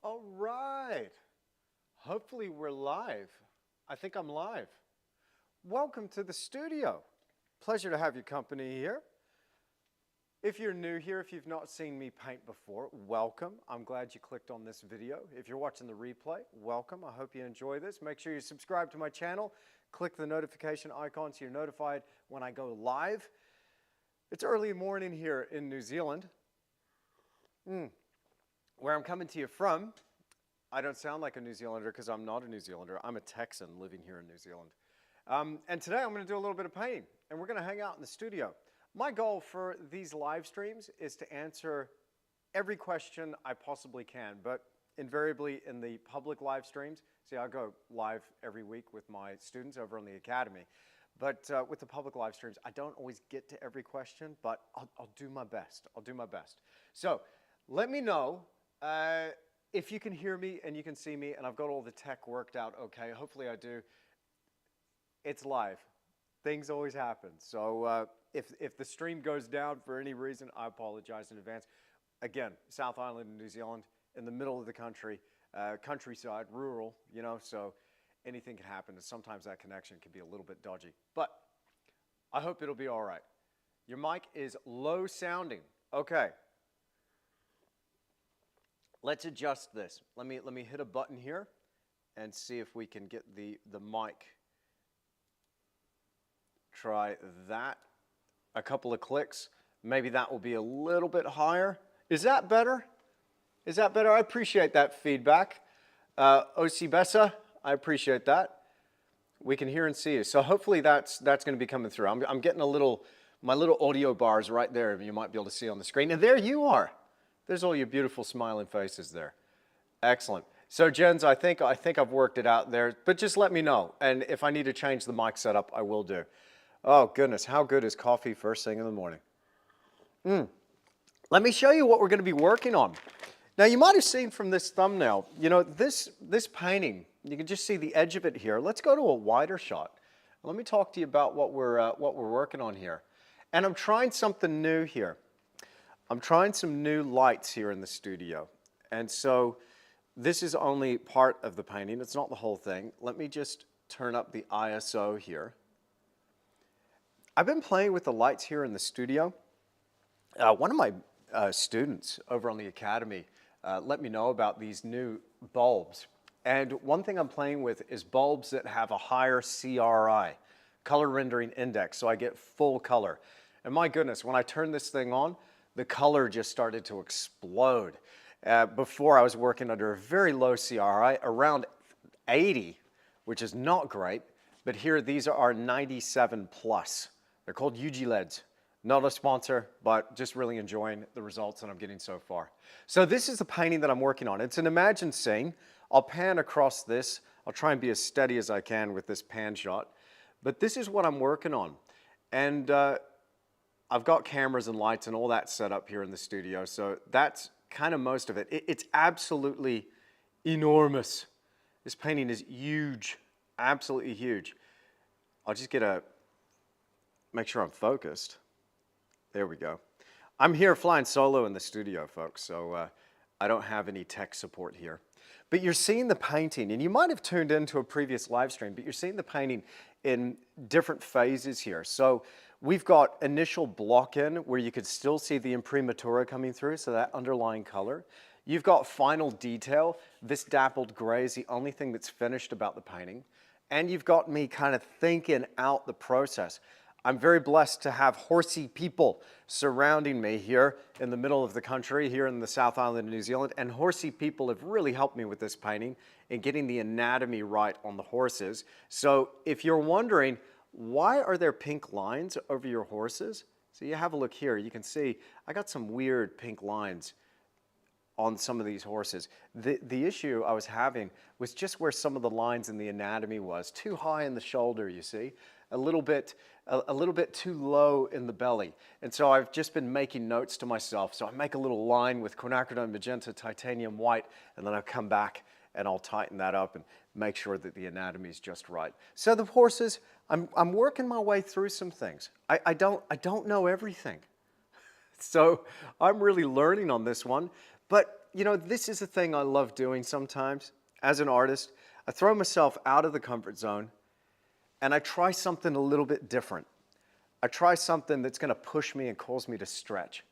All right. Hopefully we're live. I think I'm live. Welcome to the studio. Pleasure to have your company here. If you're new here, if you've not seen me paint before, welcome. I'm glad you clicked on this video. If you're watching the replay, welcome. I hope you enjoy this. Make sure you subscribe to my channel. Click the notification icon so you're notified when I go live. It's early morning here in New Zealand. Where I'm coming to you from, I don't sound like a New Zealander because I'm not a New Zealander. I'm a Texan living here in New Zealand. And today I'm going to do a little bit of painting, and we're going to hang out in the studio. My goal for these live streams is to answer every question I possibly can, but invariably in the public live streams, see, I go live every week with my students over on the academy, but with the public live streams, I don't always get to every question, but I'll do my best. I'll do my best. So let me know if you can hear me and you can see me, and I've got all the tech worked out okay. Hopefully I do. It's live. Things always happen. So if the stream goes down for any reason, I apologize in advance. Again, South Island in New Zealand, in the middle of the country, countryside, rural, you know, so anything can happen, and sometimes that connection can be a little bit dodgy. But I hope it'll be all right. Your mic is low sounding. Okay. Let's adjust this. Let me hit a button here and see if we can get the mic. Try that. A couple of clicks. Maybe that will be a little bit higher. Is that better? Is that better? I appreciate that feedback. Osibesa, I appreciate that. We can hear and see you. So hopefully that's going to be coming through. I'm getting my little audio bars right there. You might be able to see on the screen. And there you are. There's all your beautiful smiling faces there. Excellent. So Jens, I think I've worked it out there, but just let me know. And if I need to change the mic setup, I will do. Oh goodness, how good is coffee first thing in the morning? Let me show you what we're going to be working on. Now you might have seen from this thumbnail, you know, this painting, you can just see the edge of it here. Let's go to a wider shot. Let me talk to you about what we're working on here. And I'm trying something new here. I'm trying some new lights here in the studio. And so this is only part of the painting. It's not the whole thing. Let me just turn up the ISO here. I've been playing with the lights here in the studio. One of my students over on the academy let me know about these new bulbs. And one thing I'm playing with is bulbs that have a higher CRI, color rendering index, so I get full color. And my goodness, when I turn this thing on, the color just started to explode. Before I was working under a very low CRI, around 80, which is not great, but here these are 97 plus. They're called UG LEDs. Not a sponsor, but just really enjoying the results that I'm getting so far. So this is the painting that I'm working on. It's an imagined scene. I'll pan across this. I'll try and be as steady as I can with this pan shot. But this is what I'm working on. And I've got cameras and lights and all that set up here in the studio, so that's kind of most of it. It's absolutely enormous. This painting is huge, absolutely huge. I'll just make sure I'm focused. There we go. I'm here flying solo in the studio, folks, so I don't have any tech support here. But you're seeing the painting, and you might have tuned into a previous live stream, but you're seeing the painting in different phases here. So we've got initial block-in where you could still see the imprimatura coming through, so that underlying color. You've got final detail. This dappled gray is the only thing that's finished about the painting. And you've got me kind of thinking out the process. I'm very blessed to have horsey people surrounding me here in the middle of the country, here in the South Island of New Zealand. And horsey people have really helped me with this painting in getting the anatomy right on the horses. So if you're wondering, why are there pink lines over your horses? So you have a look here. You can see I got some weird pink lines on some of these horses. The issue I was having was just where some of the lines in the anatomy was. Too high in the shoulder, you see. A little bit too low in the belly. And so I've just been making notes to myself. So I make a little line with quinacridone magenta, titanium white, and then I'll come back and I'll tighten that up and make sure that the anatomy is just right. So the horses, I'm working my way through some things. I don't know everything. So I'm really learning on this one. But you know, this is the thing I love doing sometimes as an artist. I throw myself out of the comfort zone and I try something a little bit different. I try something that's going to push me and cause me to stretch.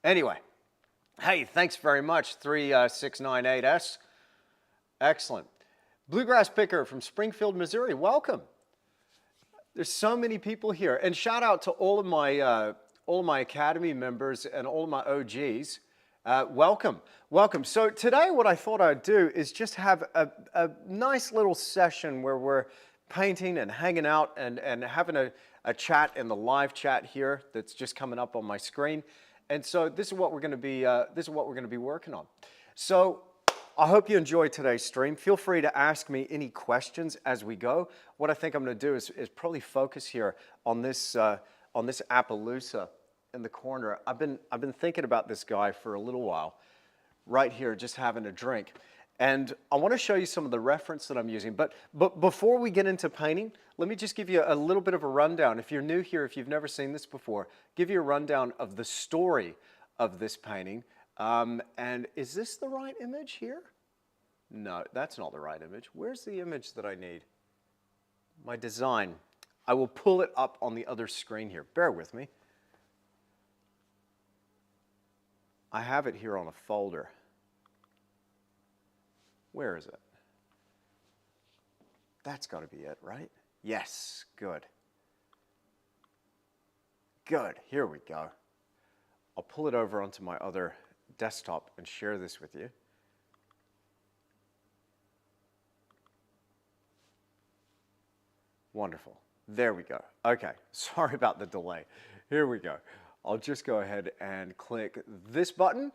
Anyway, hey, thanks very much, 3698S. Excellent. Bluegrass Picker from Springfield, Missouri, welcome. There's so many people here. And shout out to all of my Academy members and all of my OGs. Welcome, welcome. So today what I thought I'd do is just have a nice little session where we're painting and hanging out and having a chat in the live chat here that's just coming up on my screen. And so this is what we're going to be working on. So I hope you enjoyed today's stream. Feel free to ask me any questions as we go. What I think I'm going to do is probably focus here on this Appaloosa in the corner. I've been thinking about this guy for a little while, right here, just having a drink. And I want to show you some of the reference that I'm using. But before we get into painting, let me just give you a little bit of a rundown. If you're new here, if you've never seen this before, give you a rundown of the story of this painting. And is this the right image here? No, that's not the right image. Where's the image that I need? My design. I will pull it up on the other screen here. Bear with me. I have it here on a folder. Where is it? That's got to be it, right? Yes, good. Good, here we go. I'll pull it over onto my other desktop and share this with you. Wonderful. There we go. Okay, sorry about the delay. Here we go. I'll just go ahead and click this button.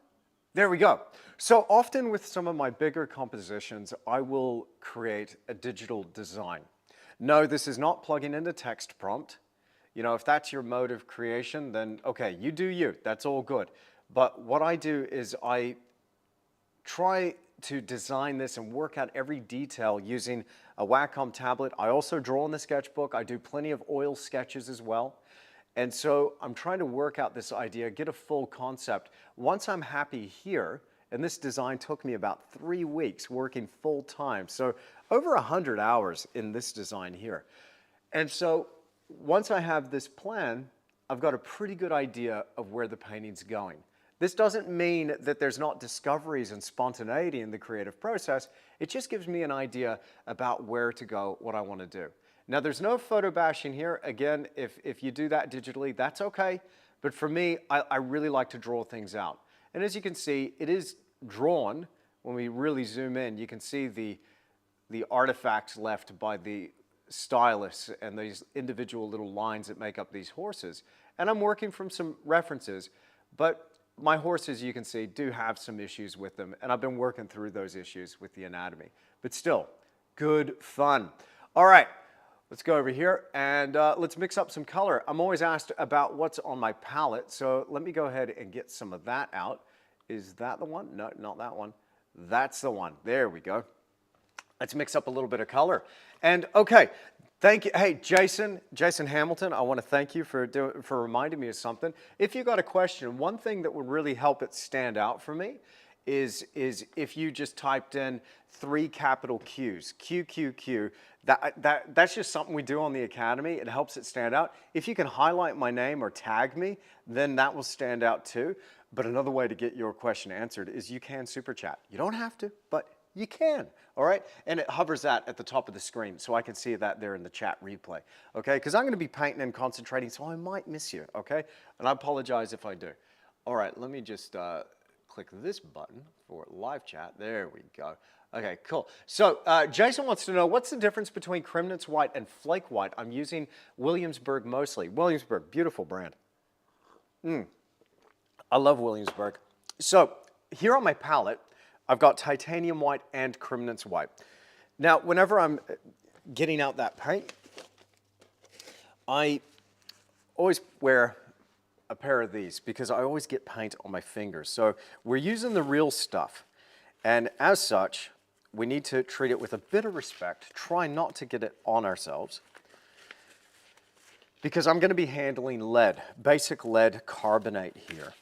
There we go. So often with some of my bigger compositions, I will create a digital design. No, this is not plugging into text prompt. You know, if that's your mode of creation, then okay, you do you. That's all good. But what I do is I try to design this and work out every detail using a Wacom tablet. I also draw in the sketchbook. I do plenty of oil sketches as well. And so I'm trying to work out this idea, get a full concept. Once I'm happy here, and this design took me about 3 weeks working full time, so over 100 hours in this design here. And so once I have this plan, I've got a pretty good idea of where the painting's going. This doesn't mean that there's not discoveries and spontaneity in the creative process. It just gives me an idea about where to go, what I want to do. Now, there's no photo bashing here. Again, if you do that digitally, that's okay. But for me, I really like to draw things out. And as you can see, it is drawn. When we really zoom in, you can see the artifacts left by the stylus and these individual little lines that make up these horses. And I'm working from some references, but my horses, you can see, do have some issues with them, and I've been working through those issues with the anatomy. But still, good fun. All right. Let's go over here and let's mix up some color. I'm always asked about what's on my palette, so let me go ahead and get some of that out. Is that the one? No, not that one. That's the one. There we go. Let's mix up a little bit of color. And okay, thank you. Hey, Jason Hamilton, I want to thank you for reminding me of something. If you got a question, one thing that would really help it stand out for me is if you just typed in 3 capital Qs, QQQ. That's just something we do on the Academy. It helps it stand out. If you can highlight my name or tag me, then that will stand out too. But another way to get your question answered is you can super chat. You don't have to, but you can, all right? And it hovers that at the top of the screen so I can see that there in the chat replay, okay? Because I'm going to be painting and concentrating, so I might miss you, okay? And I apologize if I do. All right, let me just click this button for live chat. There we go. Okay, cool. So Jason wants to know, what's the difference between Cremnitz White and Flake White? I'm using Williamsburg mostly. Williamsburg, beautiful brand. I love Williamsburg. So here on my palette, I've got Titanium White and Cremnitz White. Now, whenever I'm getting out that paint, I always wear a pair of these because I always get paint on my fingers. So we're using the real stuff. And as such, we need to treat it with a bit of respect, try not to get it on ourselves, because I'm going to be handling lead, basic lead carbonate here.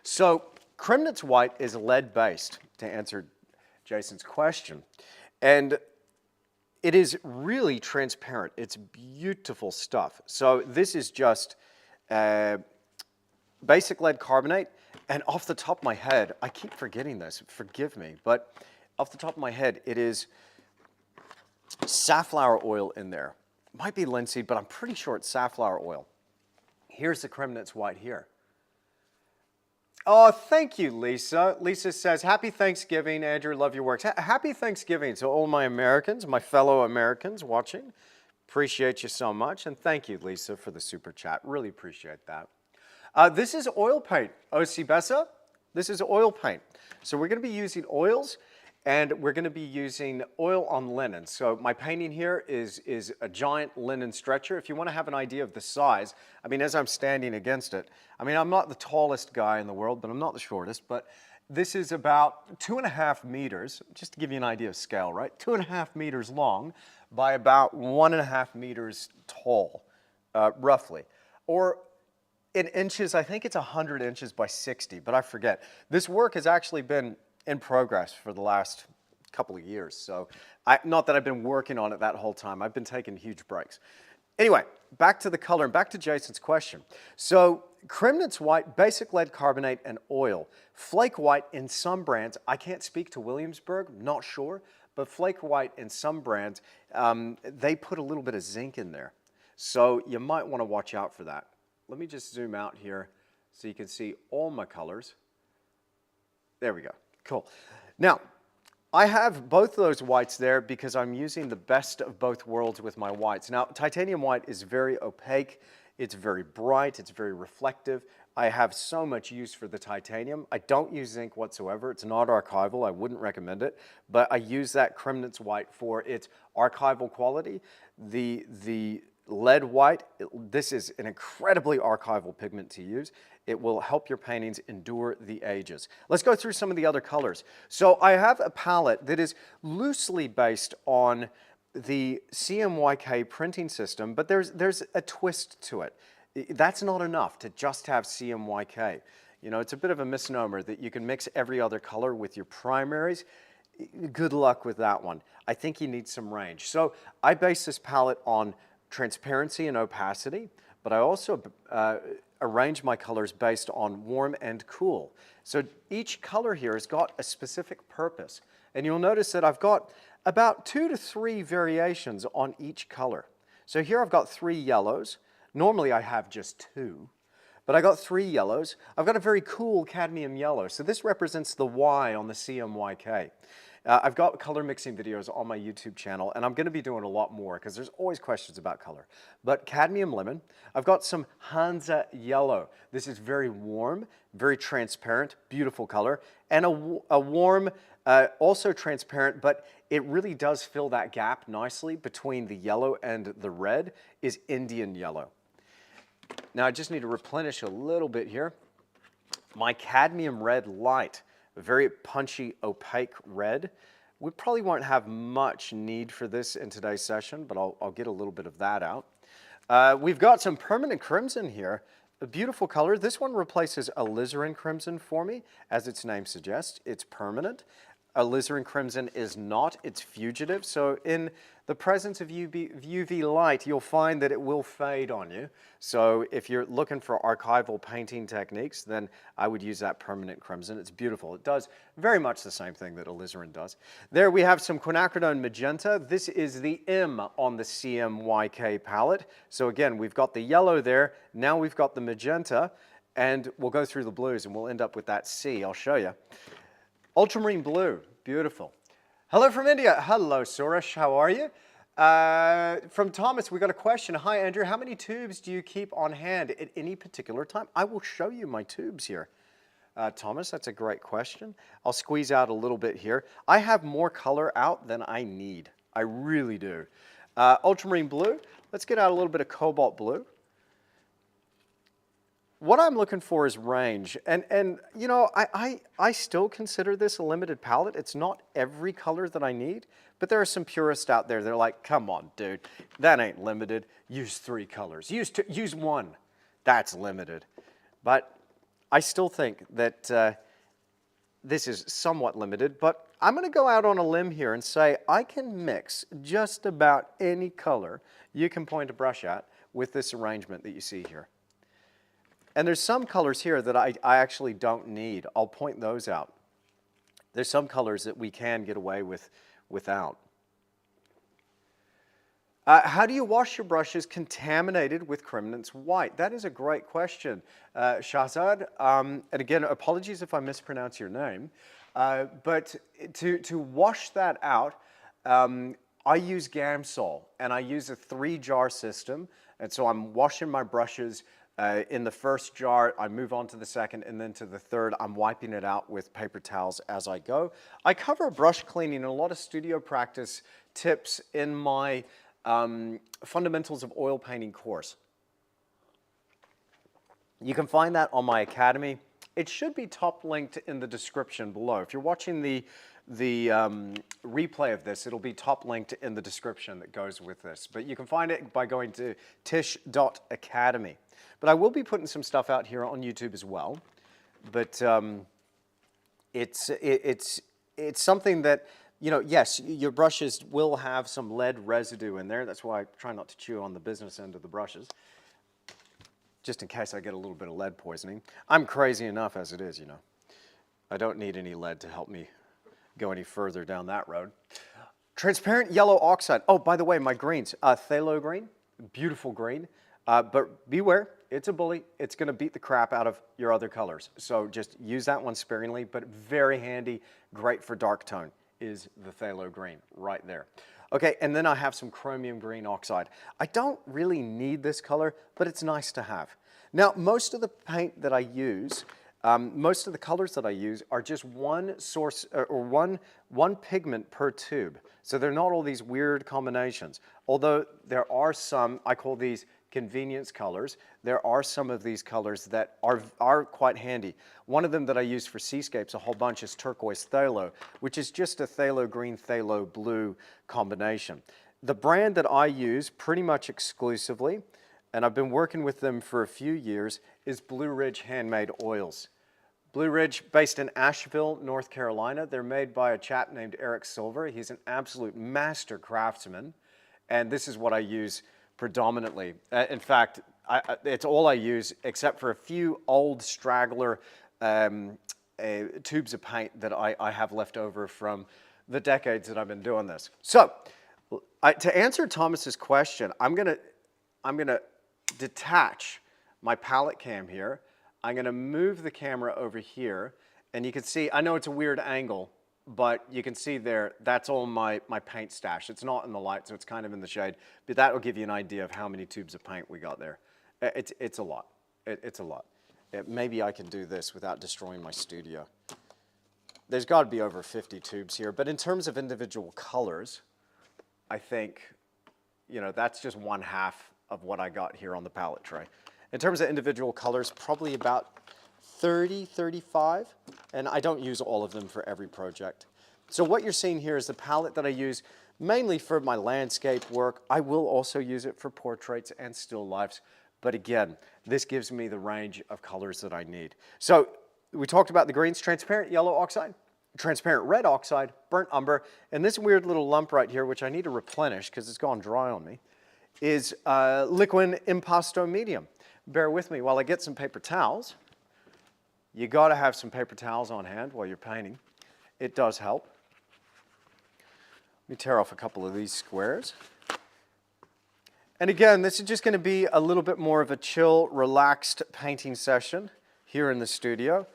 So Kremnitz white is lead-based, to answer Jason's question. And it is really transparent. It's beautiful stuff. So this is just basic lead carbonate. And off the top of my head, I keep forgetting this, forgive me, but off the top of my head, it is safflower oil in there. Might be linseed, but I'm pretty sure it's safflower oil. Here's the Kremnitz white here. Oh, thank you, Lisa. Lisa says, happy Thanksgiving, Andrew, love your works. Happy Thanksgiving to all my Americans, my fellow Americans watching. Appreciate you so much, and thank you, Lisa, for the super chat. Really appreciate that. This is oil paint, O.C. Bessa. This is oil paint. So we're going to be using oils, and we're going to be using oil on linen. So my painting here is a giant linen stretcher. If you want to have an idea of the size, I mean, as I'm standing against it, I mean, I'm not the tallest guy in the world, but I'm not the shortest, but this is about 2.5 meters, just to give you an idea of scale, right? 2.5 meters long by about 1.5 meters tall, roughly. Or in inches, I think it's 100 inches by 60, but I forget. This work has actually been in progress for the last couple of years. So not that I've been working on it that whole time. I've been taking huge breaks. Anyway, back to the color and back to Jason's question. So Kremnitz white, basic lead carbonate, and oil. Flake white in some brands, I can't speak to Williamsburg, not sure, but flake white in some brands, they put a little bit of zinc in there. So you might want to watch out for that. Let me just zoom out here so you can see all my colors. There we go. Cool. Now, I have both those whites there because I'm using the best of both worlds with my whites. Now, titanium white is very opaque. It's very bright. It's very reflective. I have so much use for the titanium. I don't use zinc whatsoever. It's not archival. I wouldn't recommend it. But I use that Kremnitz white for its archival quality. The lead white, this is an incredibly archival pigment to use. It will help your paintings endure the ages. Let's go through some of the other colors. So I have a palette that is loosely based on the CMYK printing system, but there's a twist to it. That's not enough to just have CMYK. You know, it's a bit of a misnomer that you can mix every other color with your primaries. Good luck with that one. I think you need some range. So I base this palette on transparency and opacity, but I also arrange my colors based on warm and cool. So each color here has got a specific purpose. And you'll notice that I've got about 2 to 3 variations on each color. So here I've got 3 yellows. Normally I have just 2, but I got 3 yellows. I've got a very cool cadmium yellow. So this represents the Y on the CMYK. I've got color mixing videos on my YouTube channel, and I'm going to be doing a lot more because there's always questions about color. But cadmium lemon, I've got some Hansa yellow. This is very warm, very transparent, beautiful color, and a warm, also transparent, but it really does fill that gap nicely between the yellow and the red, is Indian yellow. Now I just need to replenish a little bit here. My cadmium red light, a very punchy, opaque red. We probably won't have much need for this in today's session, but I'll get a little bit of that out. We've got some permanent crimson here, a beautiful color. This one replaces alizarin crimson for me. As its name suggests, it's permanent. Alizarin crimson is not, it's fugitive. So in the presence of UV light, you'll find that it will fade on you. So if you're looking for archival painting techniques, then I would use that permanent crimson. It's beautiful. It does very much the same thing that alizarin does. There we have some quinacridone magenta. This is the M on the CMYK palette. So again, we've got the yellow there. Now we've got the magenta, and we'll go through the blues and we'll end up with that C. I'll show you. Ultramarine blue, beautiful. Hello from India. Hello, Suresh. How are you? From Thomas, we got a question. Hi, Andrew. How many tubes do you keep on hand at any particular time? I will show you my tubes here. Thomas, that's a great question. I'll squeeze out a little bit here. I have more color out than I need. I really do. Ultramarine blue. Let's get out a little bit of cobalt blue. What I'm looking for is range, and you know, I still consider this a limited palette. It's not every color that I need, but there are some purists out there that are like, come on, dude, that ain't limited. Use 3 colors. Use 1. That's limited. But I still think that this is somewhat limited, but I'm going to go out on a limb here and say I can mix just about any color you can point a brush at with this arrangement that you see here. And there's some colors here that I actually don't need. I'll point those out. There's some colors that we can get away without. How do you wash your brushes contaminated with Cremnitz white? That is a great question, Shahzad. And again, apologies if I mispronounce your name. But to wash that out, I use Gamsol, and I use a 3-jar system. And so I'm washing my brushes in the first jar, I move on to the second, and then to the third, I'm wiping it out with paper towels as I go. I cover brush cleaning and a lot of studio practice tips in my Fundamentals of Oil Painting course. You can find that on my Academy. It should be top linked in the description below. If you're watching the replay of this, it'll be top linked in the description that goes with this. But you can find it by going to tisch.academy. But I will be putting some stuff out here on YouTube as well. But it's something that, you know, yes, your brushes will have some lead residue in there. That's why I try not to chew on the business end of the brushes, just in case I get a little bit of lead poisoning. I'm crazy enough as it is, you know. I don't need any lead to help me go any further down that road. Transparent yellow oxide. Oh, by the way, my greens. Phthalo green, beautiful green. But beware, it's a bully. It's going to beat the crap out of your other colors. So just use that one sparingly, but very handy, great for dark tone is the phthalo green right there. Okay, and then I have some chromium green oxide. I don't really need this color, but it's nice to have. Now, most of the paint that I use, most of the colors that I use are just one source or one pigment per tube. So they're not all these weird combinations. Although there are some, I call these convenience colors. There are some of these colors that are quite handy. One of them that I use for seascapes a whole bunch is turquoise phthalo, which is just a phthalo green, phthalo blue combination. The brand that I use pretty much exclusively, and I've been working with them for a few years, is Blue Ridge Handmade Oils. Blue Ridge, based in Asheville, North Carolina. They're made by a chap named Eric Silver. He's an absolute master craftsman, and this is what I use predominantly. In fact, it's all I use except for a few old straggler tubes of paint that I have left over from the decades that I've been doing this. So, to answer Thomas's question, I'm gonna detach my palette cam here. I'm gonna move the camera over here, and you can see, I know it's a weird angle, but you can see there, that's all my paint stash. It's not in the light, so it's kind of in the shade, but that will give you an idea of how many tubes of paint we got there. It's a lot. It's a lot. Maybe I can do this without destroying my studio. There's got to be over 50 tubes here, but in terms of individual colors, I think, you know, that's just 1/2 of what I got here on the palette tray. In terms of individual colors, probably about 30, 35, and I don't use all of them for every project. So what you're seeing here is the palette that I use mainly for my landscape work. I will also use it for portraits and still lifes, but again, this gives me the range of colors that I need. So we talked about the greens: transparent yellow oxide, transparent red oxide, burnt umber, and this weird little lump right here, which I need to replenish because it's gone dry on me, is liquid impasto medium. Bear with me while I get some paper towels. You got to have some paper towels on hand while you're painting. It does help. Let me tear off a couple of these squares. And again, this is just going to be a little bit more of a chill, relaxed painting session here in the studio.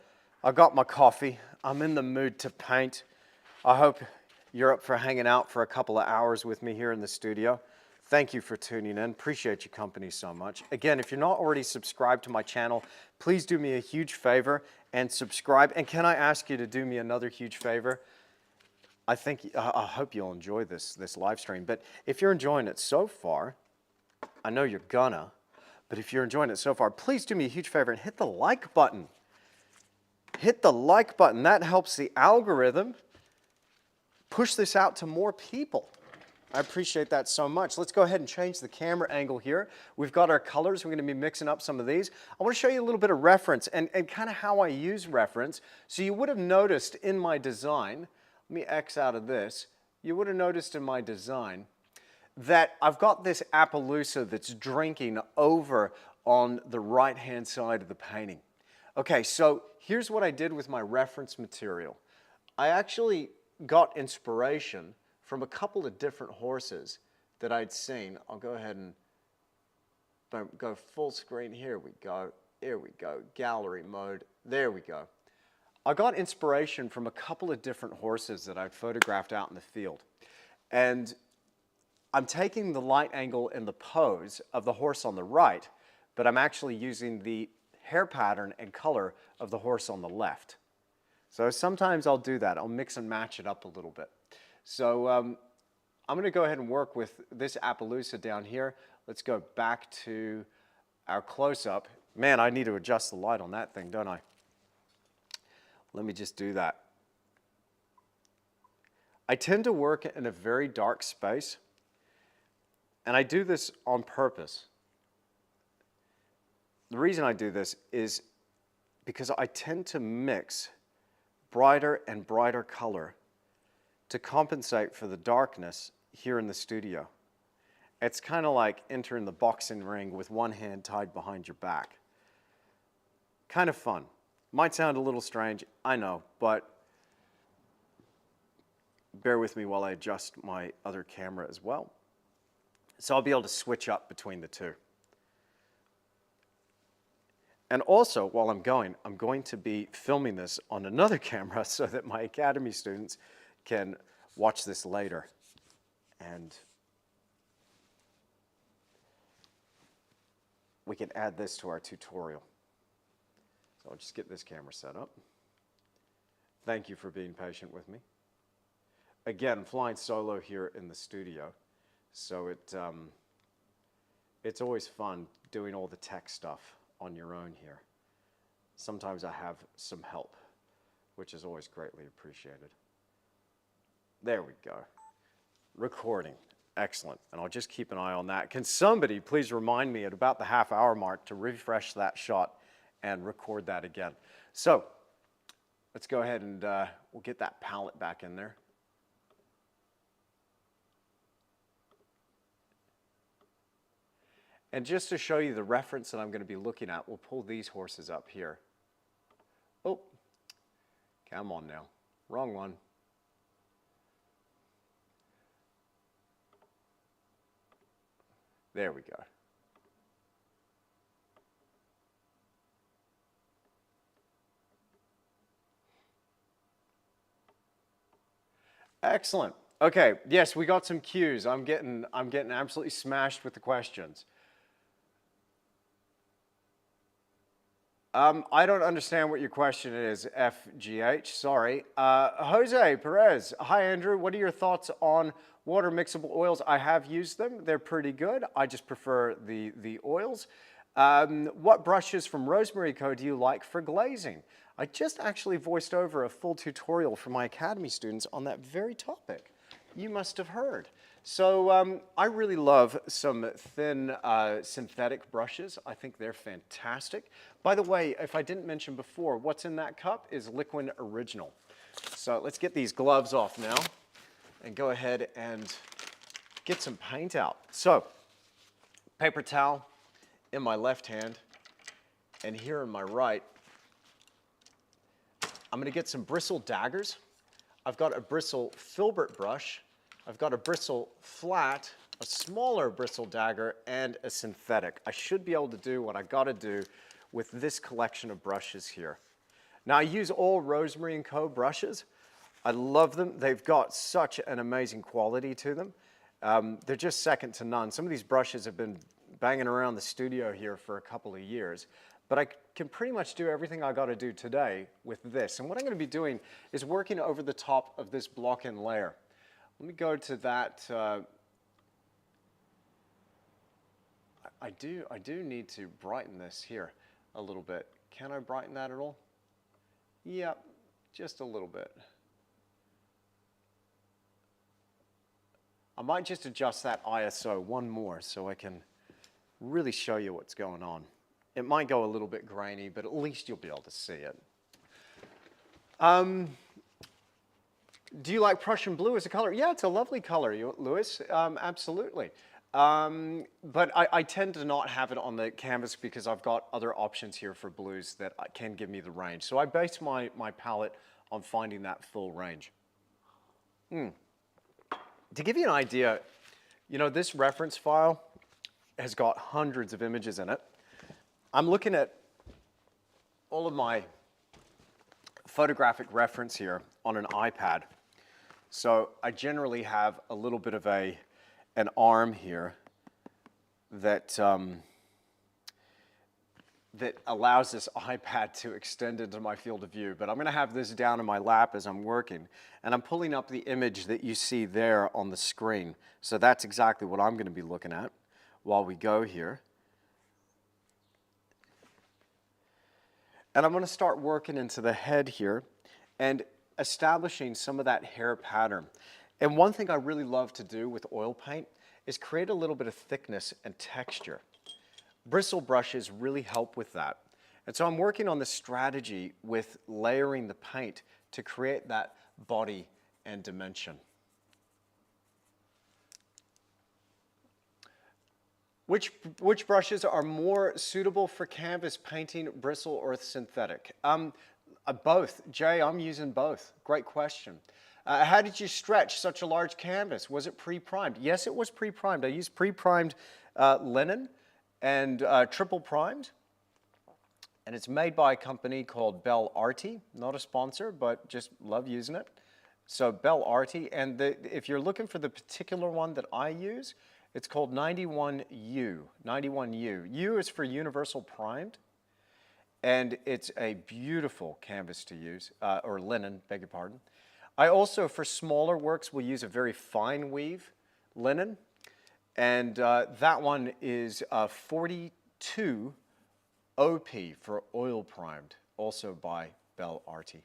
I've got my coffee. I'm in the mood to paint. I hope you're up for hanging out for a couple of hours with me here in the studio. Thank you for tuning in. Appreciate your company so much. Again, if you're not already subscribed to my channel, please do me a huge favor and subscribe. And can I ask you to do me another huge favor? I hope you'll enjoy this live stream. But if you're enjoying it so far, I know you're gonna, but if you're enjoying it so far, please do me a huge favor and hit the like button. Hit the like button. That helps the algorithm push this out to more people. I appreciate that so much. Let's go ahead and change the camera angle here. We've got our colors. We're going to be mixing up some of these. I want to show you a little bit of reference and kind of how I use reference. So you would have noticed in my design, let me X out of this, you would have noticed in my design that I've got this Appaloosa that's drinking over on the right-hand side of the painting. Okay, so here's what I did with my reference material. I actually got inspiration from a couple of different horses that I'd seen. I'll go ahead and go full screen. Here we go. Here we go. Gallery mode. There we go. I got inspiration from a couple of different horses that I'd photographed out in the field. And I'm taking the light angle and the pose of the horse on the right, but I'm actually using the hair pattern and color of the horse on the left. So sometimes I'll do that. I'll mix and match it up a little bit. So I'm going to go ahead and work with this Appaloosa down here. Let's go back to our close-up. Man, I need to adjust the light on that thing, don't I? Let me just do that. I tend to work in a very dark space, and I do this on purpose. The reason I do this is because I tend to mix brighter and brighter color to compensate for the darkness here in the studio. It's kind of like entering the boxing ring with one hand tied behind your back. Kind of fun. Might sound a little strange, I know, but bear with me while I adjust my other camera as well. So I'll be able to switch up between the two. And also, while I'm going to be filming this on another camera so that my Academy students can watch this later. And we can add this to our tutorial. So I'll just get this camera set up. Thank you for being patient with me. Again, flying solo here in the studio. So it's always fun doing all the tech stuff on your own here. Sometimes I have some help, which is always greatly appreciated. There we go. Recording. Excellent. And I'll just keep an eye on that. Can somebody please remind me at about the half-hour mark to refresh that shot and record that again? So let's go ahead and we'll get that palette back in there. And just to show you the reference that I'm going to be looking at, we'll pull these horses up here. Oh, come on now. Wrong one. There we go. Excellent. Okay, yes, we got some cues. I'm getting absolutely smashed with the questions. I don't understand what your question is, FGH, sorry. Jose Perez, hi Andrew, what are your thoughts on water mixable oils? I have used them, they're pretty good. I just prefer the oils. What brushes from Rosemary Co. do you like for glazing? I just actually voiced over a full tutorial for my Academy students on that very topic. You must have heard. So I really love some thin synthetic brushes. I think they're fantastic. By the way, if I didn't mention before, what's in that cup is Liquid Original. So let's get these gloves off now and go ahead and get some paint out. So paper towel in my left hand, and here in my right, I'm going to get some bristle daggers. I've got a bristle filbert brush. I've got a bristle flat, a smaller bristle dagger, and a synthetic. I should be able to do what I got to do with this collection of brushes here. Now I use all Rosemary & Co. brushes. I love them. They've got such an amazing quality to them. They're just second to none. Some of these brushes have been banging around the studio here for a couple of years, but I can pretty much do everything I got to do today with this. And what I'm going to be doing is working over the top of this block-in layer. Let me go to that. I do need to brighten this here a little bit. Can I brighten that at all? Yeah, just a little bit. I might just adjust that ISO one more so I can really show you what's going on. It might go a little bit grainy, but at least you'll be able to see it. Do you like Prussian blue as a color? Yeah, it's a lovely color, Louis, absolutely. But I tend to not have it on the canvas because I've got other options here for blues that can give me the range. So I base my palette on finding that full range. To give you an idea, you know, this reference file has got hundreds of images in it. I'm looking at all of my photographic reference here on an iPad. So I generally have a little bit of an arm here that, that allows this iPad to extend into my field of view. But I'm going to have this down in my lap as I'm working. And I'm pulling up the image that you see there on the screen. So that's exactly what I'm going to be looking at while we go here. And I'm going to start working into the head here and establishing some of that hair pattern. And one thing I really love to do with oil paint is create a little bit of thickness and texture. Bristle brushes really help with that. And so I'm working on the strategy with layering the paint to create that body and dimension. Which brushes are more suitable for canvas painting, bristle or synthetic? Both. Jay, I'm using both. Great question. How did you stretch such a large canvas? Was it pre-primed? Yes, it was pre-primed. I used pre-primed linen and triple primed. And it's made by a company called Bell Arty. Not a sponsor, but just love using it. So Bell Arty. And if you're looking for the particular one that I use, it's called 91U. 91U. U is for universal primed. And it's a beautiful canvas to use, or linen, beg your pardon. I also, for smaller works, will use a very fine weave linen. And that one is 42 OP for oil primed, also by Bell Arty.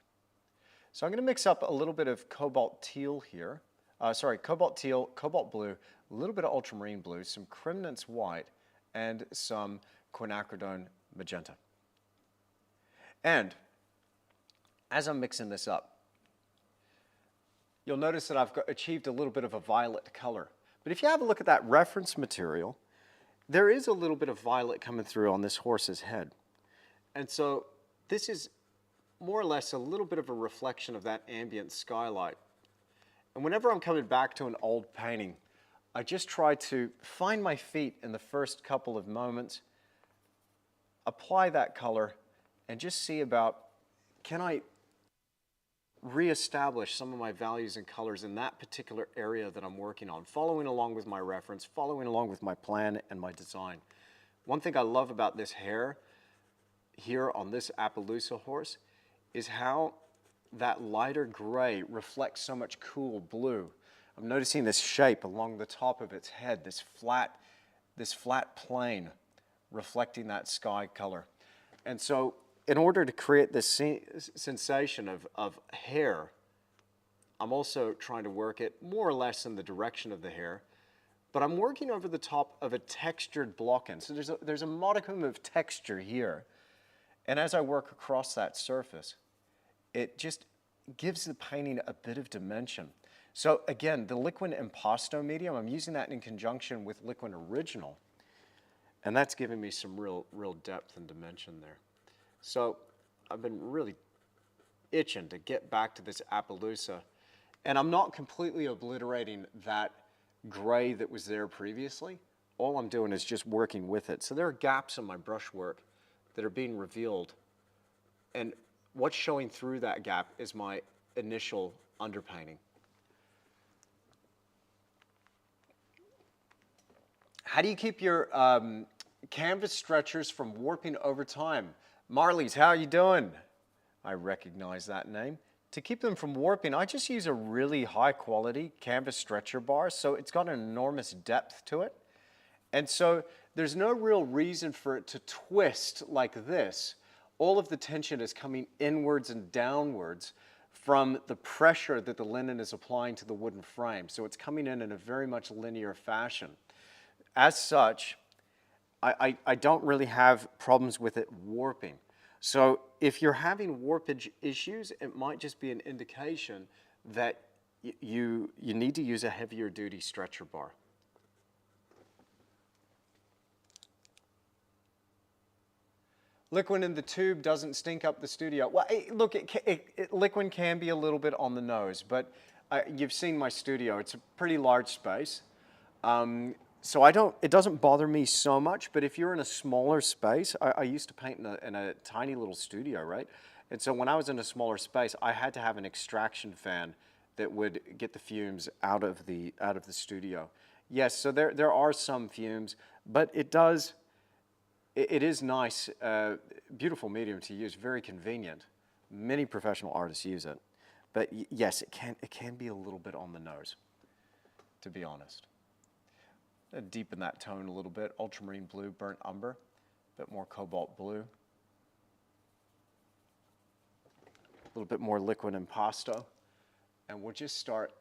So I'm going to mix up a little bit of cobalt teal here. Cobalt teal, cobalt blue, a little bit of ultramarine blue, some Cremnitz white, and some quinacridone magenta. And as I'm mixing this up, you'll notice that I've achieved a little bit of a violet color. But if you have a look at that reference material, there is a little bit of violet coming through on this horse's head. And so this is more or less a little bit of a reflection of that ambient skylight. And whenever I'm coming back to an old painting, I just try to find my feet in the first couple of moments, apply that color, and just see about, can I reestablish some of my values and colors in that particular area that I'm working on, following along with my reference, following along with my plan and my design. One thing I love about this hair here on this Appaloosa horse is how that lighter gray reflects so much cool blue. I'm noticing this shape along the top of its head, this flat plane reflecting that sky color. And so in order to create this sensation of hair, I'm also trying to work it more or less in the direction of the hair, but I'm working over the top of a textured block-in. So there's a modicum of texture here. And as I work across that surface, it just gives the painting a bit of dimension. So again, the liquid impasto medium, I'm using that in conjunction with liquid original, and that's giving me some real depth and dimension there. So I've been really itching to get back to this Appaloosa, and I'm not completely obliterating that gray that was there previously. All I'm doing is just working with it. So there are gaps in my brushwork that are being revealed, and what's showing through that gap is my initial underpainting. How do you keep your canvas stretchers from warping over time? Marley's, how are you doing? I recognize that name. To keep them from warping, I just use a really high quality canvas stretcher bar, so it's got an enormous depth to it. And so there's no real reason for it to twist like this. All of the tension is coming inwards and downwards from the pressure that the linen is applying to the wooden frame. So it's coming in a very much linear fashion. As such, I don't really have problems with it warping. So if you're having warpage issues, it might just be an indication that you need to use a heavier duty stretcher bar. Liquid in the tube doesn't stink up the studio. Well, look, liquid can be a little bit on the nose, but you've seen my studio. It's a pretty large space. So it doesn't bother me so much, but if you're in a smaller space, I used to paint in a tiny little studio, right? And so when I was in a smaller space, I had to have an extraction fan that would get the fumes out of the studio. Yes, so there are some fumes, but it is nice, beautiful medium to use, very convenient. Many professional artists use it. But yes, it can be a little bit on the nose, to be honest. Deepen that tone a little bit. Ultramarine blue, burnt umber, a bit more cobalt blue. A little bit more liquid impasto. And we'll just start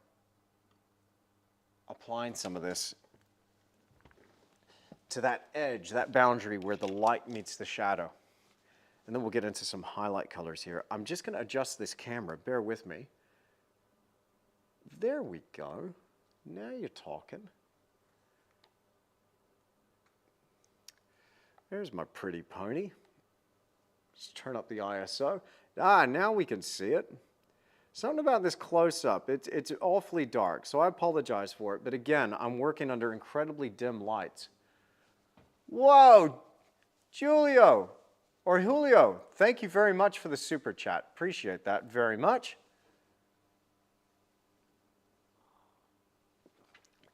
applying some of this to that edge, that boundary where the light meets the shadow. And then we'll get into some highlight colors here. I'm just going to adjust this camera. Bear with me. There we go. Now you're talking. There's my pretty pony. Just turn up the ISO. Now we can see it. Something about this close-up, it's awfully dark, so I apologize for it. But again, I'm working under incredibly dim lights. Whoa, Julio, thank you very much for the super chat. Appreciate that very much.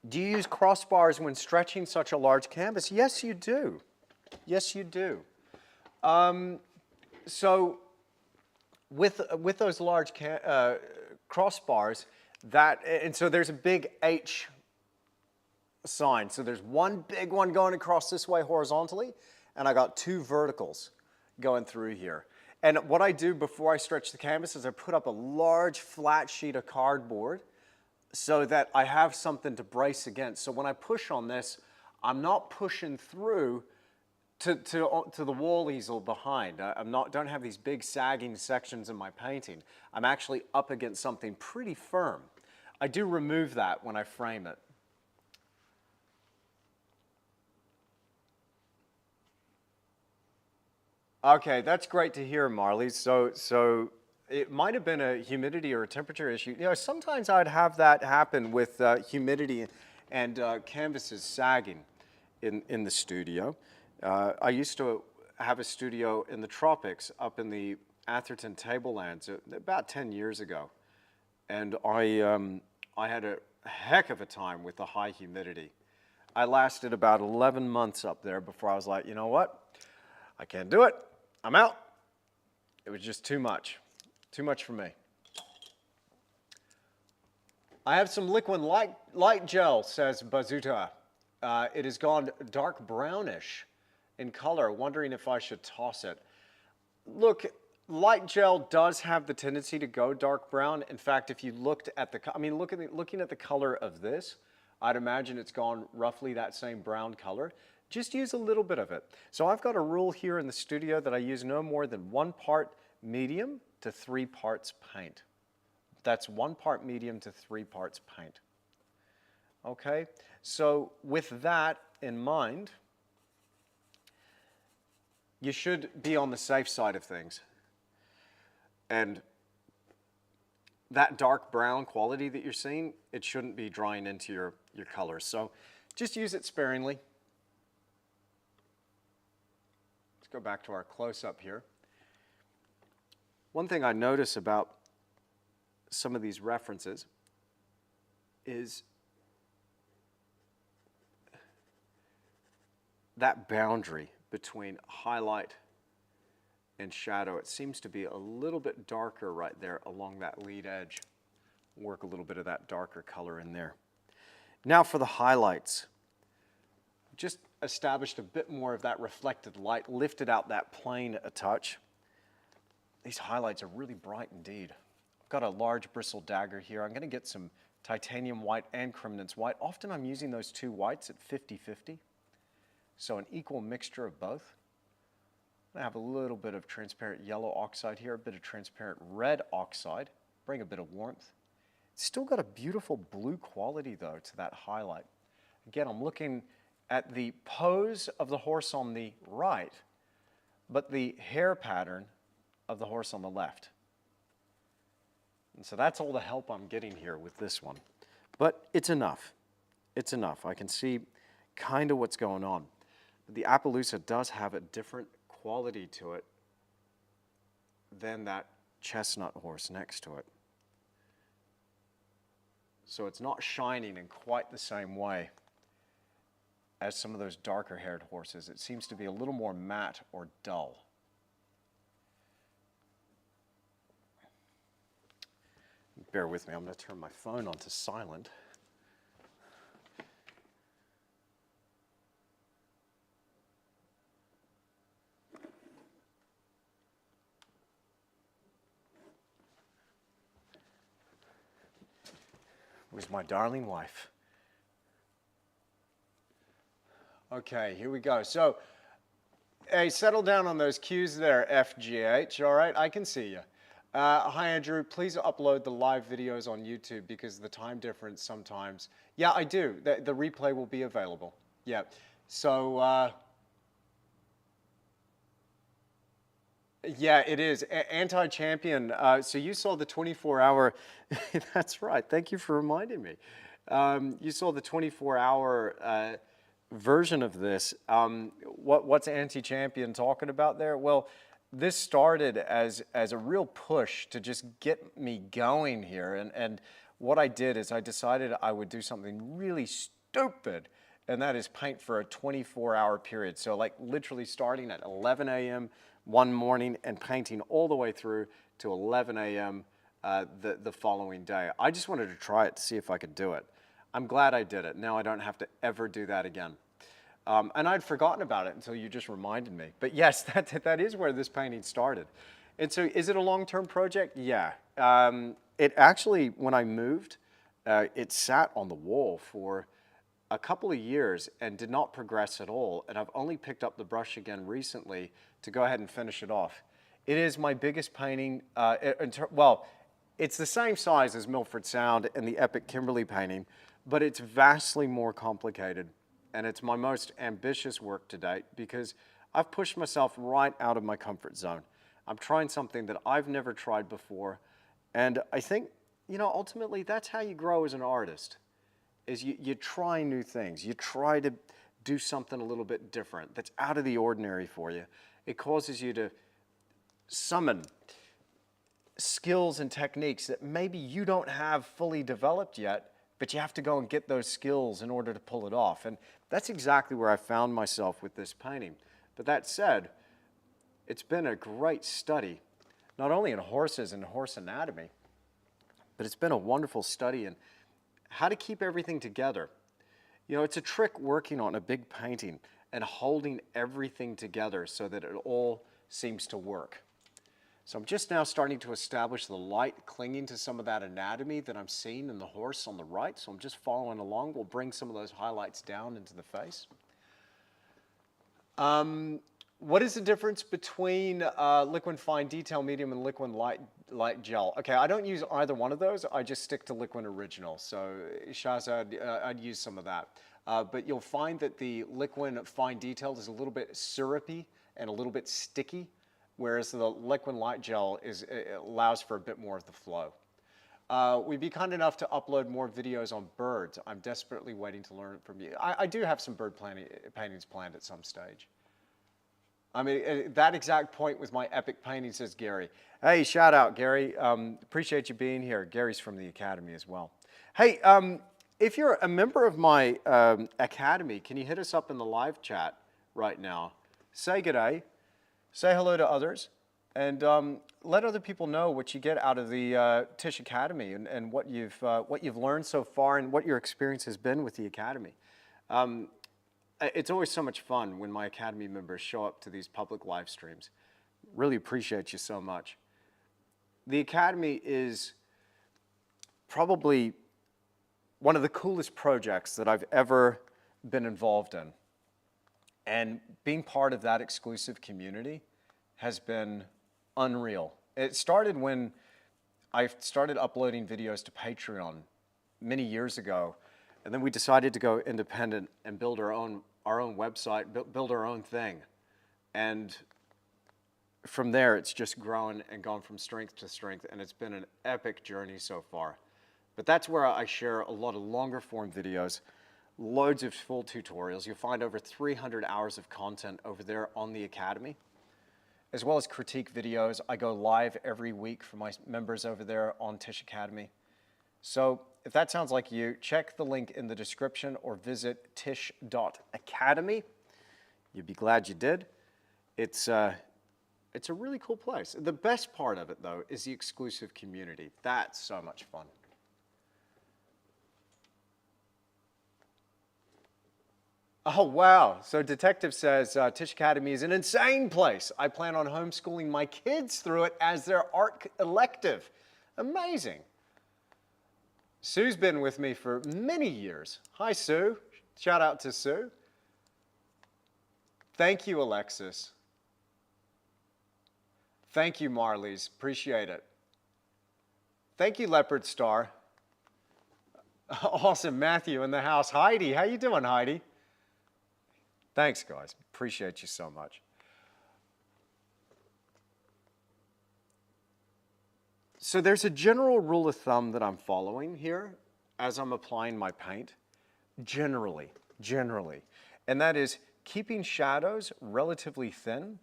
Do you use crossbars when stretching such a large canvas? Yes, you do. Yes, you do. So with those large crossbars, and so there's a big H sign. So there's one big one going across this way horizontally, and I got two verticals going through here. And what I do before I stretch the canvas is I put up a large flat sheet of cardboard so that I have something to brace against. So when I push on this, I'm not pushing through to the wall easel behind. Don't have these big sagging sections in my painting. I'm actually up against something pretty firm. I do remove that when I frame it. Okay, that's great to hear, Marley. So it might have been a humidity or a temperature issue. You know, sometimes I'd have that happen with humidity and canvases sagging in the studio. I used to have a studio in the tropics up in the Atherton tablelands about 10 years ago. And I had a heck of a time with the high humidity. I lasted about 11 months up there before I was like, you know what? I can't do it. I'm out. It was just too much for me. I have some liquid light gel, says Bazuta. It has gone dark brownish in color, wondering if I should toss it. Look, light gel does have the tendency to go dark brown. In fact, if you looked at looking at the color of this, I'd imagine it's gone roughly that same brown color. Just use a little bit of it. So I've got a rule here in the studio that I use no more than 1 part medium to 3 parts paint. That's 1 part medium to 3 parts paint. Okay, so with that in mind, you should be on the safe side of things. And that dark brown quality that you're seeing, it shouldn't be drying into your colors. So just use it sparingly. Let's go back to our close-up here. One thing I notice about some of these references is that boundary between highlight and shadow. It seems to be a little bit darker right there along that lead edge. Work a little bit of that darker color in there. Now for the highlights. Just established a bit more of that reflected light, lifted out that plane a touch. These highlights are really bright indeed. got a large bristle dagger here. I'm going to get some titanium white and Crimnon's white. Often I'm using those two whites at 50-50, so an equal mixture of both. I have a little bit of transparent yellow oxide here, a bit of transparent red oxide, bring a bit of warmth. It's still got a beautiful blue quality though to that highlight. Again, I'm looking at the pose of the horse on the right, but the hair pattern of the horse on the left. And so that's all the help I'm getting here with this one. But it's enough. It's enough. I can see kind of what's going on. But the Appaloosa does have a different quality to it than that chestnut horse next to it. So it's not shining in quite the same way as some of those darker haired horses. It seems to be a little more matte or dull. Bear with me, I'm going to turn my phone onto silent. Where's my darling wife? Okay, here we go. So, hey, settle down on those cues there, FGH, all right? I can see you. Hi, Andrew. Please upload the live videos on YouTube because of the time difference sometimes. Yeah, I do. The replay will be available. Yeah. So, yeah, it is. Anti-champion. So you saw the 24-hour. That's right. Thank you for reminding me. You saw the 24-hour version of this. What's anti-champion talking about there? Well, this started as a real push to just get me going here. And what I did is I decided I would do something really stupid, and that is paint for a 24-hour period. So like literally starting at 11 a.m. one morning and painting all the way through to 11 a.m. The following day. I just wanted to try it to see if I could do it. I'm glad I did it. Now I don't have to ever do that again. And I'd forgotten about it until you just reminded me. But yes, that is where this painting started. And so is it a long-term project? Yeah. It actually, when I moved, it sat on the wall for a couple of years and did not progress at all. And I've only picked up the brush again recently to go ahead and finish it off. It is my biggest painting. Well, it's the same size as Milford Sound and the Epic Kimberley painting, but it's vastly more complicated. And it's my most ambitious work to date because I've pushed myself right out of my comfort zone. I'm trying something that I've never tried before. And I think, you know, ultimately that's how you grow as an artist, is you try new things. You try to do something a little bit different that's out of the ordinary for you. It causes you to summon skills and techniques that maybe you don't have fully developed yet, but you have to go and get those skills in order to pull it off. And that's exactly where I found myself with this painting. But that said, it's been a great study, not only in horses and horse anatomy, but it's been a wonderful study in how to keep everything together. You know, it's a trick working on a big painting and holding everything together so that it all seems to work. So I'm just now starting to establish the light clinging to some of that anatomy that I'm seeing in the horse on the right. So I'm just following along. We'll bring some of those highlights down into the face. What is the difference between liquid fine detail medium and liquid light gel? Okay, I don't use either one of those. I just stick to liquid original. So Shazad, I'd use some of that. But you'll find that the liquid fine detail is a little bit syrupy and a little bit sticky, whereas the liquid light gel allows for a bit more of the flow. We'd be kind enough to upload more videos on birds. I'm desperately waiting to learn from you. I do have some bird paintings planned at some stage. I mean, that exact point with my epic painting, says Gary. Hey, shout out, Gary. Appreciate you being here. Gary's from the Academy as well. Hey, if you're a member of my Academy, can you hit us up in the live chat right now? Say good day. Say hello to others, and let other people know what you get out of the Tisch Academy and what you've learned so far and what your experience has been with the Academy. It's always so much fun when my Academy members show up to these public live streams. Really appreciate you so much. The Academy is probably one of the coolest projects that I've ever been involved in. And being part of that exclusive community has been unreal. It started when I started uploading videos to Patreon many years ago, and then we decided to go independent and build our own website, build our own thing. And from there, it's just grown and gone from strength to strength, and it's been an epic journey so far. But that's where I share a lot of longer form videos, loads of full tutorials. You'll find over 300 hours of content over there on the Academy, as well as critique videos. I go live every week for my members over there on Tisch Academy. So if that sounds like you, check the link in the description or visit tisch.academy. You'd be glad you did. It's a really cool place. The best part of it, though, is the exclusive community. That's so much fun. Oh, wow. So Detective says, Tisch Academy is an insane place. I plan on homeschooling my kids through it as their art elective. Amazing. Sue's been with me for many years. Hi, Sue. Shout out to Sue. Thank you, Alexis. Thank you, Marlies. Appreciate it. Thank you, Leopard Star. Awesome. Matthew in the house. Heidi. How you doing, Heidi? Thanks, guys. Appreciate you so much. So there's a general rule of thumb that I'm following here as I'm applying my paint, generally, and that is keeping shadows relatively thin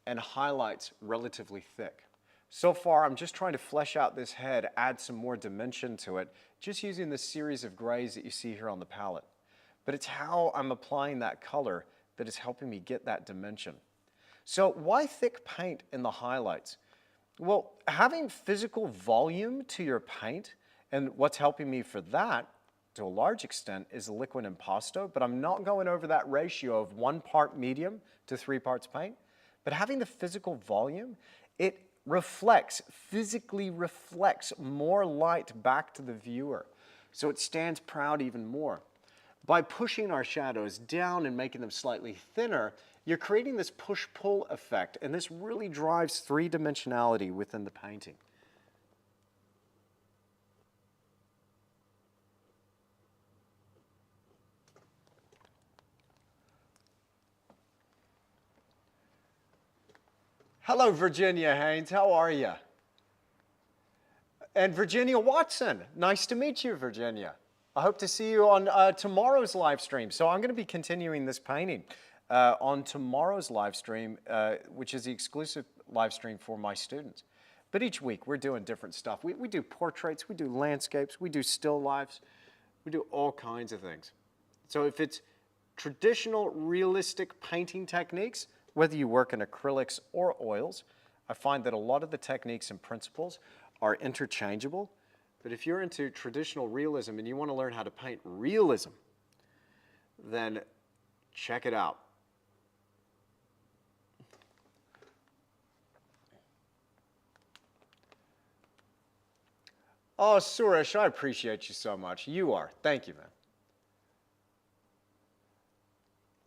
and highlights relatively thick. So far, I'm just trying to flesh out this head, add some more dimension to it, just using the series of grays that you see here on the palette. But it's how I'm applying that color that is helping me get that dimension. So why thick paint in the highlights? Well, having physical volume to your paint, and what's helping me for that, to a large extent, is the liquid impasto, but I'm not going over that ratio of 1 part medium to 3 parts paint. But having the physical volume, it physically reflects more light back to the viewer. So it stands proud even more. By pushing our shadows down and making them slightly thinner, you're creating this push-pull effect, and this really drives three-dimensionality within the painting. Hello, Virginia Haynes. How are you? And Virginia Watson. Nice to meet you, Virginia. I hope to see you on tomorrow's live stream. So I'm going to be continuing this painting on tomorrow's live stream, which is the exclusive live stream for my students. But each week we're doing different stuff. We do portraits, we do landscapes, we do still lives, we do all kinds of things. So if it's traditional realistic painting techniques, whether you work in acrylics or oils, I find that a lot of the techniques and principles are interchangeable. But if you're into traditional realism and you want to learn how to paint realism, then check it out. Oh, Suresh, I appreciate you so much. You are. Thank you, man.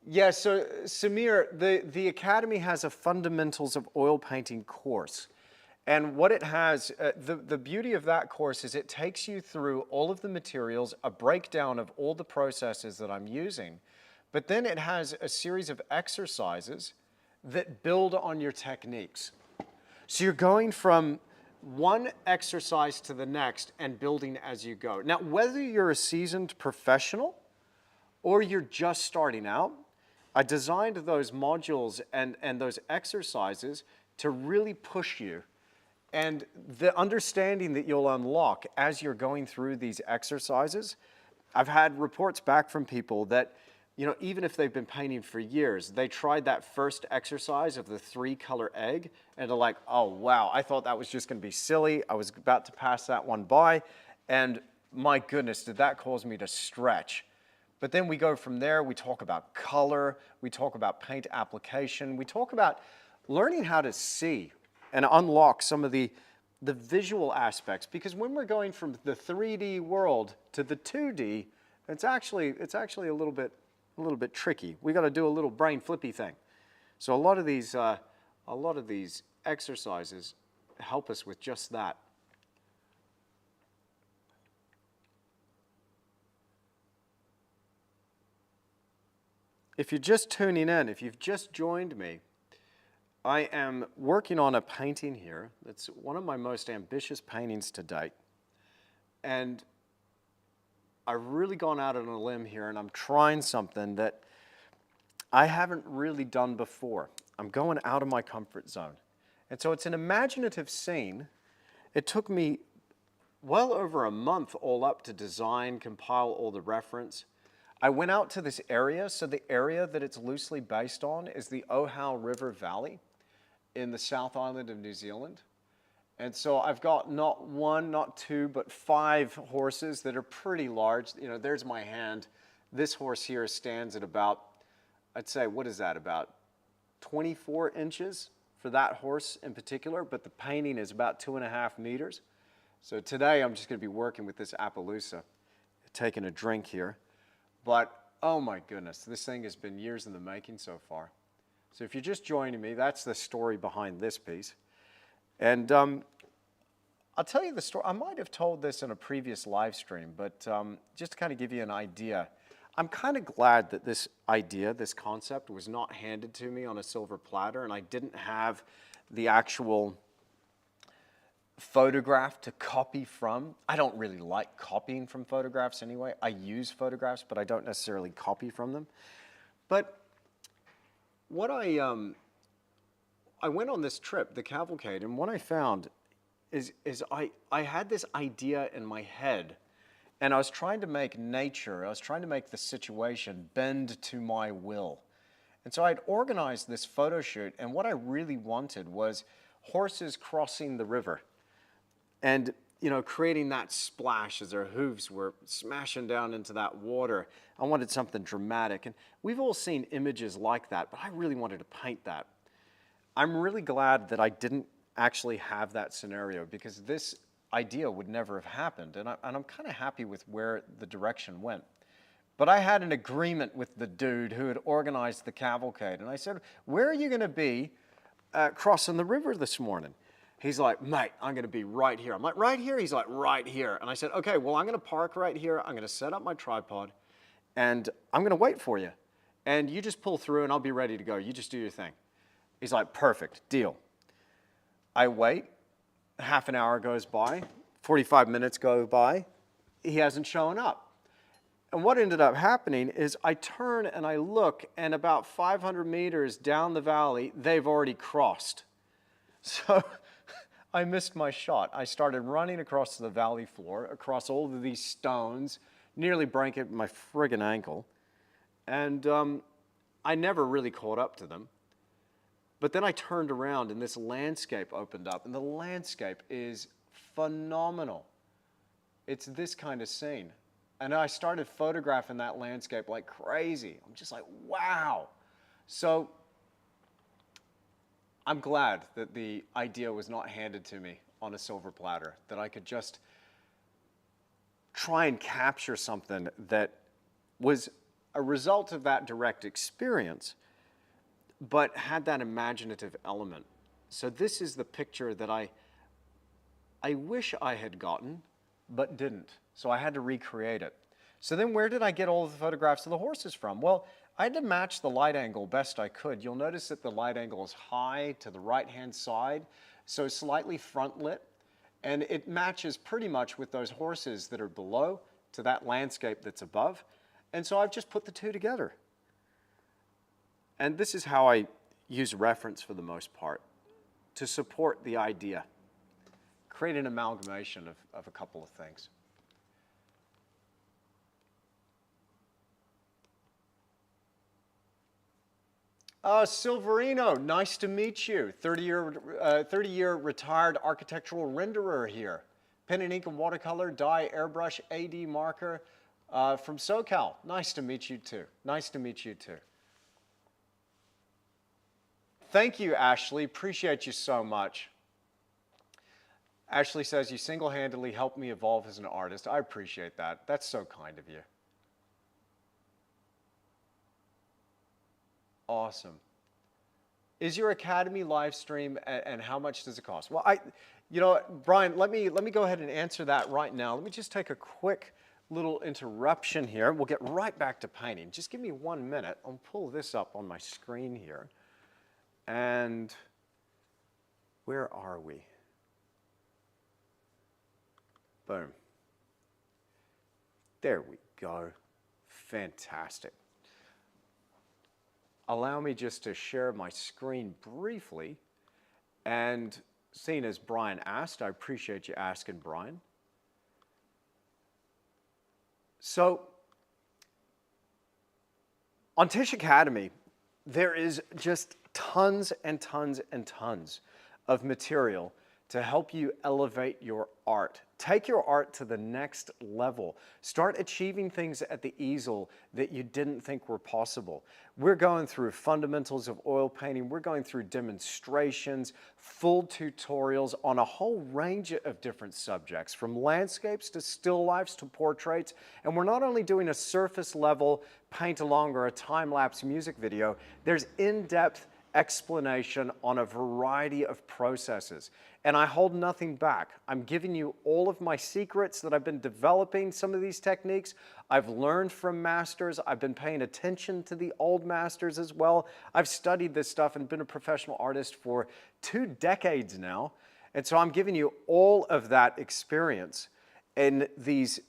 Yeah, so Samir, the Academy has a Fundamentals of Oil Painting course. And what it has, the beauty of that course is it takes you through all of the materials, a breakdown of all the processes that I'm using, but then it has a series of exercises that build on your techniques. So you're going from one exercise to the next and building as you go. Now, whether you're a seasoned professional or you're just starting out, I designed those modules and those exercises to really push you. And the understanding that you'll unlock as you're going through these exercises, I've had reports back from people that, you know, even if they've been painting for years, they tried that first exercise of the 3-color egg, and they're like, oh, wow, I thought that was just going to be silly. I was about to pass that one by, and my goodness, did that cause me to stretch. But then we go from there, we talk about color, we talk about paint application, we talk about learning how to see and unlock some of the the visual aspects, because when we're going from the 3D world to the 2D, it's actually a little bit tricky. We got to do a little brain flippy thing. So a lot of these exercises help us with just that. If you're just tuning in, if you've just joined me, I am working on a painting here that's one of my most ambitious paintings to date. And I've really gone out on a limb here, and I'm trying something that I haven't really done before. I'm going out of my comfort zone. And so it's an imaginative scene. It took me well over a month all up to design, compile all the reference. I went out to this area, so the area that it's loosely based on is the Ohau River Valley in the South Island of New Zealand. And so I've got not one, not two, but 5 horses that are pretty large. You know, there's my hand. This horse here stands at about, I'd say, what is that, about 24 inches for that horse in particular, but the painting is about 2.5 meters. So today I'm just going to be working with this Appaloosa, taking a drink here. But, oh my goodness, this thing has been years in the making so far. So if you're just joining me, that's the story behind this piece. And I'll tell you the story. I might have told this in a previous live stream, but just to kind of give you an idea, I'm kind of glad that this idea, this concept, was not handed to me on a silver platter, and I didn't have the actual photograph to copy from. I don't really like copying from photographs anyway. I use photographs, but I don't necessarily copy from them. But what I went on this trip, the cavalcade, and what I found is I had this idea in my head, and I was trying to make nature, I was trying to make the situation bend to my will. And so I'd organized this photo shoot, and what I really wanted was horses crossing the river and, you know, creating that splash as their hooves were smashing down into that water. I wanted something dramatic, and we've all seen images like that, but I really wanted to paint that. I'm really glad that I didn't actually have that scenario, because this idea would never have happened, and I'm kind of happy with where the direction went. But I had an agreement with the dude who had organized the cavalcade, and I said, where are you going to be crossing the river this morning? He's like, mate, I'm going to be right here. I'm like, right here? He's like, right here. And I said, okay, well, I'm going to park right here. I'm going to set up my tripod, and I'm going to wait for you. And you just pull through, and I'll be ready to go. You just do your thing. He's like, perfect, deal. I wait. Half an hour goes by. 45 minutes go by. He hasn't shown up. And what ended up happening is I turn and I look, and about 500 meters down the valley, they've already crossed. So I missed my shot. I started running across the valley floor, across all of these stones, nearly breaking my friggin' ankle. And I never really caught up to them. But then I turned around and this landscape opened up, and the landscape is phenomenal. It's this kind of scene. And I started photographing that landscape like crazy. I'm just like, wow. So I'm glad that the idea was not handed to me on a silver platter, that I could just try and capture something that was a result of that direct experience, but had that imaginative element. So this is the picture that I wish I had gotten, but didn't. So I had to recreate it. So then where did I get all of the photographs of the horses from? Well, I had to match the light angle best I could. You'll notice that the light angle is high to the right-hand side, so slightly front-lit, and it matches pretty much with those horses that are below to that landscape that's above. And so I've just put the two together. And this is how I use reference for the most part, to support the idea. Create an amalgamation of a couple of things. Silverino, nice to meet you. 30-year retired architectural renderer here. Pen and ink and watercolor, dye, airbrush, AD marker from SoCal. Nice to meet you too. Nice to meet you too. Thank you, Ashley. Appreciate you so much. Ashley says, you single-handedly helped me evolve as an artist. I appreciate that. That's so kind of you. Awesome. Is your Academy live stream, and how much does it cost? Well, you know, Brian, let me go ahead and answer that right now. Let me just take a quick little interruption here. We'll get right back to painting. Just give me 1 minute. I'll pull this up on my screen here. And where are we? Boom. There we go. Fantastic. Allow me just to share my screen briefly. And seeing as Brian asked, I appreciate you asking, Brian. So, on Tisch Academy, there is just tons and tons and tons of material to help you elevate your art. Take your art to the next level. Start achieving things at the easel that you didn't think were possible. We're going through fundamentals of oil painting. We're going through demonstrations, full tutorials on a whole range of different subjects, from landscapes to still lifes to portraits. And we're not only doing a surface level paint along or a time-lapse music video, there's in-depth explanation on a variety of processes. And I hold nothing back. I'm giving you all of my secrets that I've been developing some of these techniques. I've learned from masters. I've been paying attention to the old masters as well. I've studied this stuff and been a professional artist for 2 decades now. And so I'm giving you all of that experience in these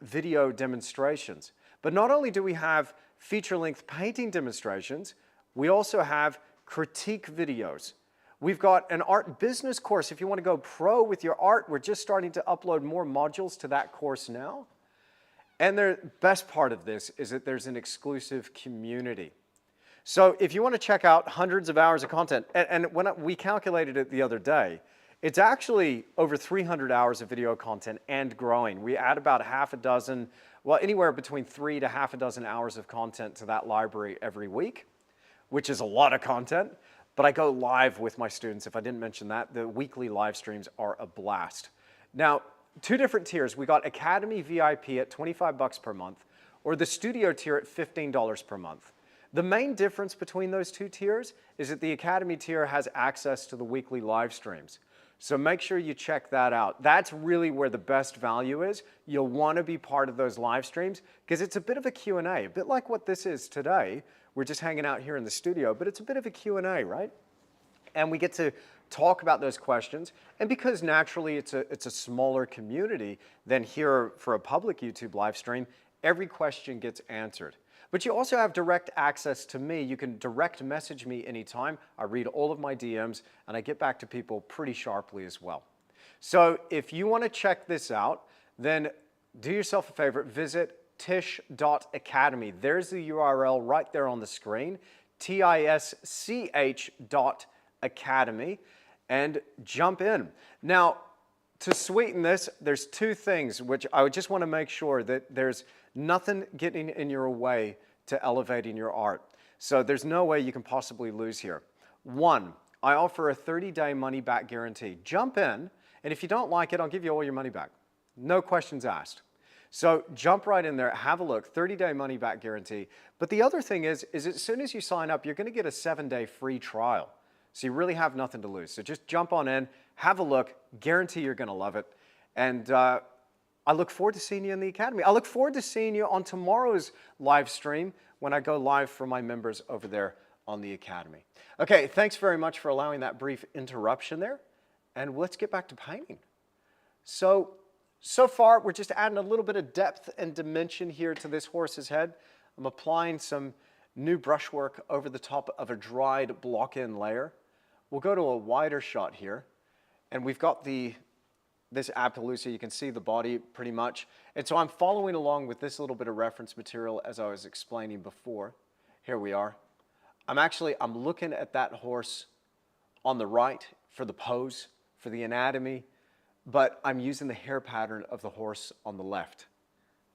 video demonstrations. But not only do we have feature-length painting demonstrations, we also have critique videos. We've got an art business course. If you want to go pro with your art, we're just starting to upload more modules to that course now. And the best part of this is that there's an exclusive community. So if you want to check out hundreds of hours of content, and when we calculated it the other day, it's actually over 300 hours of video content and growing. We add about half a dozen, well, anywhere between 3 to half a dozen hours of content to that library every week, which is a lot of content, but I go live with my students. If I didn't mention that, the weekly live streams are a blast. Now, 2 different tiers. We got Academy VIP at $25 per month, or the Studio tier at $15 per month. The main difference between those 2 tiers is that the Academy tier has access to the weekly live streams. So make sure you check that out. That's really where the best value is. You'll want to be part of those live streams because it's a bit of a Q&A, a bit like what this is today. We're just hanging out here in the studio, but it's a bit of a Q&A, right? And we get to talk about those questions. And because naturally it's a smaller community than here for a public YouTube live stream, every question gets answered. But you also have direct access to me. You can direct message me anytime. I read all of my DMs, and I get back to people pretty sharply as well. So if you want to check this out, then do yourself a favor, visit tisch.academy. There's the URL right there on the screen, tisch.academy, and jump in. Now, to sweeten this, there's 2 things which I would just want to make sure that there's nothing getting in your way to elevating your art. So there's no way you can possibly lose here. 1, I offer a 30-day money-back guarantee. Jump in, and if you don't like it, I'll give you all your money back. No questions asked. So jump right in there, have a look, 30-day money-back guarantee. But the other thing is as soon as you sign up, you're going to get a 7-day free trial. So you really have nothing to lose. So just jump on in, have a look, guarantee you're going to love it. And I look forward to seeing you in the Academy. I look forward to seeing you on tomorrow's live stream when I go live for my members over there on the Academy. Okay, thanks very much for allowing that brief interruption there. And let's get back to painting. So far, we're just adding a little bit of depth and dimension here to this horse's head. I'm applying some new brushwork over the top of a dried block-in layer. We'll go to a wider shot here, and we've got this Appaloosa. You can see the body pretty much. And so I'm following along with this little bit of reference material as I was explaining before. Here we are. I'm looking at that horse on the right for the pose, for the anatomy, but I'm using the hair pattern of the horse on the left.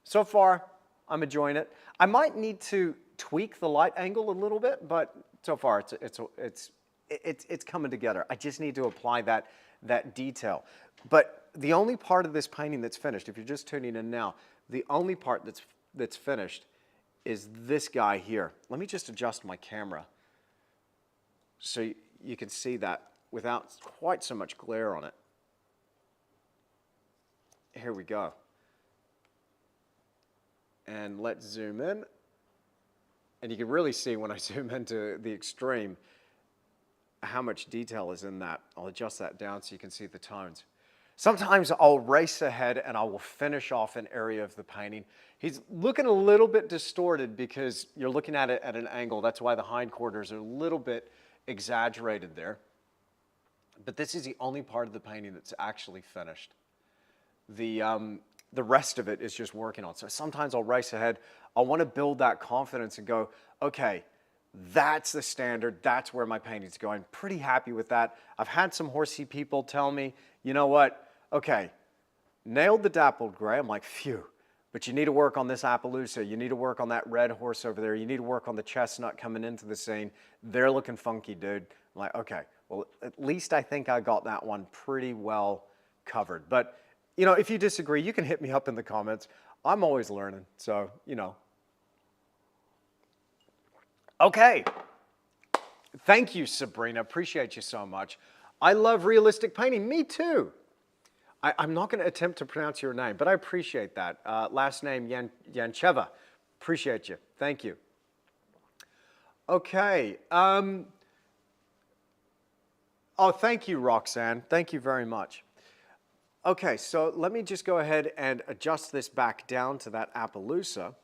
So far, I'm enjoying it. I might need to tweak the light angle a little bit, but so far it's it's coming together. I just need to apply that detail. But the only part of this painting that's finished, if you're just tuning in now, the only part that's finished is this guy here. Let me just adjust my camera so you can see that without quite so much glare on it. Here we go. And let's zoom in. And you can really see when I zoom into the extreme how much detail is in that. I'll adjust that down so you can see the tones. Sometimes I'll race ahead and I will finish off an area of the painting. He's looking a little bit distorted because you're looking at it at an angle. That's why the hindquarters are a little bit exaggerated there. But this is the only part of the painting that's actually finished. The rest of it is just working on. So sometimes I'll race ahead. I want to build that confidence and go, okay, that's the standard. That's where my painting's going. Pretty happy with that. I've had some horsey people tell me, you know what? Okay, nailed the dappled gray. I'm like, phew. But you need to work on this Appaloosa. You need to work on that red horse over there. You need to work on the chestnut coming into the scene. They're looking funky, dude. I'm like, okay, well, at least I think I got that one pretty well covered. But, you know, if you disagree, you can hit me up in the comments. I'm always learning, so, you know. Okay. Thank you, Sabrina. Appreciate you so much. I love realistic painting. Me too. I'm not going to attempt to pronounce your name, but I appreciate that. Last name Yancheva. Appreciate you. Thank you. Okay. Oh, thank you, Roxanne. Thank you very much. Okay, so let me just go ahead and adjust this back down to that Appaloosa.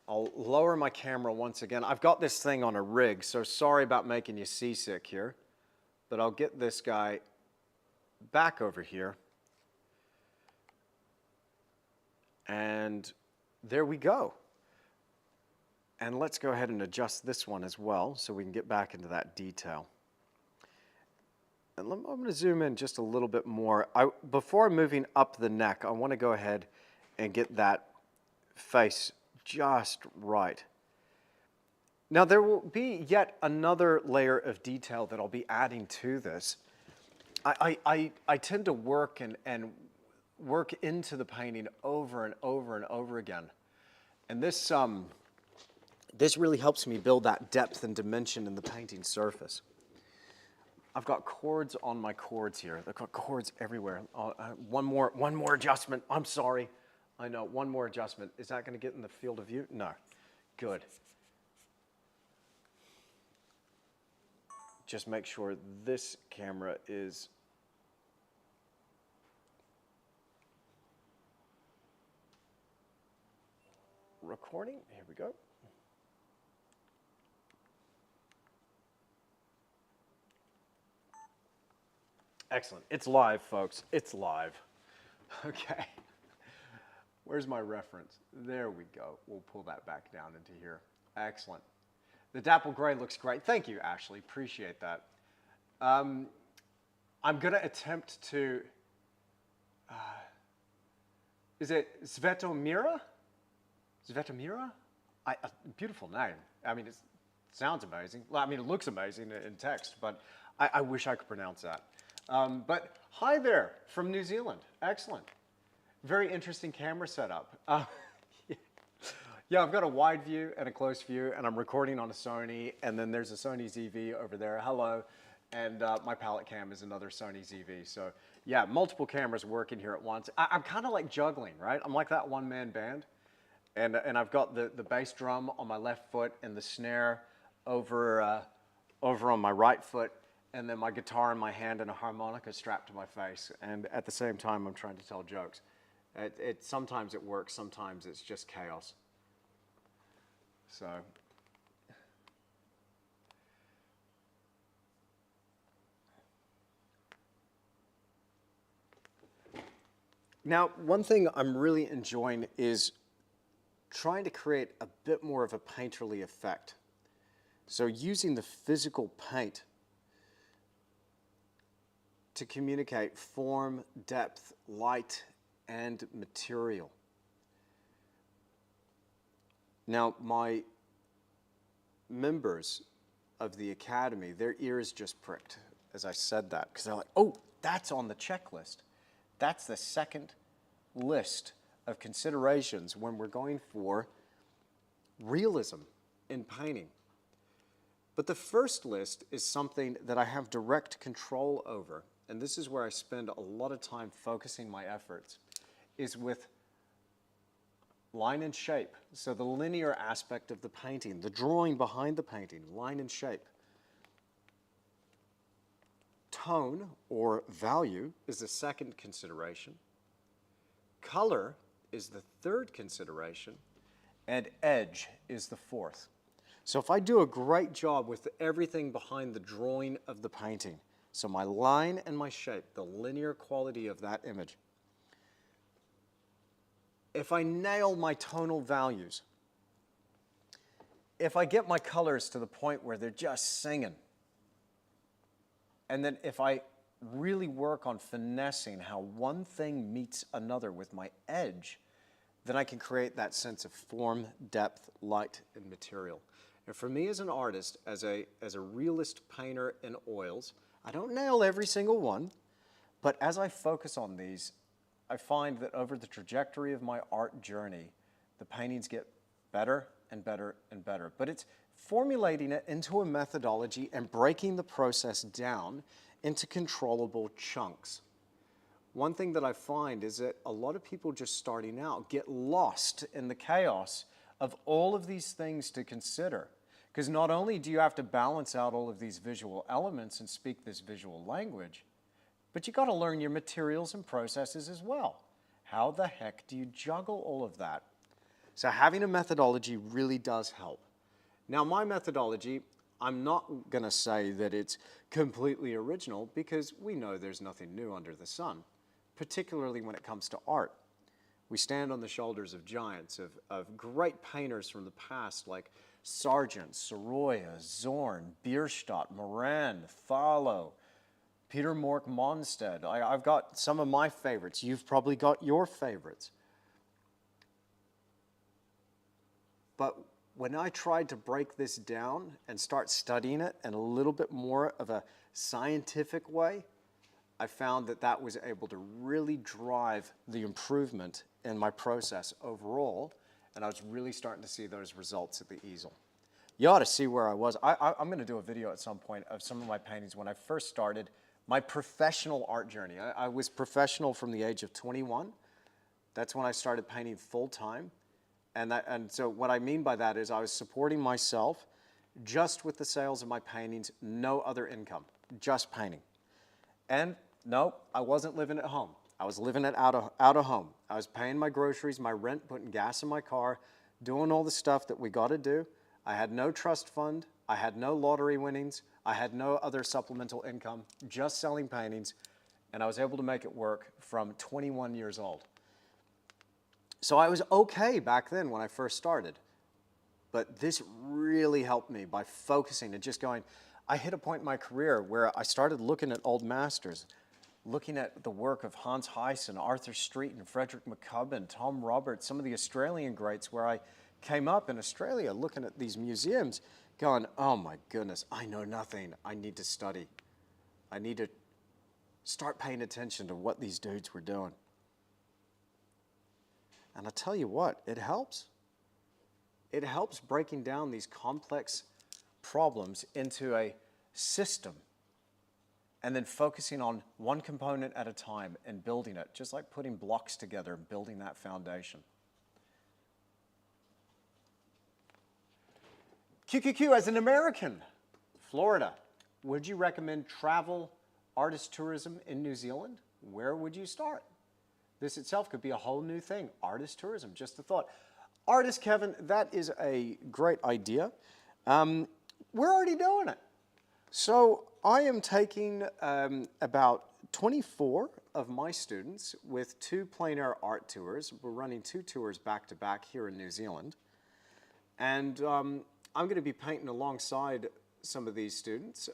I'll lower my camera once again. I've got this thing on a rig, so sorry about making you seasick here. But I'll get this guy back over here. And there we go. And let's go ahead and adjust this one as well so we can get back into that detail. And I'm going to zoom in just a little bit more. Before moving up the neck, I want to go ahead and get that face just right. Now there will be yet another layer of detail that I'll be adding to this. I tend to work and work into the painting over and over and over again. And this really helps me build that depth and dimension in the painting surface. I've got chords on my chords here. I've got chords everywhere. One more adjustment. I'm sorry. I know, one more adjustment. Is that going to get in the field of view? No. Good. Just make sure this camera is recording. Here we go. Excellent. It's live, folks. It's live. Okay. Where's my reference? There we go. We'll pull that back down into here. Excellent. The dapple gray looks great. Thank you, Ashley. Appreciate that. I'm going to attempt to... is it Svetomira? Svetomira? Beautiful name. I mean, it sounds amazing. Well, I mean, it looks amazing in text, but I wish I could pronounce that. But hi there from New Zealand. Excellent. Very interesting camera setup. Yeah, I've got a wide view and a close view, and I'm recording on a Sony, and then there's a Sony ZV over there. Hello. And my palette cam is another Sony ZV. So yeah, multiple cameras working here at once. I'm kind of like juggling, right? I'm like that one-man band. And I've got the bass drum on my left foot and the snare over on my right foot, and then my guitar in my hand and a harmonica strapped to my face. And at the same time, I'm trying to tell jokes. Sometimes it works, sometimes it's just chaos. So. Now, one thing I'm really enjoying is trying to create a bit more of a painterly effect. So using the physical paint to communicate form, depth, light, and material. Now, my members of the academy, their ears just pricked as I said that, because they're like, oh, that's on the checklist. That's the second list of considerations when we're going for realism in painting. But the first list is something that I have direct control over, and this is where I spend a lot of time focusing my efforts, is with line and shape. So the linear aspect of the painting, the drawing behind the painting, line and shape. Tone, or value, is the second consideration. Color is the third consideration. And edge is the fourth. So if I do a great job with everything behind the drawing of the painting, so my line and my shape, the linear quality of that image, if I nail my tonal values, if I get my colors to the point where they're just singing, and then if I really work on finessing how one thing meets another with my edge, then I can create that sense of form, depth, light, and material. And for me as an artist, as a realist painter in oils, I don't nail every single one, but as I focus on these, I find that over the trajectory of my art journey, the paintings get better and better and better. But it's formulating it into a methodology and breaking the process down into controllable chunks. One thing that I find is that a lot of people just starting out get lost in the chaos of all of these things to consider. Because not only do you have to balance out all of these visual elements and speak this visual language, but you got to learn your materials and processes as well. How the heck do you juggle all of that? So having a methodology really does help. Now my methodology, I'm not going to say that it's completely original because we know there's nothing new under the sun, particularly when it comes to art. We stand on the shoulders of giants, of great painters from the past like Sargent, Sorolla, Zorn, Bierstadt, Moran, Thalo, Peter Mork Monstead. I've got some of my favorites. You've probably got your favorites. But when I tried to break this down and start studying it in a little bit more of a scientific way, I found that that was able to really drive the improvement in my process overall, and I was really starting to see those results at the easel. You ought to see where I was. I'm going to do a video at some point of some of my paintings when I first started my professional art journey. I was professional from the age of 21. That's when I started painting full-time. And so what I mean by that is I was supporting myself just with the sales of my paintings, no other income, just painting. And no, I wasn't living at home. I was living it out of home. I was paying my groceries, my rent, putting gas in my car, doing all the stuff that we got to do. I had no trust fund. I had no lottery winnings. I had no other supplemental income, just selling paintings. And I was able to make it work from 21 years old. So I was okay back then when I first started. But this really helped me by focusing and just going, I hit a point in my career where I started looking at old masters, looking at the work of Hans Huyssen, Arthur Street, and Frederick McCubbin, Tom Roberts, some of the Australian greats, where I came up in Australia looking at these museums going, oh my goodness, I know nothing. I need to study. I need to start paying attention to what these dudes were doing. And I tell you what, it helps. It helps breaking down these complex problems into a system and then focusing on one component at a time and building it, just like putting blocks together and building that foundation. QQQ, as an American, Florida, would you recommend travel artist tourism in New Zealand? Where would you start? This itself could be a whole new thing, artist tourism, just a thought. Artist Kevin, that is a great idea. We're already doing it. So I am taking about 24 of my students with 2 plein air art tours. We're running 2 tours back to back here in New Zealand. And I'm going to be painting alongside some of these students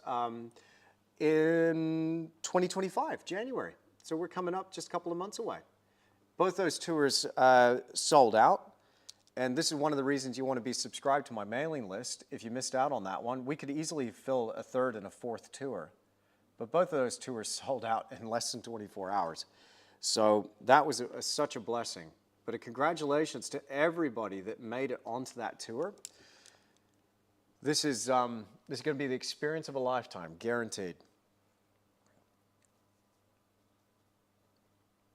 in 2025, January. So we're coming up just a couple of months away. Both those tours sold out. And this is one of the reasons you want to be subscribed to my mailing list. If you missed out on that one, we could easily fill a third and a fourth tour. But both of those tours sold out in less than 24 hours. So that was such a blessing. But a congratulations to everybody that made it onto that tour. This is going to be the experience of a lifetime, guaranteed.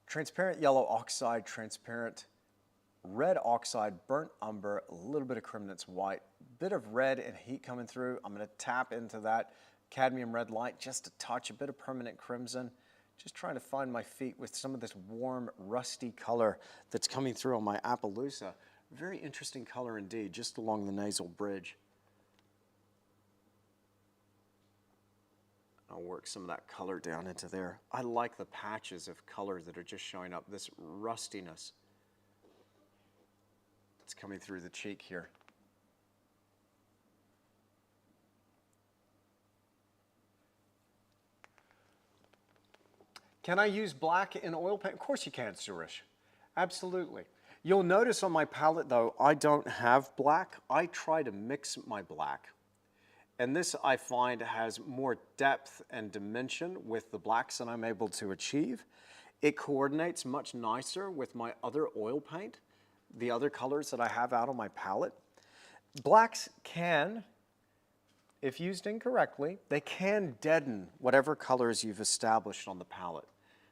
Transparent yellow oxide, transparent red oxide, burnt umber, a little bit of Cremnitz white, bit of red and heat coming through. I'm going to tap into that cadmium red light, just a touch, a bit of permanent crimson. Just trying to find my feet with some of this warm, rusty color that's coming through on my Appaloosa. Very interesting color indeed, just along the nasal bridge. I'll work some of that color down into there. I like the patches of color that are just showing up, this rustiness that's coming through the cheek here. Can I use black in oil paint? Of course you can, Suresh. Absolutely. You'll notice on my palette, though, I don't have black. I try to mix my black. And this, I find, has more depth and dimension with the blacks that I'm able to achieve. It coordinates much nicer with my other oil paint, the other colors that I have out on my palette. Blacks can, if used incorrectly, they can deaden whatever colors you've established on the palette.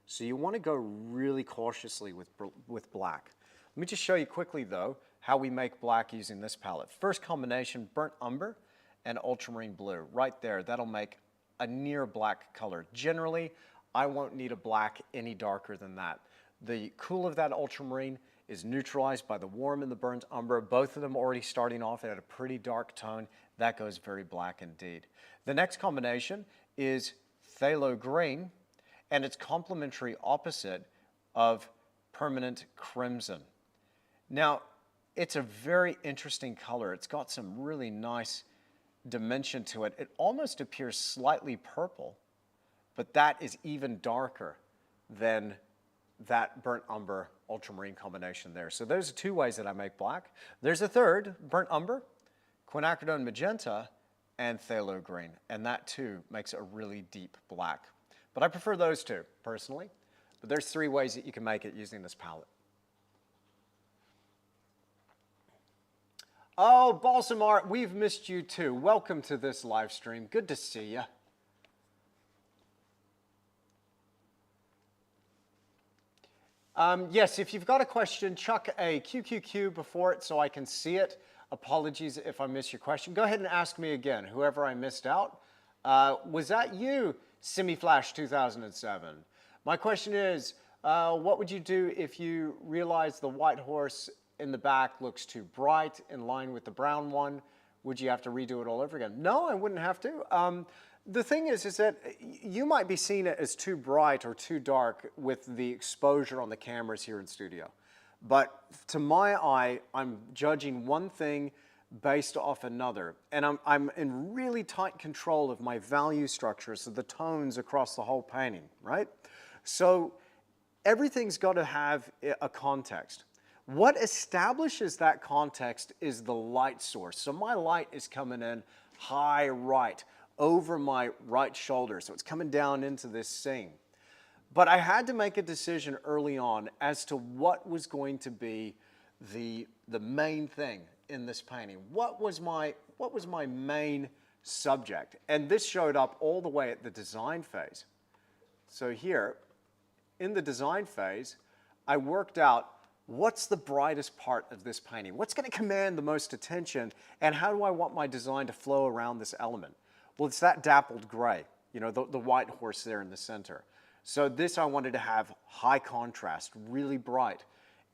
So you want to go really cautiously with black. Let me just show you quickly, though, how we make black using this palette. First combination, burnt umber and ultramarine blue. Right there, that'll make a near black color. Generally, I won't need a black any darker than that. The cool of that ultramarine is neutralized by the warm and the burnt umber, both of them already starting off at a pretty dark tone. That goes very black indeed. The next combination is phthalo green, and it's complementary opposite of permanent crimson. Now, it's a very interesting color. It's got some really nice dimension to it. It almost appears slightly purple, but that is even darker than that burnt umber ultramarine combination there. So those are two ways that I make black. There's a third, burnt umber, quinacridone magenta, and phthalo green, and that too makes a really deep black. But I prefer those two, personally. But there's three ways that you can make it using this palette. Oh, Balsam Art, we've missed you too. Welcome to this live stream. Good to see you. Yes, if you've got a question, chuck a QQQ before it so I can see it. Apologies if I miss your question. Go ahead and ask me again, whoever I missed out. Was that you, SimiFlash 2007? My question is, what would you do if you realize the white horse in the back looks too bright in line with the brown one? Would you have to redo it all over again? No, I wouldn't have to. The thing is that you might be seeing it as too bright or too dark with the exposure on the cameras here in studio. But to my eye, I'm judging one thing based off another. And I'm in really tight control of my value structures, so the tones across the whole painting, right? So everything's got to have a context. What establishes that context is the light source. So my light is coming in high right, over my right shoulder. So it's coming down into this scene. But I had to make a decision early on as to what was going to be the main thing in this painting. What was my main subject? And this showed up all the way at the design phase. So here, in the design phase, I worked out what's the brightest part of this painting? What's going to command the most attention? And how do I want my design to flow around this element? Well, it's that dappled gray, you know, the white horse there in the center. So this I wanted to have high contrast, really bright,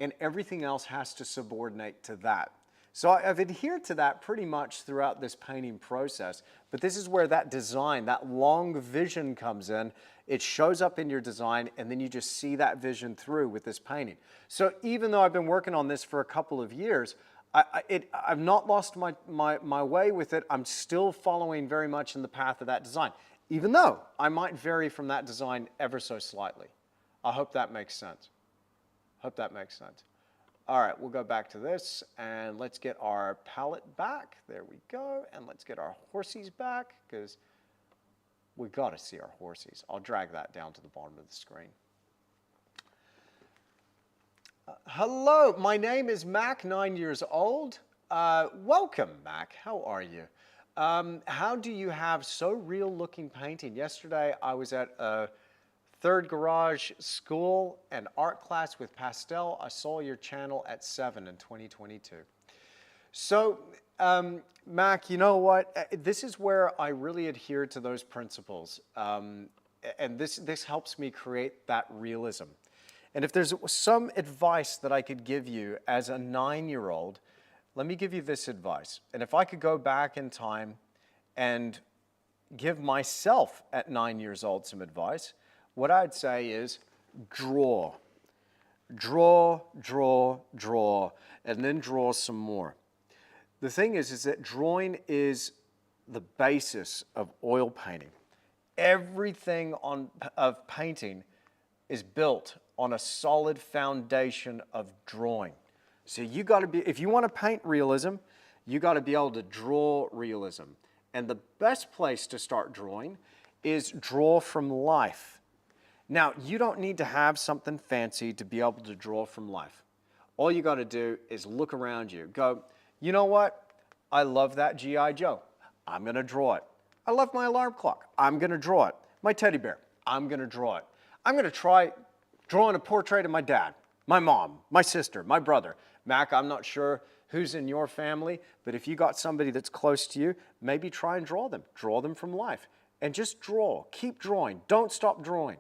and everything else has to subordinate to that. So I've adhered to that pretty much throughout this painting process, but this is where that design, that long vision comes in. It shows up in your design, and then you just see that vision through with this painting. So even though I've been working on this for a couple of years, I've not lost my way with it. I'm still following very much in the path of that design, even though I might vary from that design ever so slightly. I hope that makes sense. Hope that makes sense. All right, we'll go back to this and let's get our palette back. There we go. And let's get our horsies back because we got to see our horsies. I'll drag that down to the bottom of the screen. Hello, my name is Mac, 9 years old. Welcome, Mac. How are you? How do you have so real looking painting? Yesterday I was at a third garage school and art class with pastel. I saw your channel at 7 in 2022. So, Mac, you know what? This is where I really adhere to those principles. And this helps me create that realism. And if there's some advice that I could give you as a 9-year-old, let me give you this advice. And if I could go back in time and give myself at 9 years old some advice, what I'd say is draw. Draw, draw, draw, and then draw some more. The thing is that drawing is the basis of oil painting. Everything of painting is built on a solid foundation of drawing. So you got to be, if you want to paint realism, you got to be able to draw realism. And the best place to start drawing is draw from life. Now, you don't need to have something fancy to be able to draw from life. All you got to do is look around you. Go, you know what? I love that G.I. Joe. I'm going to draw it. I love my alarm clock. I'm going to draw it. My teddy bear. I'm going to draw it. I'm going to try drawing a portrait of my dad, my mom, my sister, my brother. Mac, I'm not sure who's in your family, but if you got somebody that's close to you, maybe try and draw them. Draw them from life. And just draw. Keep drawing. Don't stop drawing.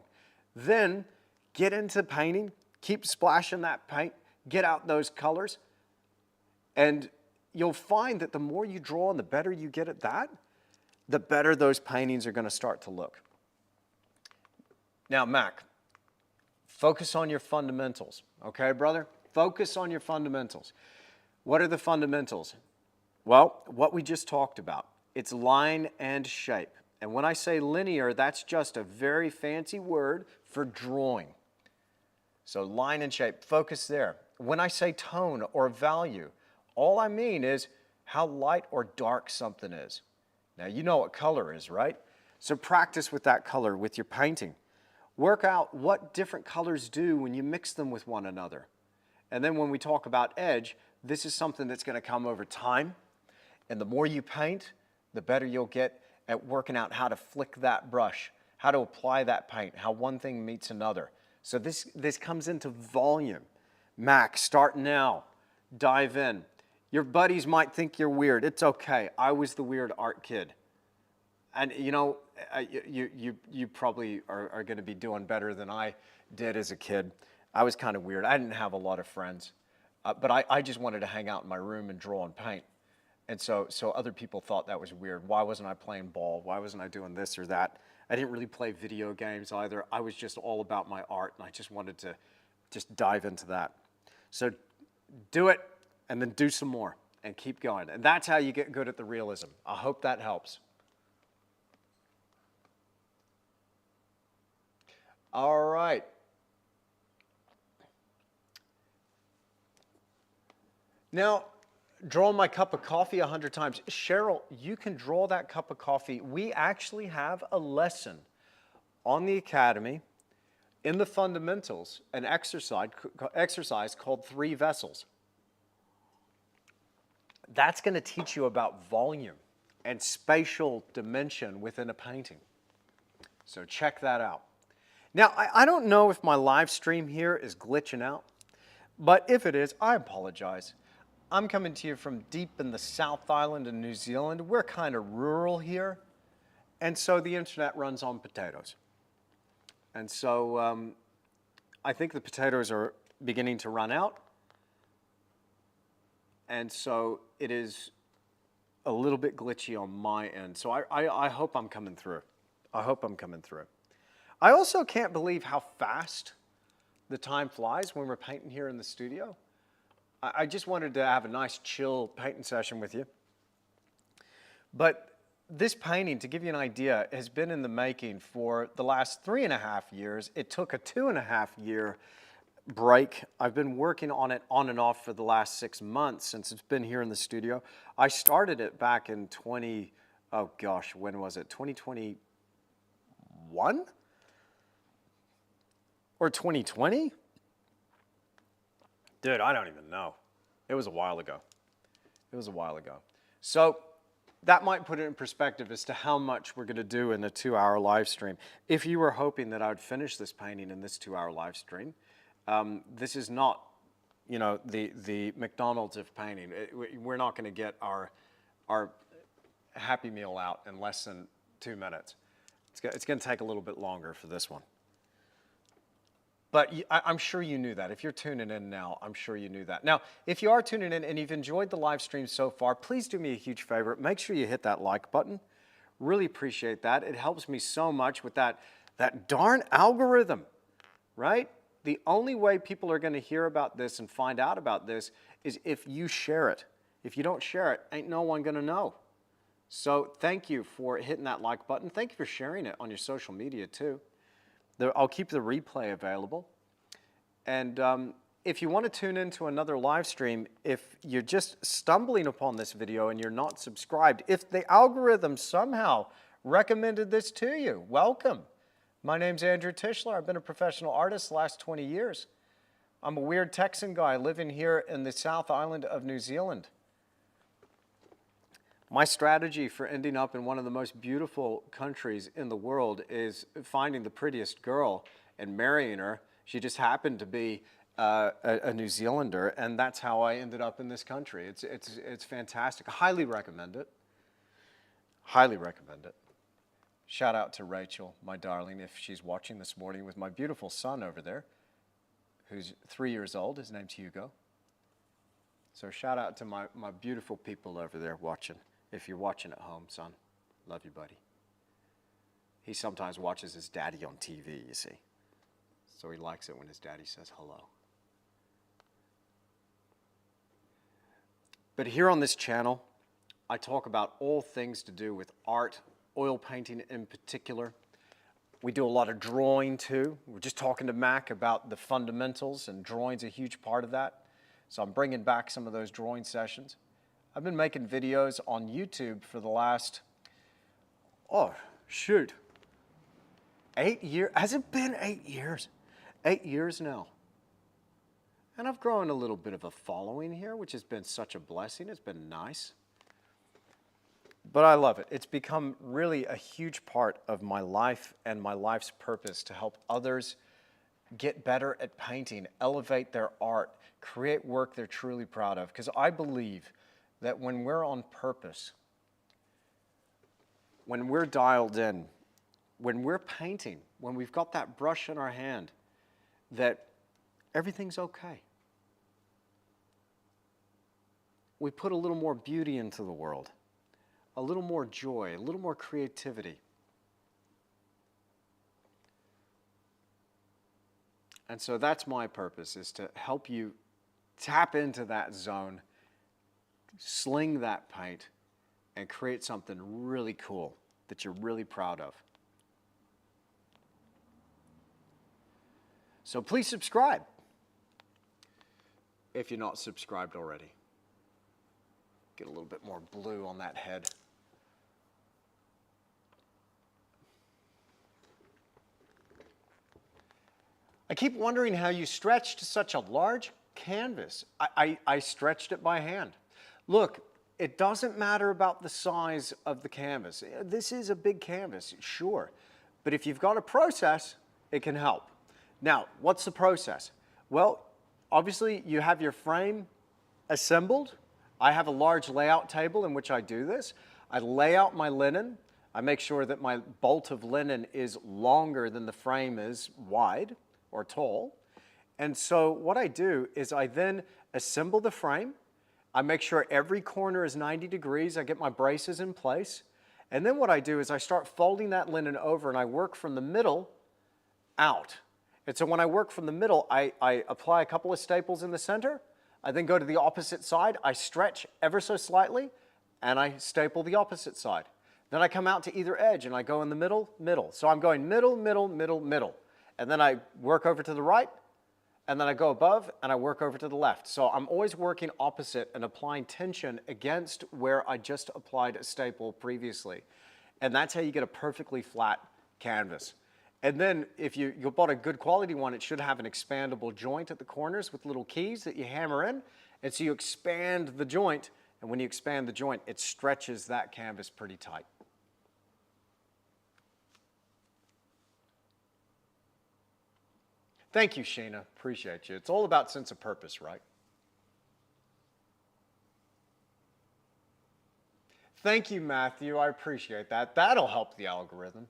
Then get into painting. Keep splashing that paint. Get out those colors. And you'll find that the more you draw and the better you get at that, the better those paintings are going to start to look. Now, Mac, focus on your fundamentals. Okay, brother? Focus on your fundamentals. What are the fundamentals? Well, what we just talked about. It's line and shape. And when I say linear, that's just a very fancy word for drawing. So line and shape, focus there. When I say tone or value, all I mean is how light or dark something is. Now, you know what color is, right? So practice with that color with your painting. Work out what different colors do when you mix them with one another. And then when we talk about edge, this is something that's going to come over time. And the more you paint, the better you'll get at working out how to flick that brush, how to apply that paint, how one thing meets another. So this comes into volume. Mac, start now. Dive in. Your buddies might think you're weird. It's okay. I was the weird art kid. And you know, you probably are going to be doing better than I did as a kid. I was kind of weird. I didn't have a lot of friends, but I just wanted to hang out in my room and draw and paint. And so other people thought that was weird. Why wasn't I playing ball? Why wasn't I doing this or that? I didn't really play video games either. I was just all about my art, and I just wanted to just dive into that. So do it, and then do some more, and keep going. And that's how you get good at the realism. I hope that helps. All right. Now, draw my cup of coffee 100 times. Cheryl, you can draw that cup of coffee. We actually have a lesson on the Academy in the fundamentals, an exercise called 3 vessels. That's going to teach you about volume and spatial dimension within a painting. So check that out. Now, I don't know if my live stream here is glitching out, but if it is, I apologize. I'm coming to you from deep in the South Island of New Zealand. We're kind of rural here, and so the internet runs on potatoes. And so I think the potatoes are beginning to run out, and so it is a little bit glitchy on my end. So I hope I'm coming through. I hope I'm coming through. I also can't believe how fast the time flies when we're painting here in the studio. I just wanted to have a nice chill painting session with you. But this painting, to give you an idea, has been in the making for the last 3.5 years. It took a 2.5 year break. I've been working on it on and off for the last 6 months since it's been here in the studio. I started it back in oh gosh, when was it? 2021? Or 2020? Dude, I don't even know. It was a while ago. It was a while ago. So that might put it in perspective as to how much we're going to do in a 2-hour live stream. If you were hoping that I would finish this painting in this 2-hour live stream, this is not, you know, the McDonald's of painting. We're not going to get our Happy Meal out in less than 2 minutes. It's going to take a little bit longer for this one. But I'm sure you knew that. If you're tuning in now, I'm sure you knew that. Now, if you are tuning in and you've enjoyed the live stream so far, please do me a huge favor. Make sure you hit that like button. Really appreciate that. It helps me so much with that darn algorithm, right? The only way people are going to hear about this and find out about this is if you share it. If you don't share it, ain't no one going to know. So thank you for hitting that like button. Thank you for sharing it on your social media too. I'll keep the replay available. And if you want to tune into another live stream, if you're just stumbling upon this video and you're not subscribed, if the algorithm somehow recommended this to you, welcome. My name's Andrew Tischler. I've been a professional artist the last 20 years. I'm a weird Texan guy living here in the South Island of New Zealand. My strategy for ending up in one of the most beautiful countries in the world is finding the prettiest girl and marrying her. She just happened to be a New Zealander, and that's how I ended up in this country. It's fantastic. I highly recommend it. Highly recommend it. Shout out to Rachel, my darling, if she's watching this morning with my beautiful son over there, who's 3 years old. His name's Hugo. So shout out to my beautiful people over there watching. If you're watching at home, son, love you, buddy. He sometimes watches his daddy on TV, you see. So he likes it when his daddy says hello. But here on this channel, I talk about all things to do with art, oil painting in particular. We do a lot of drawing too. We're just talking to Mac about the fundamentals, and drawing's a huge part of that. So I'm bringing back some of those drawing sessions. I've been making videos on YouTube for the last, 8 years. Has it been 8 years? 8 years now. And I've grown a little bit of a following here, which has been such a blessing. It's been nice. But I love it. It's become really a huge part of my life and my life's purpose to help others get better at painting, elevate their art, create work they're truly proud of. Because I believe that when we're on purpose, when we're dialed in, when we're painting, when we've got that brush in our hand, that everything's okay. We put a little more beauty into the world, a little more joy, a little more creativity. And so that's my purpose, is to help you tap into that zone, sling that paint, and create something really cool that you're really proud of. So please subscribe if you're not subscribed already. Get a little bit more blue on that head. I keep wondering how you stretched such a large canvas. I stretched it by hand. Look, it doesn't matter about the size of the canvas. This is a big canvas, sure. But if you've got a process, it can help. Now, what's the process? Well, obviously you have your frame assembled. I have a large layout table in which I do this. I lay out my linen. I make sure that my bolt of linen is longer than the frame is wide or tall. And so what I do is I then assemble the frame. I make sure every corner is 90 degrees. I get my braces in place. And then what I do is I start folding that linen over, and I work from the middle out. And so when I work from the middle, I apply a couple of staples in the center. I then go to the opposite side. I stretch ever so slightly, and I staple the opposite side. Then I come out to either edge, and I go in the middle, middle. So I'm going middle, middle, middle, middle. And then I work over to the right, and then I go above and I work over to the left. So I'm always working opposite and applying tension against where I just applied a staple previously. And that's how you get a perfectly flat canvas. And then if you bought a good quality one, it should have an expandable joint at the corners with little keys that you hammer in. And so you expand the joint, and when you expand the joint, it stretches that canvas pretty tight. Thank you, Sheena. Appreciate you. It's all about sense of purpose, right? Thank you, Matthew. I appreciate that. That'll help the algorithm.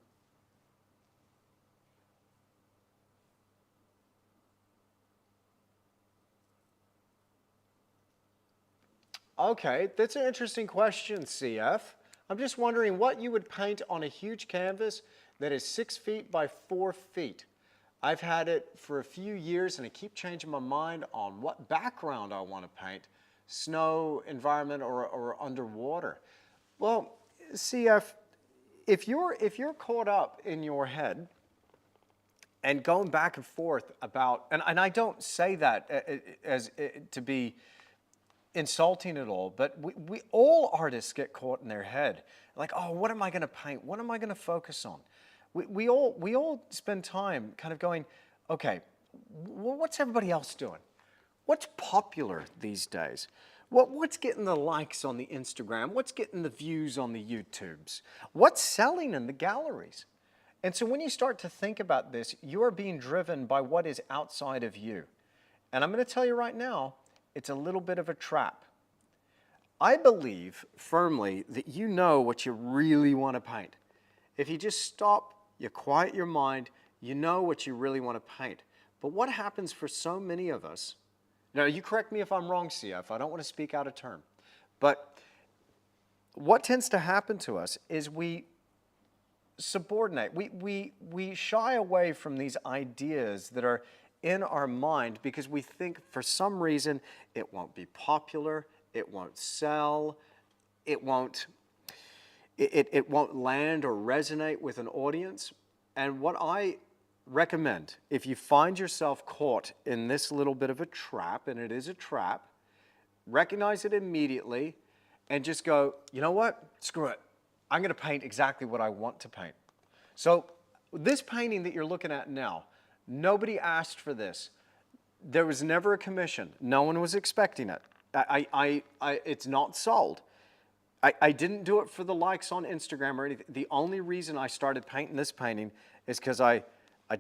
Okay, that's an interesting question, CF. I'm just wondering what you would paint on a huge canvas that is 6 feet by 4 feet. I've had it for a few years and I keep changing my mind on what background I want to paint, snow, environment, or underwater. Well, CF, if you're caught up in your head and going back and forth about, and I don't say that as to be insulting at all, but we all artists get caught in their head. Like, oh, what am I going to paint? What am I going to focus on? We all spend time kind of going, okay, what's everybody else doing? What's popular these days? What's getting the likes on the Instagram? What's getting the views on the YouTubes? What's selling in the galleries? And so when you start to think about this, you are being driven by what is outside of you. And I'm going to tell you right now, it's a little bit of a trap. I believe firmly that you know what you really want to paint. If you just stop, you quiet your mind, you know what you really want to paint. But what happens for so many of us, now you correct me if I'm wrong, CF, I don't want to speak out of turn, but what tends to happen to us is we subordinate, we shy away from these ideas that are in our mind because we think for some reason it won't be popular, it won't sell, it won't land or resonate with an audience. And what I recommend, if you find yourself caught in this little bit of a trap, and it is a trap, recognize it immediately and just go, you know what, screw it. I'm going to paint exactly what I want to paint. So this painting that you're looking at now, nobody asked for this. There was never a commission. No one was expecting it. It's not sold. I didn't do it for the likes on Instagram or anything. The only reason I started painting this painting is because I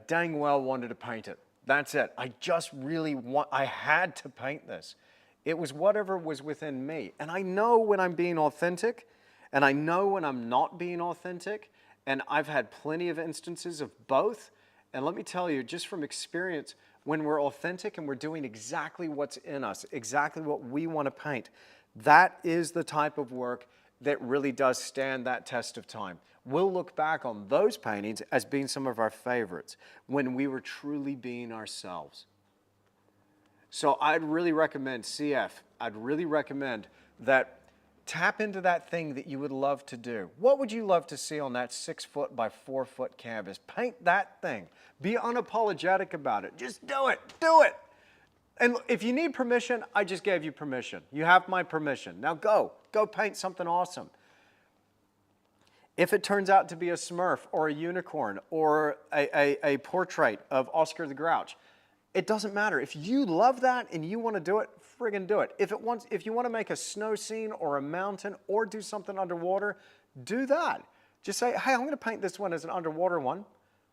dang well wanted to paint it. That's it. I just really I had to paint this. It was whatever was within me. And I know when I'm being authentic, and I know when I'm not being authentic, and I've had plenty of instances of both. And let me tell you, just from experience, when we're authentic and we're doing exactly what's in us, exactly what we want to paint, that is the type of work that really does stand that test of time. We'll look back on those paintings as being some of our favorites when we were truly being ourselves. So I'd really recommend, CF, I'd really recommend that tap into that thing that you would love to do. What would you love to see on that 6 foot by 4 foot canvas? Paint that thing. Be unapologetic about it. Just do it. Do it. And if you need permission, I just gave you permission. You have my permission. Now go. Go paint something awesome. If it turns out to be a Smurf or a unicorn or a portrait of Oscar the Grouch, it doesn't matter. If you love that and you want to do it, friggin' do it. If you want to make a snow scene or a mountain or do something underwater, do that. Just say, hey, I'm going to paint this one as an underwater one,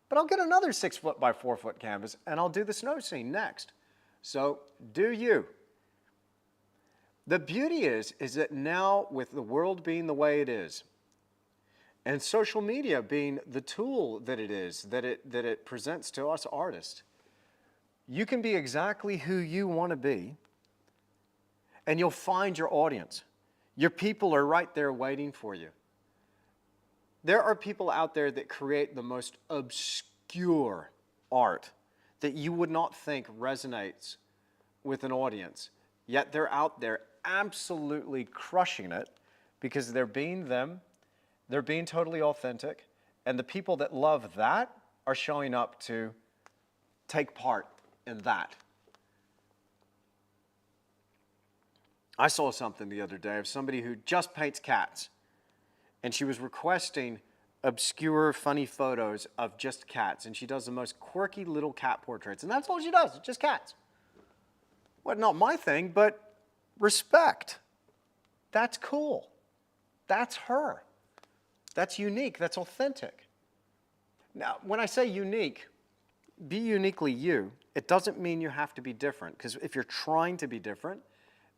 but I'll get another 6 foot by 4 foot canvas and I'll do the snow scene next. So do you. The beauty is that now with the world being the way it is, and social media being the tool that it is, that it presents to us artists, you can be exactly who you want to be, and you'll find your audience. Your people are right there waiting for you. There are people out there that create the most obscure art that you would not think resonates with an audience, yet they're out there absolutely crushing it because they're being them, they're being totally authentic, and the people that love that are showing up to take part in that. I saw something the other day of somebody who just paints cats, and she was requesting obscure, funny photos of just cats, and she does the most quirky little cat portraits, and that's all she does, just cats. Well, not my thing, but respect. That's cool. That's her. That's unique. That's authentic. Now, when I say unique, be uniquely you. It doesn't mean you have to be different, because if you're trying to be different,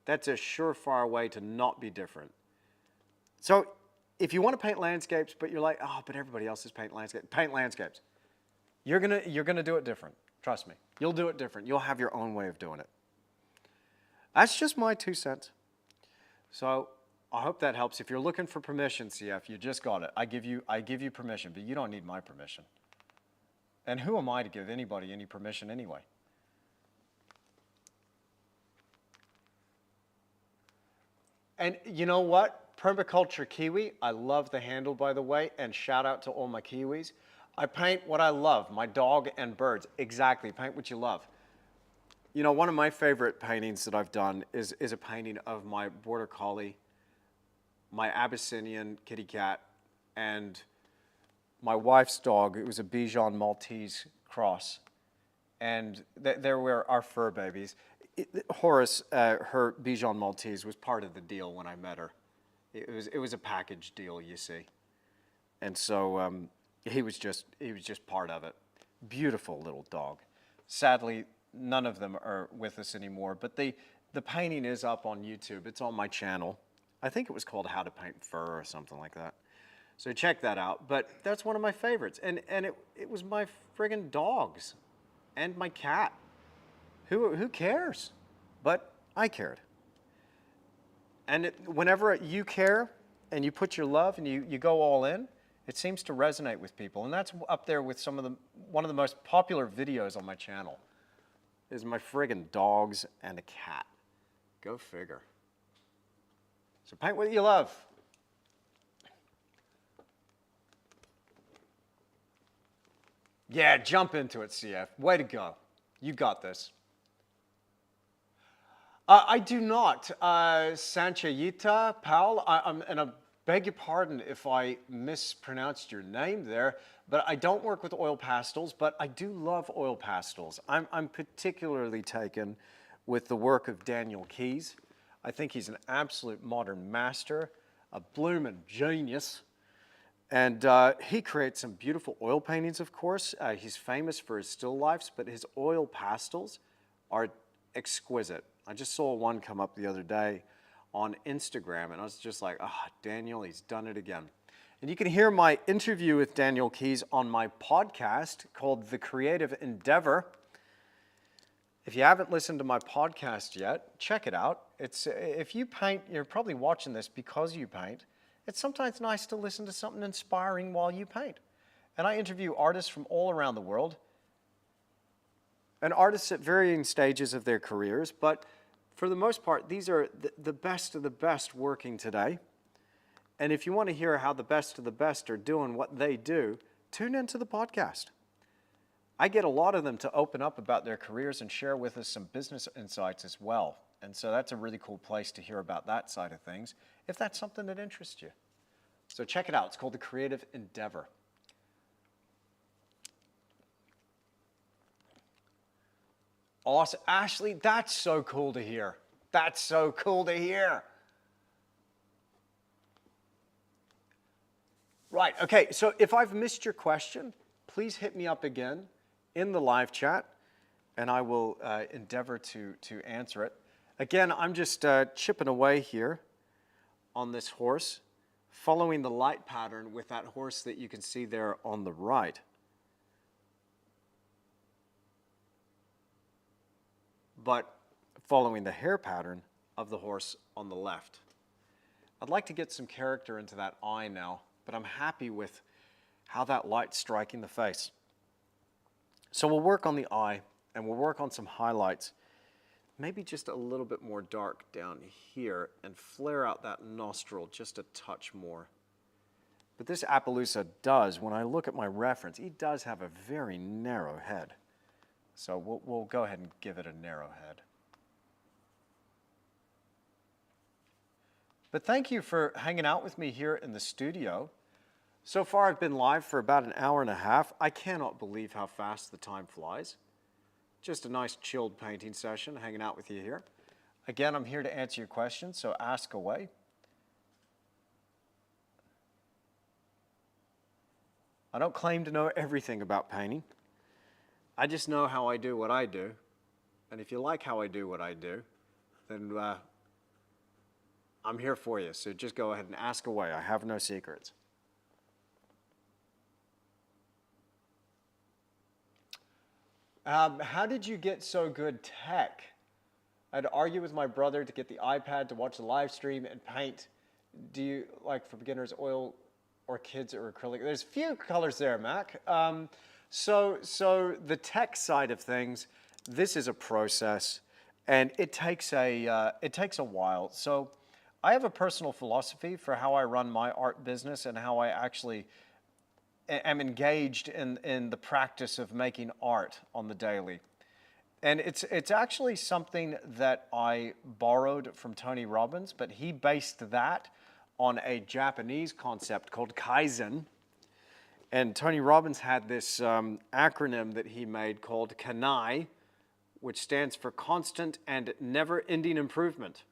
that's a surefire way to not be different. So if you want to paint landscapes, but you're like, oh, but everybody else is painting landscapes, paint landscapes. You're gonna do it different. Trust me. You'll do it different. You'll have your own way of doing it. That's just my 2 cents. So I hope that helps. If you're looking for permission, CF, you just got it. I give you permission, but you don't need my permission. And who am I to give anybody any permission anyway? And you know what? Permaculture Kiwi, I love the handle, by the way, and shout out to all my Kiwis. I paint what I love, my dog and birds. Exactly, paint what you love. You know, one of my favorite paintings that I've done is a painting of my Border Collie, my Abyssinian kitty cat, and my wife's dog. It was a Bichon Maltese cross. And they were our fur babies. Horace, her Bichon Maltese, was part of the deal when I met her. It was a package deal, you see. And so he was just part of it. Beautiful little dog. Sadly, none of them are with us anymore, but the painting is up on YouTube. It's on my channel. I think it was called How to Paint Fur or something like that. So check that out. But that's one of my favorites. And it was my friggin' dogs and my cat. Who cares? But I cared. And whenever you care and you put your love and you go all in, it seems to resonate with people. And that's up there with one of the most popular videos on my channel is my friggin' dogs and a cat. Go figure. So paint what you love. Yeah, jump into it, CF. Way to go. You got this. I do not. Sanchayita, Paul, and I beg your pardon if I mispronounced your name there, but I don't work with oil pastels, but I do love oil pastels. I'm particularly taken with the work of Daniel Keyes. I think he's an absolute modern master, a bloomin' genius. And he creates some beautiful oil paintings, of course. He's famous for his still lifes, but his oil pastels are exquisite. I just saw one come up the other day on Instagram, and I was just like, ah, Daniel, he's done it again. And you can hear my interview with Daniel Keyes on my podcast called The Creative Endeavor. If you haven't listened to my podcast yet, check it out. If you paint, you're probably watching this because you paint. It's sometimes nice to listen to something inspiring while you paint. And I interview artists from all around the world, and artists at varying stages of their careers, but for the most part, these are the best of the best working today. And if you want to hear how the best of the best are doing what they do, tune into the podcast. I get a lot of them to open up about their careers and share with us some business insights as well. And so that's a really cool place to hear about that side of things, if that's something that interests you. So check it out. It's called The Creative Endeavor. Awesome. Ashley, that's so cool to hear. That's so cool to hear. Right, okay, so if I've missed your question, please hit me up again in the live chat, and I will endeavor to answer it. Again, I'm just chipping away here on this horse, following the light pattern with that horse that you can see there on the right. But following the hair pattern of the horse on the left. I'd like to get some character into that eye now, but I'm happy with how that light's striking the face. So we'll work on the eye, and we'll work on some highlights, maybe just a little bit more dark down here, and flare out that nostril just a touch more. But this Appaloosa does, when I look at my reference, he does have a very narrow head. So we'll go ahead and give it a narrow head. But thank you for hanging out with me here in the studio. So far, I've been live for about an hour and a half. I cannot believe how fast the time flies. Just a nice chilled painting session, hanging out with you here. Again, I'm here to answer your questions, so ask away. I don't claim to know everything about painting. I just know how I do what I do. And if you like how I do what I do, then I'm here for you. So just go ahead and ask away. I have no secrets. How did you get so good tech? I had to argue with my brother to get the iPad to watch the live stream and paint. Do you, like for beginners, oil or kids or acrylic? There's a few colors there, Mac. So the tech side of things, this is a process, and it takes a while. So I have a personal philosophy for how I run my art business and how I actually am engaged in the practice of making art on the daily. And it's actually something that I borrowed from Tony Robbins, but he based that on a Japanese concept called Kaizen. And Tony Robbins had this acronym that he made called KANAI, which stands for Constant and Never-Ending Improvement.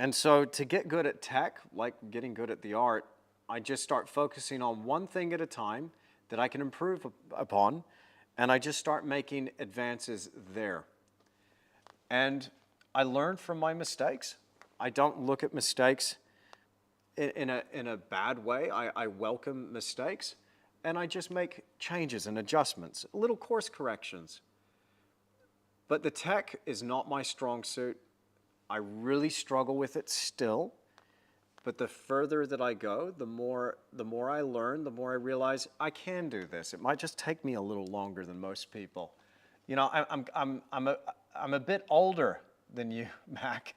And so to get good at tech, like getting good at the art, I just start focusing on one thing at a time that I can improve upon, and I just start making advances there. And I learn from my mistakes. I don't look at mistakes in a bad way. I welcome mistakes, and I just make changes and adjustments, little course corrections. But the tech is not my strong suit. I really struggle with it still. But the further that I go, the more I learn, the more I realize I can do this. It might just take me a little longer than most people. You know, I'm a bit older than you, Mac.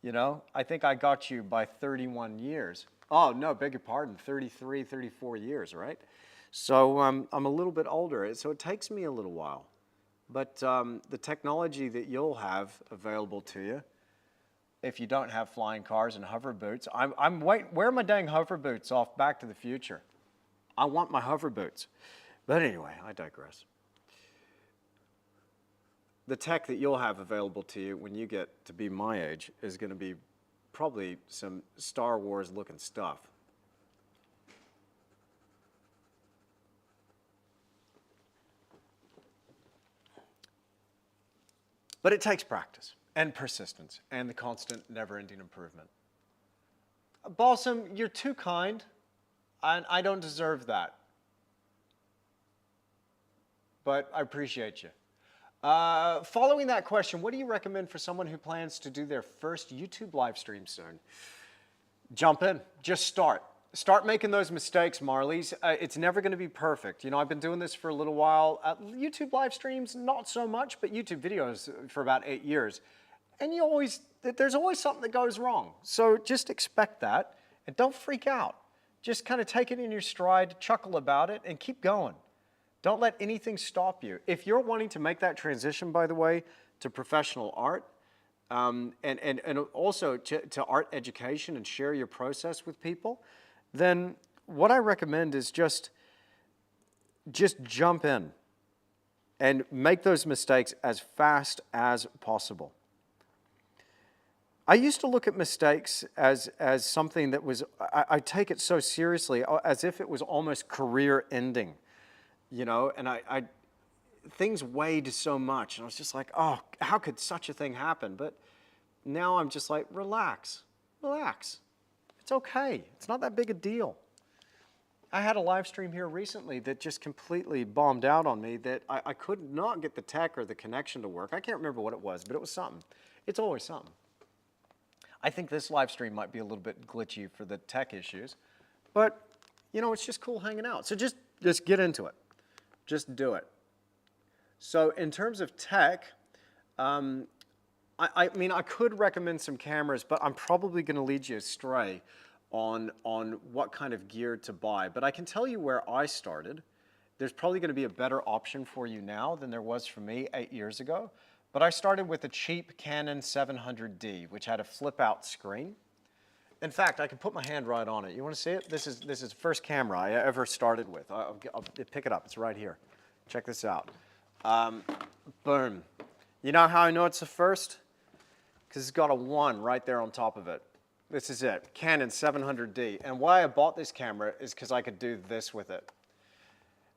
You know, I think I got you by 31 years. Oh, no, beg your pardon, 33, 34 years, right? So I'm a little bit older, so it takes me a little while. But the technology that you'll have available to you, if you don't have flying cars and hover boots, where are my dang hover boots off Back to the Future? I want my hover boots. But anyway, I digress. The tech that you'll have available to you when you get to be my age is going to be probably some Star Wars looking stuff. But it takes practice and persistence and the constant never-ending improvement. Balsam, you're too kind, and I don't deserve that. But I appreciate you. Following that question, what do you recommend for someone who plans to do their first YouTube live stream soon? Jump in. Just start. Start making those mistakes, Marlies. It's never going to be perfect. You know, I've been doing this for a little while. YouTube live streams, not so much, but YouTube videos for about 8 years. And there's always something that goes wrong. So just expect that and don't freak out. Just kind of take it in your stride, chuckle about it, and keep going. Don't let anything stop you. If you're wanting to make that transition, by the way, to professional art, and also to art education and share your process with people, then what I recommend is just jump in and make those mistakes as fast as possible. I used to look at mistakes as something that was, I take it so seriously, as if it was almost career ending, you know, and things weighed so much, and I was just like, oh, how could such a thing happen? But now I'm just like, relax. It's okay. It's not that big a deal. I had a live stream here recently that just completely bombed out on me, that I could not get the tech or the connection to work. I can't remember what it was, but it was something. It's always something. I think this live stream might be a little bit glitchy for the tech issues, but you know, it's just cool hanging out. So just get into it. Just do it. So in terms of tech, I mean, I could recommend some cameras, but I'm probably going to lead you astray on what kind of gear to buy. But I can tell you where I started. There's probably going to be a better option for you now than there was for me 8 years ago. But I started with a cheap Canon 700D, which had a flip-out screen. In fact, I can put my hand right on it. You want to see it? This is the first camera I ever started with. I'll pick it up. It's right here. Check this out. Boom. You know how I know it's the first? Because it's got a 1 right there on top of it. This is it, Canon 700D. And why I bought this camera is because I could do this with it.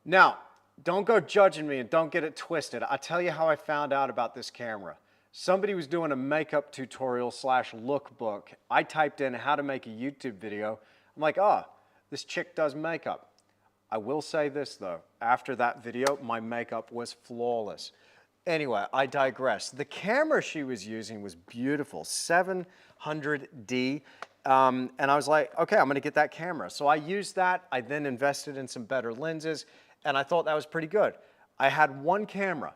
Now, don't go judging me and don't get it twisted. I'll tell you how I found out about this camera. Somebody was doing a makeup tutorial / lookbook. I typed in how to make a YouTube video. I'm like, oh, this chick does makeup. I will say this though, after that video, my makeup was flawless. Anyway, I digress. The camera she was using was beautiful, 700D. And I was like, okay, I'm gonna get that camera. So I used that. I then invested in some better lenses, and I thought that was pretty good. I had one camera.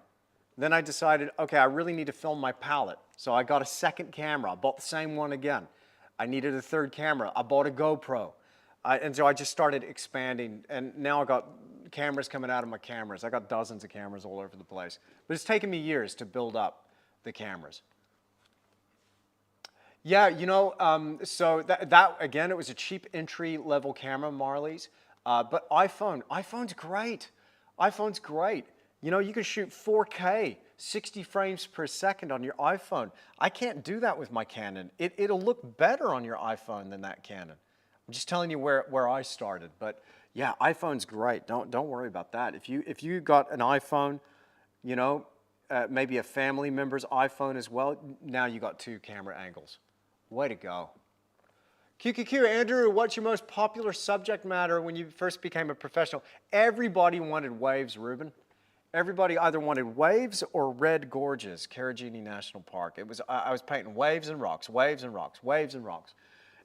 Then I decided, okay, I really need to film my palette. So I got a second camera. I bought the same one again. I needed a third camera. I bought a GoPro. And so I just started expanding, and now I got cameras coming out of my cameras. I got dozens of cameras all over the place. But it's taken me years to build up the cameras. Yeah, you know, so that again, it was a cheap entry-level camera, Marley's. But iPhone's great. iPhone's great. You know, you can shoot 4K, 60 frames per second on your iPhone. I can't do that with my Canon. It'll look better on your iPhone than that Canon. I'm just telling you where I started. But yeah, iPhone's great. Don't worry about that. If you got an iPhone, you know, maybe a family member's iPhone as well, now you got 2 camera angles. Way to go. QQQ, Andrew, what's your most popular subject matter when you first became a professional? Everybody wanted waves, Ruben. Everybody either wanted waves or red gorges, Carragini National Park. I was painting waves and rocks, waves and rocks, waves and rocks.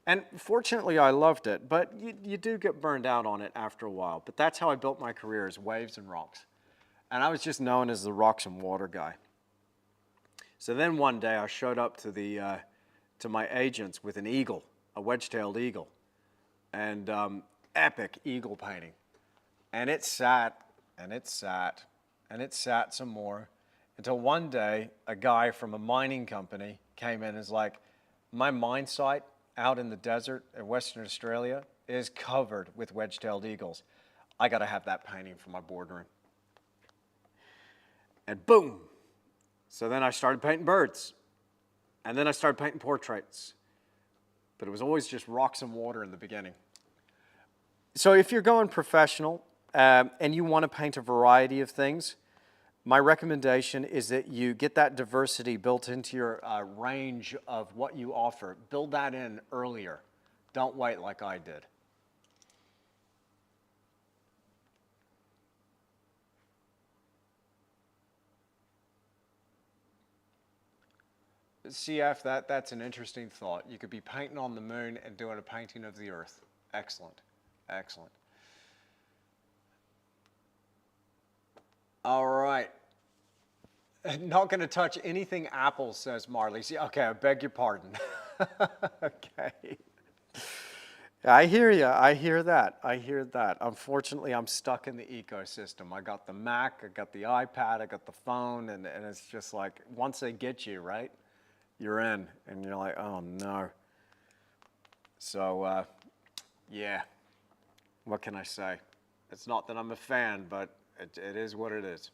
And fortunately, I loved it, but you do get burned out on it after a while. But that's how I built my career, is waves and rocks. And I was just known as the rocks and water guy. So then one day I showed up to my agents with an eagle, a wedge-tailed eagle, and epic eagle painting. And it sat, and it sat, and it sat some more, until one day a guy from a mining company came in and was like, my mine site out in the desert in Western Australia is covered with wedge-tailed eagles. I got to have that painting for my boardroom. And boom. So then I started painting birds. And then I started painting portraits. But it was always just rocks and water in the beginning. So if you're going professional and you want to paint a variety of things, my recommendation is that you get that diversity built into your range of what you offer. Build that in earlier. Don't wait like I did. CF, that's an interesting thought. You could be painting on the moon and doing a painting of the earth. Excellent, excellent. All right. Not going to touch anything Apple, says Marley. See, okay, I beg your pardon. Okay. I hear you. I hear that. I hear that. Unfortunately, I'm stuck in the ecosystem. I got the Mac, I got the iPad, I got the phone, and it's just like, once they get you, right, you're in, and you're like, oh, no. So, yeah, what can I say? It's not that I'm a fan, but it is what it is.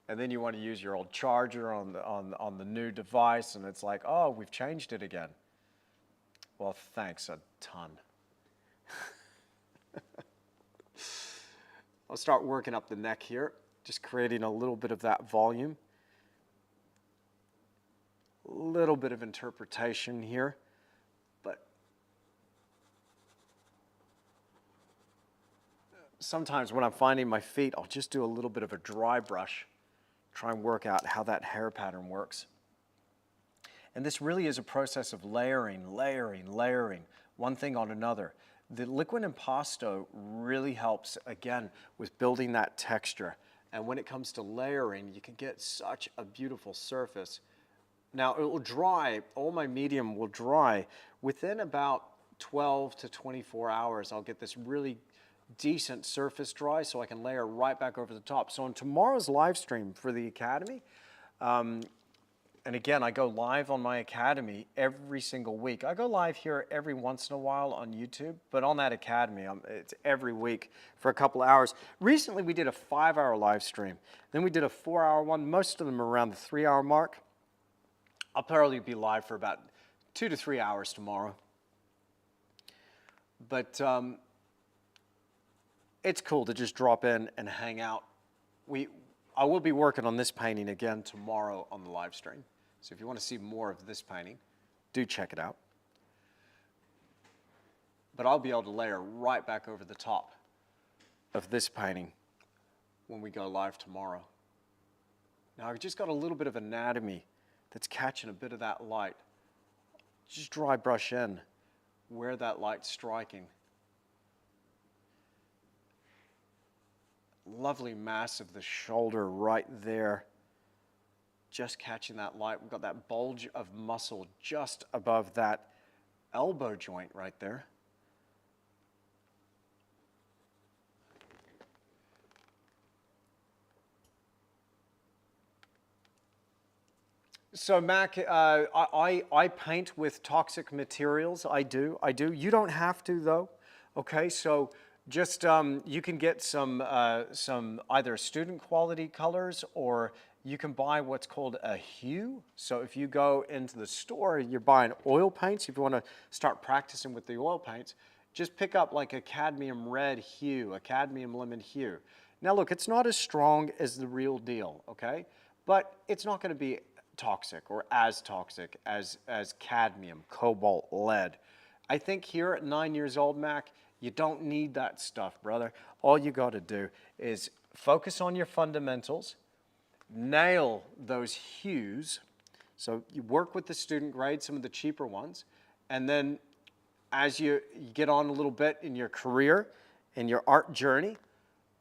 And then you want to use your old charger on the new device, and it's like, oh, we've changed it again. Well, thanks a ton. I'll start working up the neck here, just creating a little bit of that volume. A little bit of interpretation here, but sometimes when I'm finding my feet, I'll just do a little bit of a dry brush, try and work out how that hair pattern works. And this really is a process of layering, layering, layering, one thing on another. The liquid impasto really helps, again, with building that texture. And when it comes to layering, you can get such a beautiful surface. Now, it will dry, all my medium will dry. Within about 12 to 24 hours, I'll get this really decent surface dry so I can layer right back over the top. So on tomorrow's live stream for the Academy, And again, I go live on my academy every single week. I go live here every once in a while on YouTube, but on that academy, it's every week for a couple hours. Recently, we did a 5-hour live stream. Then we did a 4-hour one. Most of them are around the 3-hour mark. I'll probably be live for about 2 to 3 hours tomorrow. But it's cool to just drop in and hang out. I will be working on this painting again tomorrow on the live stream. So if you want to see more of this painting, do check it out. But I'll be able to layer right back over the top of this painting when we go live tomorrow. Now I've just got a little bit of anatomy that's catching a bit of that light. Just dry brush in where that light's striking. Lovely mass of the shoulder right there. Just catching that light. We've got that bulge of muscle just above that elbow joint right there. So Mac, I paint with toxic materials. I do. You don't have to though. Okay, so just you can get some either student quality colors, or you can buy what's called a hue. So if you go into the store, you're buying oil paints. If you want to start practicing with the oil paints, just pick up like a cadmium red hue, a cadmium lemon hue. Now look, it's not as strong as the real deal, okay? But it's not going to be toxic or as toxic as cadmium, cobalt, lead. I think here at 9 years old, Mac, you don't need that stuff, brother. All you got to do is focus on your fundamentals, nail those hues. So you work with the student grade, some of the cheaper ones, and then as you get on a little bit in your career, in your art journey,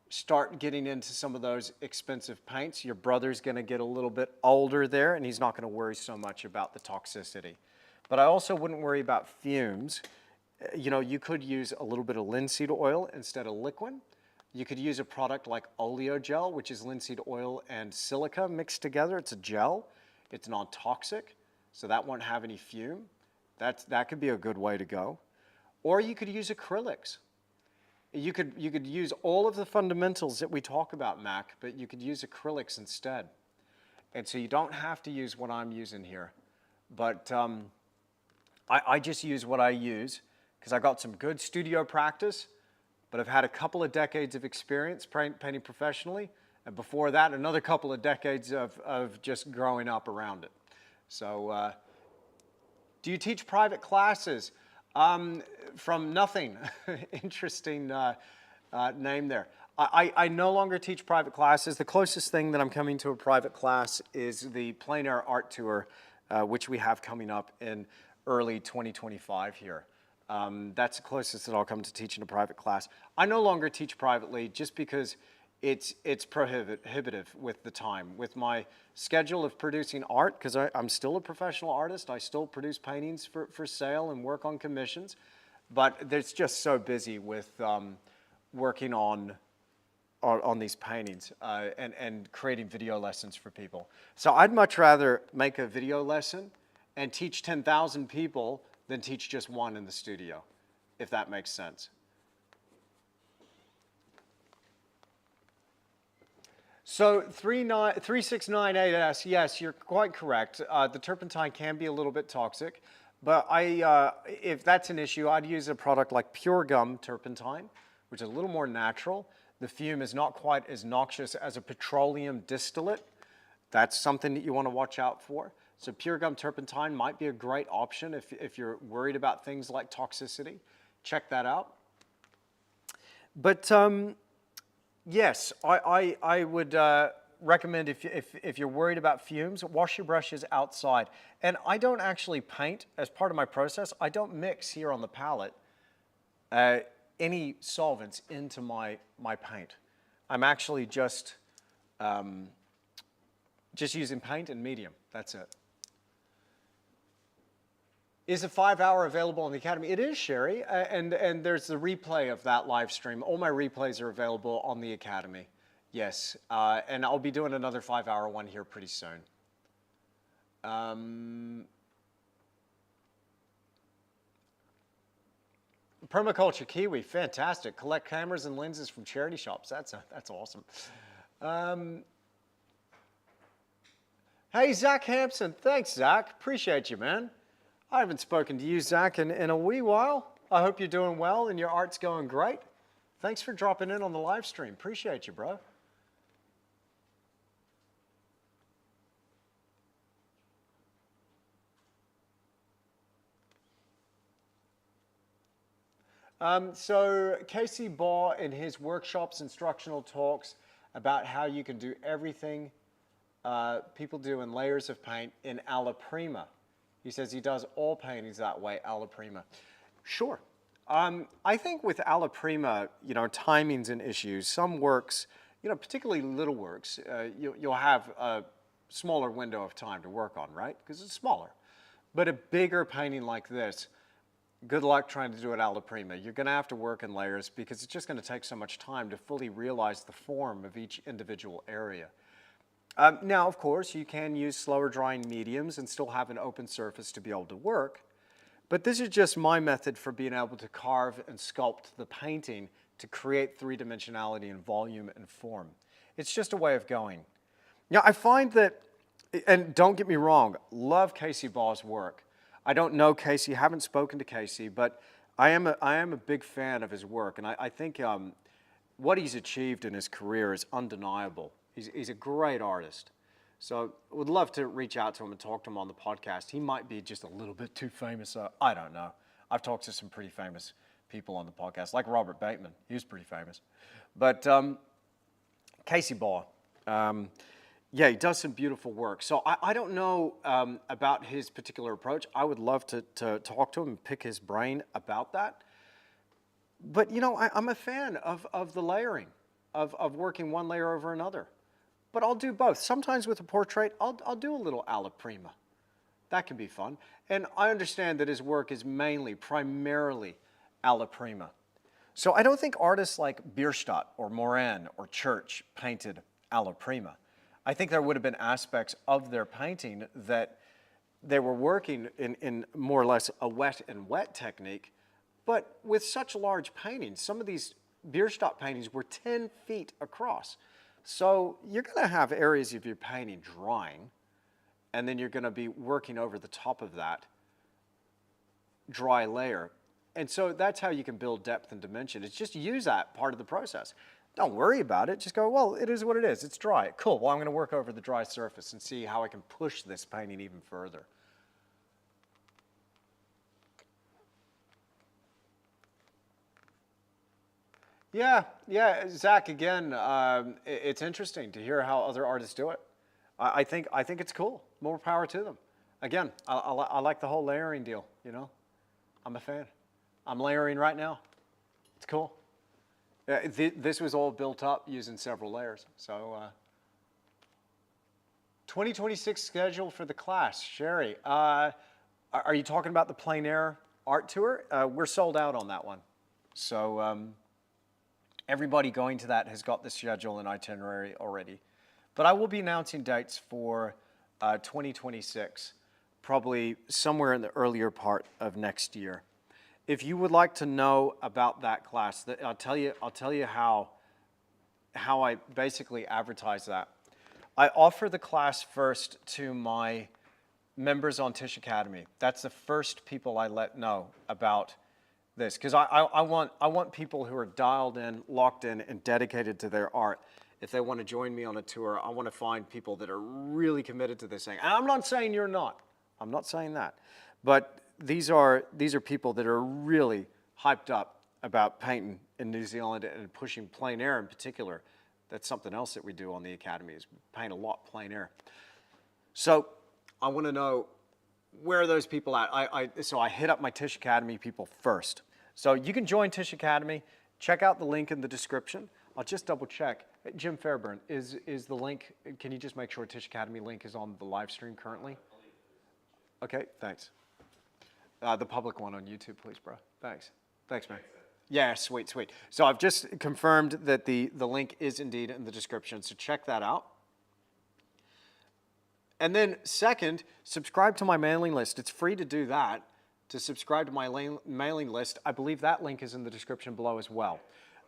start getting into some of those expensive paints. Your brother's going to get a little bit older there, and he's not going to worry so much about the toxicity. But I also wouldn't worry about fumes. You know, you could use a little bit of linseed oil instead of liquid. You could use a product like oleo gel, which is linseed oil and silica mixed together. It's a gel. It's non-toxic, so that won't have any fume. That could be a good way to go. Or you could use acrylics. You could use all of the fundamentals that we talk about, Mac, but you could use acrylics instead. And so you don't have to use what I'm using here. But I just use what I use because I got some good studio practice, but I've had a couple of decades of experience painting professionally, and before that, another couple of decades of just growing up around it. So do you teach private classes? From nothing. Interesting name there. I no longer teach private classes. The closest thing that I'm coming to a private class is the Plein Air Art Tour, which we have coming up in early 2025 here. That's the closest that I'll come to teaching a private class. I no longer teach privately just because it's prohibitive with the time. With my schedule of producing art, because I'm still a professional artist, I still produce paintings for sale and work on commissions, but it's just so busy with working on these paintings and creating video lessons for people. So I'd much rather make a video lesson and teach 10,000 people than teach just one in the studio, if that makes sense. So 3698S, yes, you're quite correct. The turpentine can be a little bit toxic, but if that's an issue, I'd use a product like Pure Gum Turpentine, which is a little more natural. The fume is not quite as noxious as a petroleum distillate. That's something that you want to watch out for. So Pure Gum Turpentine might be a great option if you're worried about things like toxicity. Check that out. But yes, I would recommend if you're worried about fumes, wash your brushes outside. And I don't actually paint as part of my process. I don't mix here on the palette any solvents into my paint. I'm actually just using paint and medium. That's it. Is a 5-hour available on the Academy? It is, Sherry, and there's the replay of that live stream. All my replays are available on the Academy, yes. And I'll be doing another 5-hour one here pretty soon. Permaculture Kiwi, fantastic. Collect cameras and lenses from charity shops. That's awesome. Hey, Zach Hampson. Thanks, Zach. Appreciate you, man. I haven't spoken to you, Zach, in a wee while. I hope you're doing well and your art's going great. Thanks for dropping in on the live stream. Appreciate you, bro. So Casey Baugh in his workshops, instructional talks about how you can do everything people do in layers of paint in alla prima. He says he does all paintings that way, alla prima. Sure. I think with alla prima, timing's an issue. Some works, particularly little works, you'll have a smaller window of time to work on, right? Because it's smaller. But a bigger painting like this, good luck trying to do it alla prima. You're going to have to work in layers because it's just going to take so much time to fully realize the form of each individual area. Now, of course, you can use slower drying mediums and still have an open surface to be able to work. But this is just my method for being able to carve and sculpt the painting to create three-dimensionality and volume and form. It's just a way of going. Now, I find that, and don't get me wrong, love Casey Baugh's work. I don't know Casey, haven't spoken to Casey, but I am a big fan of his work, and I think what he's achieved in his career is undeniable. He's a great artist. So I would love to reach out to him and talk to him on the podcast. He might be just a little bit too famous. I don't know. I've talked to some pretty famous people on the podcast, like Robert Bateman. He was pretty famous. But Casey Baugh, yeah, he does some beautiful work. So I don't know about his particular approach. I would love to talk to him and pick his brain about that. But, I'm a fan of the layering, of working one layer over another. But I'll do both. Sometimes with a portrait, I'll do a little alla prima. That can be fun. And I understand that his work is primarily alla prima. So I don't think artists like Bierstadt or Moran or Church painted alla prima. I think there would have been aspects of their painting that they were working in more or less a wet and wet technique, but with such large paintings, some of these Bierstadt paintings were 10 feet across. So you're going to have areas of your painting drying, and then you're going to be working over the top of that dry layer. And so that's how you can build depth and dimension. It's just use that part of the process. Don't worry about it. Just go, well, it is what it is. It's dry. Cool. Well, I'm going to work over the dry surface and see how I can push this painting even further. Yeah, Zach, again, it's interesting to hear how other artists do it. I think it's cool. More power to them. Again, I like the whole layering deal, I'm a fan. I'm layering right now. It's cool. This was all built up using several layers. So 2026 schedule for the class. Sherry, are you talking about the plein air art tour? We're sold out on that one. So everybody going to that has got the schedule and itinerary already. But I will be announcing dates for 2026, probably somewhere in the earlier part of next year. If you would like to know about that class, I'll tell you how I basically advertise that. I offer the class first to my members on Tisch Academy. That's the first people I let know about this, because I want people who are dialed in, locked in, and dedicated to their art. If they want to join me on a tour, I want to find people that are really committed to this thing. And I'm not saying you're not. I'm not saying that. But these are people that are really hyped up about painting in New Zealand and pushing plein air in particular. That's something else that we do on the Academy, is paint a lot plein air. So I want to know, where are those people at? So I hit up my Tisch Academy people first. So you can join Tisch Academy. Check out the link in the description. I'll just double check. Jim Fairburn, is the link, can you just make sure Tisch Academy link is on the live stream currently? Okay, thanks. The public one on YouTube, please, bro. Thanks. Thanks, man. Yeah, sweet. So I've just confirmed that the link is indeed in the description, so check that out. And then second, subscribe to my mailing list. It's free to do that, to subscribe to my mailing list. I believe that link is in the description below as well.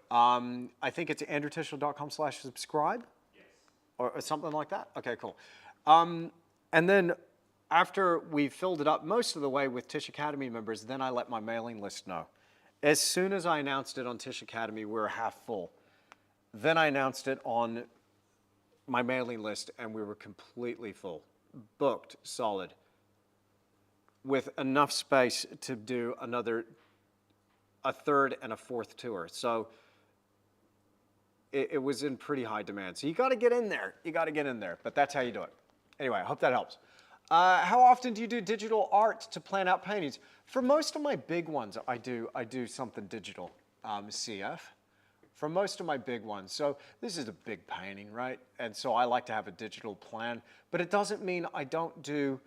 I think it's andrewtischel.com/subscribe or something like that. Okay, cool. And then after we filled it up most of the way with Tisch Academy members, then I let my mailing list know. As soon as I announced it on Tisch Academy, we were half full. Then I announced it on my mailing list, and we were completely full, booked, solid, with enough space to do a third and a fourth tour. So it was in pretty high demand. So you got to get in there. You got to get in there. But that's how you do it. Anyway, I hope that helps. How often do you do digital art to plan out paintings? For most of my big ones, I do something digital, CF. For most of my big ones. So this is a big painting, right? And so I like to have a digital plan, but it doesn't mean I don't do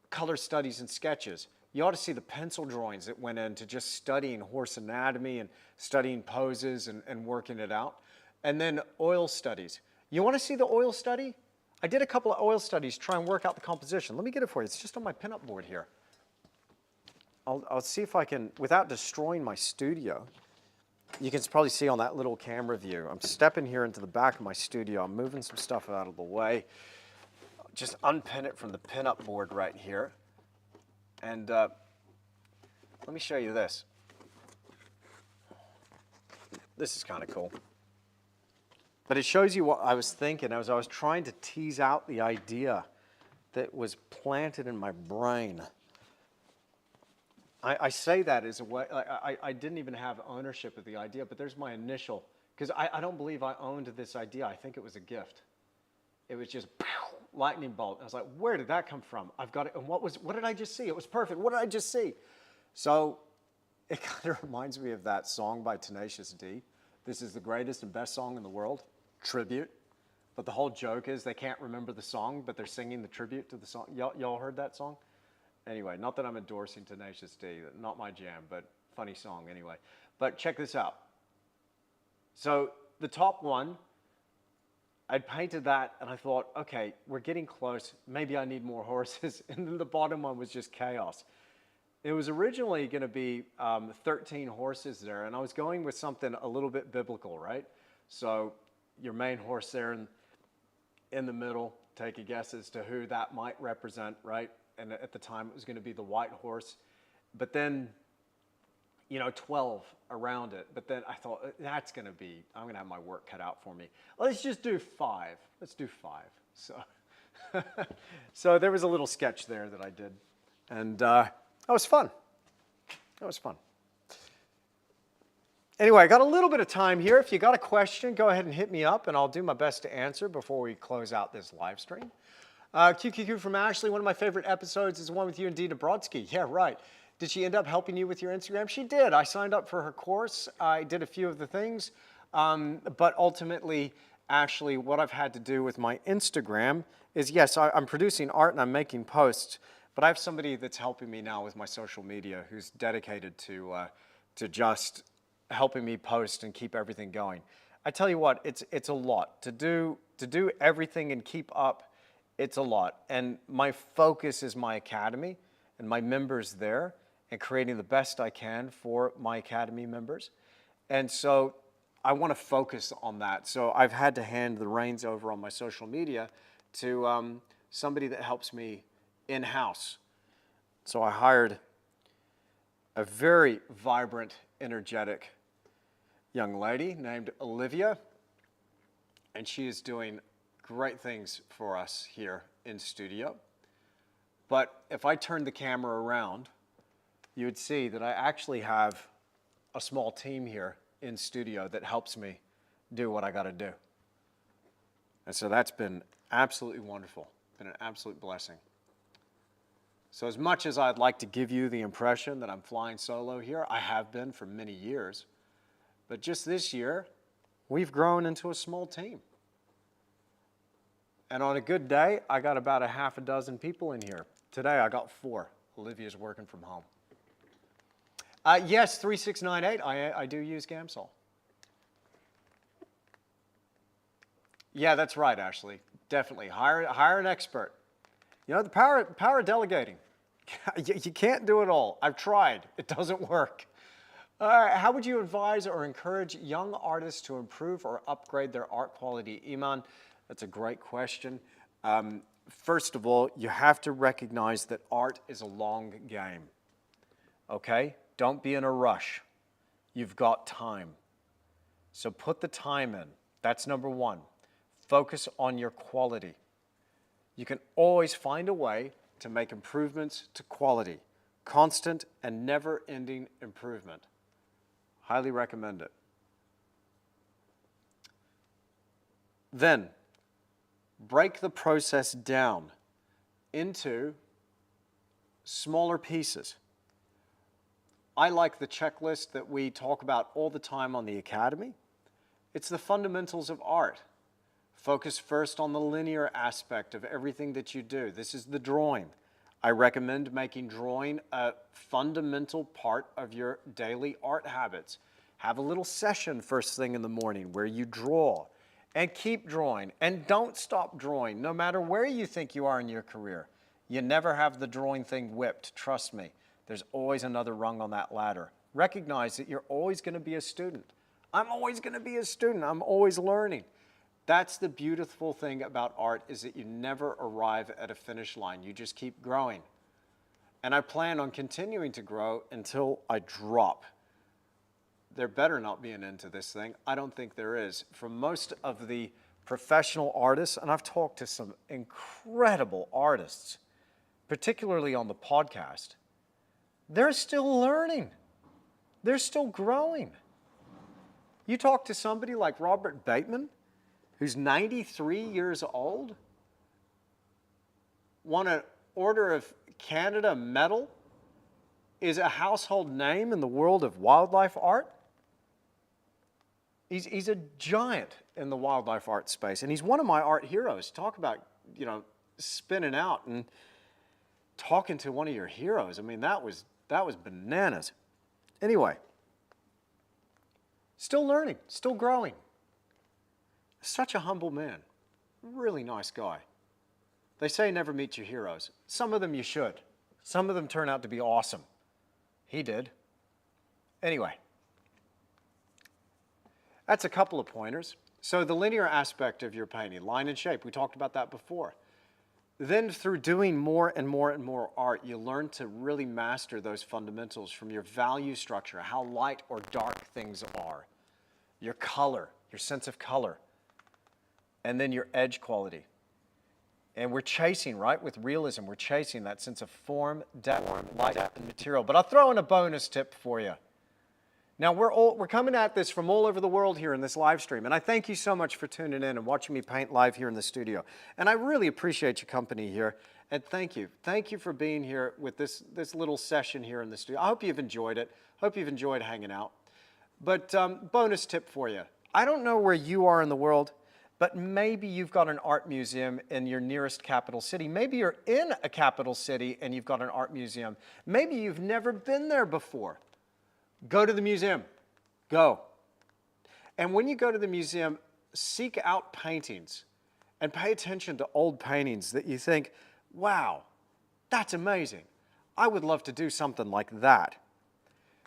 color studies and sketches. You ought to see the pencil drawings that went into just studying horse anatomy and studying poses and working it out. And then oil studies. You want to see the oil study? I did a couple of oil studies, try and work out the composition. Let me get it for you. It's just on my pinup board here. I'll see if I can, without destroying my studio. You can probably see on that little camera view. I'm stepping here into the back of my studio. I'm moving some stuff out of the way. Just unpin it from the pinup board right here. And let me show you this. This is kind of cool. But it shows you what I was thinking as I was trying to tease out the idea that was planted in my brain. I say that as a way, I didn't even have ownership of the idea, but there's my initial, because I don't believe I owned this idea. I think it was a gift. It was just lightning bolt. I was like, where did that come from? I've got it. And what did I just see? It was perfect. What did I just see? So it kind of reminds me of that song by Tenacious D. This is the greatest and best song in the world, tribute. But the whole joke is they can't remember the song, but they're singing the tribute to the song. Y'all heard that song? Anyway, not that I'm endorsing Tenacious D, not my jam, but funny song anyway. But check this out. So the top one, I'd painted that and I thought, okay, we're getting close. Maybe I need more horses. And then the bottom one was just chaos. It was originally going to be 13 horses there, and I was going with something a little bit biblical, right? So your main horse there in the middle, take a guess as to who that might represent, right? And at the time it was going to be the white horse, but then 12 around it. But then I thought, that's going to be, I'm going to have my work cut out for me. Let's just do 5. Let's do 5. So so there was a little sketch there that I did, and that was fun. That was fun. Anyway, I got a little bit of time here. If you got a question, go ahead and hit me up and I'll do my best to answer before we close out this live stream. QQQ from Ashley, one of my favorite episodes is the one with you and Dina Brodsky. Yeah, right. Did she end up helping you with your Instagram? She did. I signed up for her course. I did a few of the things. But ultimately, Ashley, what I've had to do with my Instagram is, yes, I'm producing art and I'm making posts, but I have somebody that's helping me now with my social media who's dedicated to just helping me post and keep everything going. I tell you what, it's a lot. To do everything and keep up, it's a lot. And my focus is my academy and my members there and creating the best I can for my academy members. And so I want to focus on that. So I've had to hand the reins over on my social media to somebody that helps me in-house. So I hired a very vibrant, energetic young lady named Olivia, and she is doing great things for us here in studio. But if I turned the camera around, you would see that I actually have a small team here in studio that helps me do what I got to do. And so that's been absolutely wonderful, been an absolute blessing. So as much as I'd like to give you the impression that I'm flying solo here, I have been for many years. But just this year, we've grown into a small team. And on a good day, I got about a half a dozen people in here. Today, I got 4. Olivia's working from home. Yes, 3698, I do use Gamsol. Yeah, that's right, Ashley. Definitely. Hire an expert. You know, the power of delegating. You can't do it all. I've tried. It doesn't work. All right, how would you advise or encourage young artists to improve or upgrade their art quality? Iman, that's a great question. First of all, you have to recognize that art is a long game, okay? Don't be in a rush. You've got time. So put the time in. That's number one. Focus on your quality. You can always find a way to make improvements to quality. Constant and never-ending improvement. Highly recommend it. Then, break the process down into smaller pieces. I like the checklist that we talk about all the time on the Academy. It's the fundamentals of art. Focus first on the linear aspect of everything that you do. This is the drawing. I recommend making drawing a fundamental part of your daily art habits. Have a little session first thing in the morning where you draw and keep drawing and don't stop drawing no matter where you think you are in your career. You never have the drawing thing whipped, trust me. There's always another rung on that ladder. Recognize that you're always going to be a student. I'm always going to be a student. I'm always learning. That's the beautiful thing about art, is that you never arrive at a finish line. You just keep growing. And I plan on continuing to grow until I drop. There better not be an end to this thing. I don't think there is. For most of the professional artists, and I've talked to some incredible artists, particularly on the podcast, they're still learning. They're still growing. You talk to somebody like Robert Bateman, who's 93 years old, won an Order of Canada medal, is a household name in the world of wildlife art. He's a giant in the wildlife art space, and he's one of my art heroes. Talk about, you know, spinning out and talking to one of your heroes. I mean, that was bananas. Anyway, still learning, still growing. Such a humble man, really nice guy. They say never meet your heroes. Some of them you should. Some of them turn out to be awesome. He did. Anyway, that's a couple of pointers. So the linear aspect of your painting, line and shape, we talked about that before. Then through doing more and more and more art, you learn to really master those fundamentals from your value structure, how light or dark things are, your color, your sense of color, and then your edge quality. And we're chasing, right, with realism, we're chasing that sense of form, depth, light, and material. But I'll throw in a bonus tip for you. Now, we're coming at this from all over the world here in this live stream, and I thank you so much for tuning in and watching me paint live here in the studio. And I really appreciate your company here, and thank you. Thank you for being here with this little session here in the studio. I hope you've enjoyed it. Hope you've enjoyed hanging out. But bonus tip for you. I don't know where you are in the world, but maybe you've got an art museum in your nearest capital city. Maybe you're in a capital city and you've got an art museum. Maybe you've never been there before. Go to the museum. Go. And when you go to the museum, seek out paintings and pay attention to old paintings that you think, wow, that's amazing. I would love to do something like that.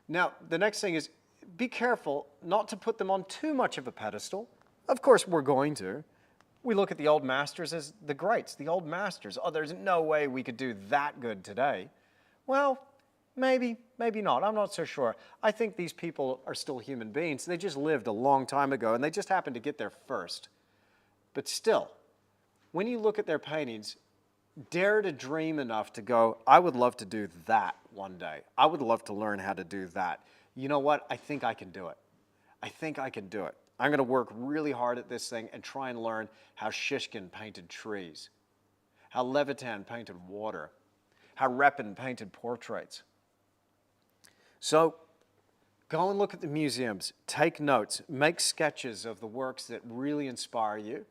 Now, the next thing is, be careful not to put them on too much of a pedestal. Of course, we're going to. We look at the old masters as the greats, the old masters. Oh, there's no way we could do that good today. Well, maybe, maybe not. I'm not so sure. I think these people are still human beings. They just lived a long time ago, and they just happened to get there first. But still, when you look at their paintings, dare to dream enough to go, I would love to do that one day. I would love to learn how to do that. You know what? I think I can do it. I think I can do it. I'm going to work really hard at this thing and try and learn how Shishkin painted trees, how Levitan painted water, how Repin painted portraits. So go and look at the museums, take notes, make sketches of the works that really inspire you.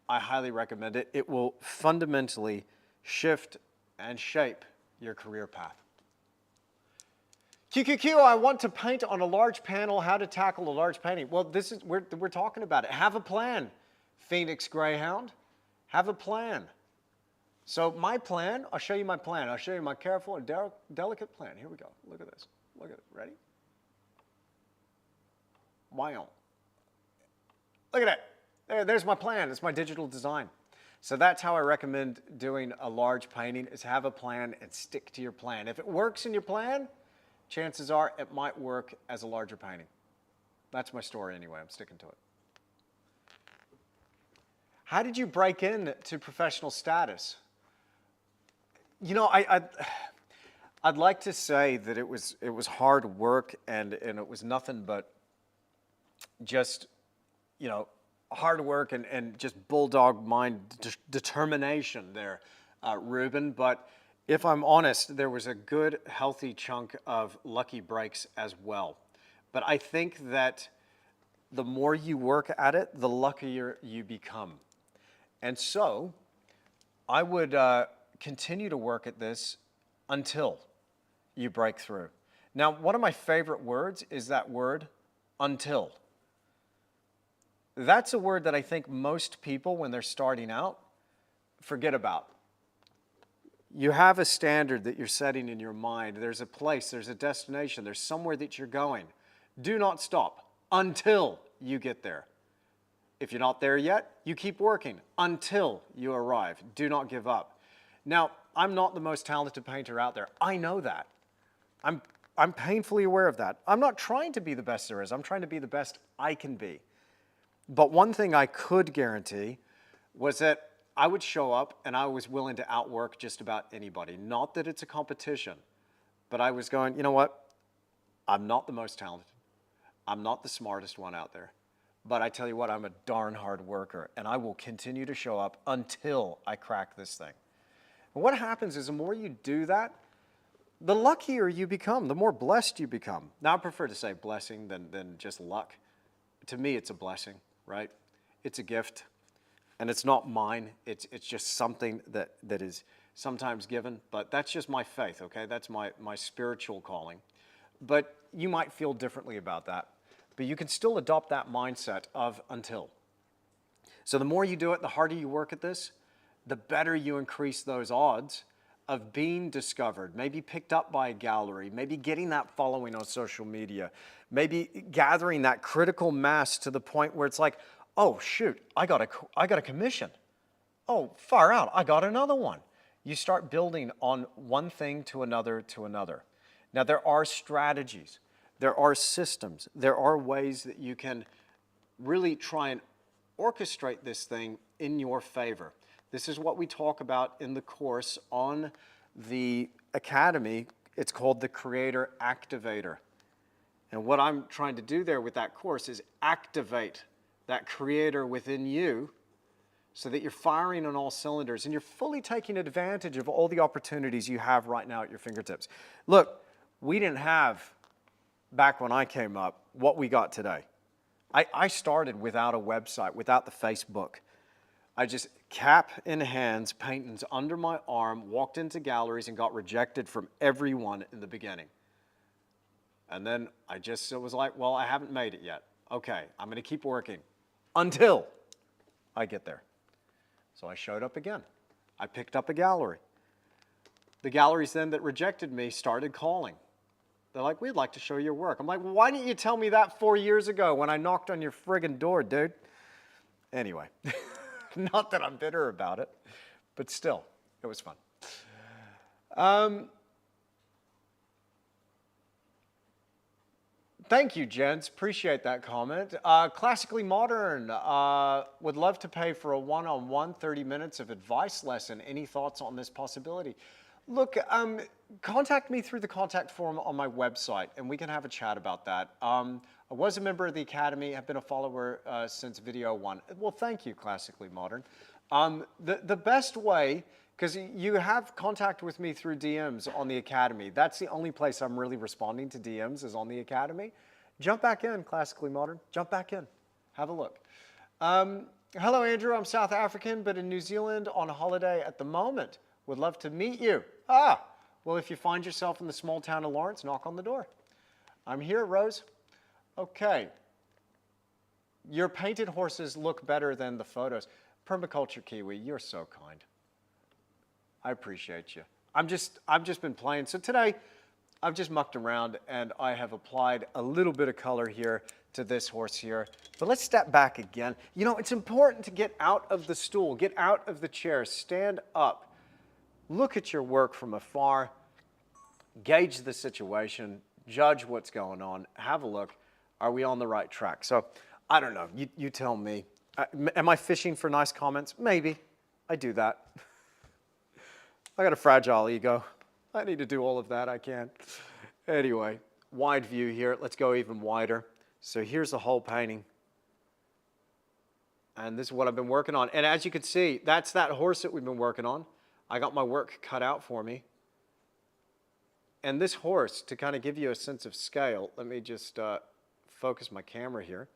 I highly recommend it. It will fundamentally shift and shape your career path. QQQ, I want to paint on a large panel. How to tackle a large painting? Well, we're talking about it. Have a plan, Phoenix Greyhound. Have a plan. So my plan, I'll show you my plan. I'll show you my careful and delicate plan. Here we go. Look at this. Look at it. Ready? Wow. Look at it. There's my plan. It's my digital design. So that's how I recommend doing a large painting, is have a plan and stick to your plan. If it works in your plan, chances are it might work as a larger painting. That's my story anyway. I'm sticking to it. How did you break into professional status? You know, I'd like to say that it was hard work and it was nothing but just, you know, hard work and just bulldog mind determination there, Ruben. But if I'm honest, there was a good, healthy chunk of lucky breaks as well. But I think that the more you work at it, the luckier you become. And so I would continue to work at this until you break through. Now, one of my favorite words is that word, until. That's a word that I think most people, when they're starting out, forget about. You have a standard that you're setting in your mind. There's a place, there's a destination, there's somewhere that you're going. Do not stop until you get there. If you're not there yet, you keep working until you arrive. Do not give up. Now, I'm not the most talented painter out there. I know that. I'm painfully aware of that. I'm not trying to be the best there is. I'm trying to be the best I can be. But one thing I could guarantee was that I would show up and I was willing to outwork just about anybody. Not that it's a competition, but I was going, you know what? I'm not the most talented. I'm not the smartest one out there. But I tell you what, I'm a darn hard worker, and I will continue to show up until I crack this thing. And what happens is the more you do that, the luckier you become, the more blessed you become. Now, I prefer to say blessing than just luck. To me, it's a blessing, right? It's a gift, and it's not mine. It's just something that is sometimes given, but that's just my faith, okay? That's my spiritual calling. But you might feel differently about that. But you can still adopt that mindset of until. So the more you do it, the harder you work at this, the better you increase those odds of being discovered, maybe picked up by a gallery, maybe getting that following on social media, maybe gathering that critical mass to the point where it's like, oh shoot, I got a commission. Oh, far out, I got another one. You start building on one thing to another to another. Now there are strategies. There are systems, there are ways that you can really try and orchestrate this thing in your favor. This is what we talk about in the course on the Academy. It's called the Creator Activator. And what I'm trying to do there with that course is activate that creator within you so that you're firing on all cylinders and you're fully taking advantage of all the opportunities you have right now at your fingertips. Look, we didn't have, back when I came up, what we got today. I started without a website, without the Facebook. I just cap in hands, paintings under my arm, walked into galleries and got rejected from everyone in the beginning. And then I just was like, well, I haven't made it yet. Okay, I'm gonna keep working until I get there. So I showed up again. I picked up a gallery. The galleries then that rejected me started calling. They're like, we'd like to show your work. I'm like, well, why didn't you tell me that 4 years ago when I knocked on your friggin' door, dude? Anyway, not that I'm bitter about it, but still, it was fun. Thank you, gents. Appreciate that comment. Classically Modern would love to pay for a one-on-one 30 minutes of advice lesson. Any thoughts on this possibility? Look, contact me through the contact form on my website, and we can have a chat about that. I was a member of the Academy, have been a follower since video one. Well, thank you, Classically Modern. The best way, because you have contact with me through DMs on the Academy. That's the only place I'm really responding to DMs is on the Academy. Jump back in, Classically Modern. Jump back in. Have a look. Hello, Andrew. I'm South African, but in New Zealand on holiday at the moment. Would love to meet you. Well, if you find yourself in the small town of Lawrence, knock on the door. I'm here, Rose. Okay. Your painted horses look better than the photos. Permaculture Kiwi, you're so kind. I appreciate you. I've just been playing. So today, I've just mucked around and I have applied a little bit of color here to this horse here. But let's step back again. You know, it's important to get out of the stool, get out of the chair, stand up, look at your work from afar, gauge the situation, judge what's going on, have a look. Are we on the right track? So, I don't know. You tell me. Am I fishing for nice comments? Maybe. I do that. I got a fragile ego. I need to do all of that. I can't. Anyway, wide view here. Let's go even wider. So here's the whole painting. And this is what I've been working on. And as you can see, that's that horse that we've been working on. I got my work cut out for me. And this horse, to kind of give you a sense of scale, let me just focus my camera here.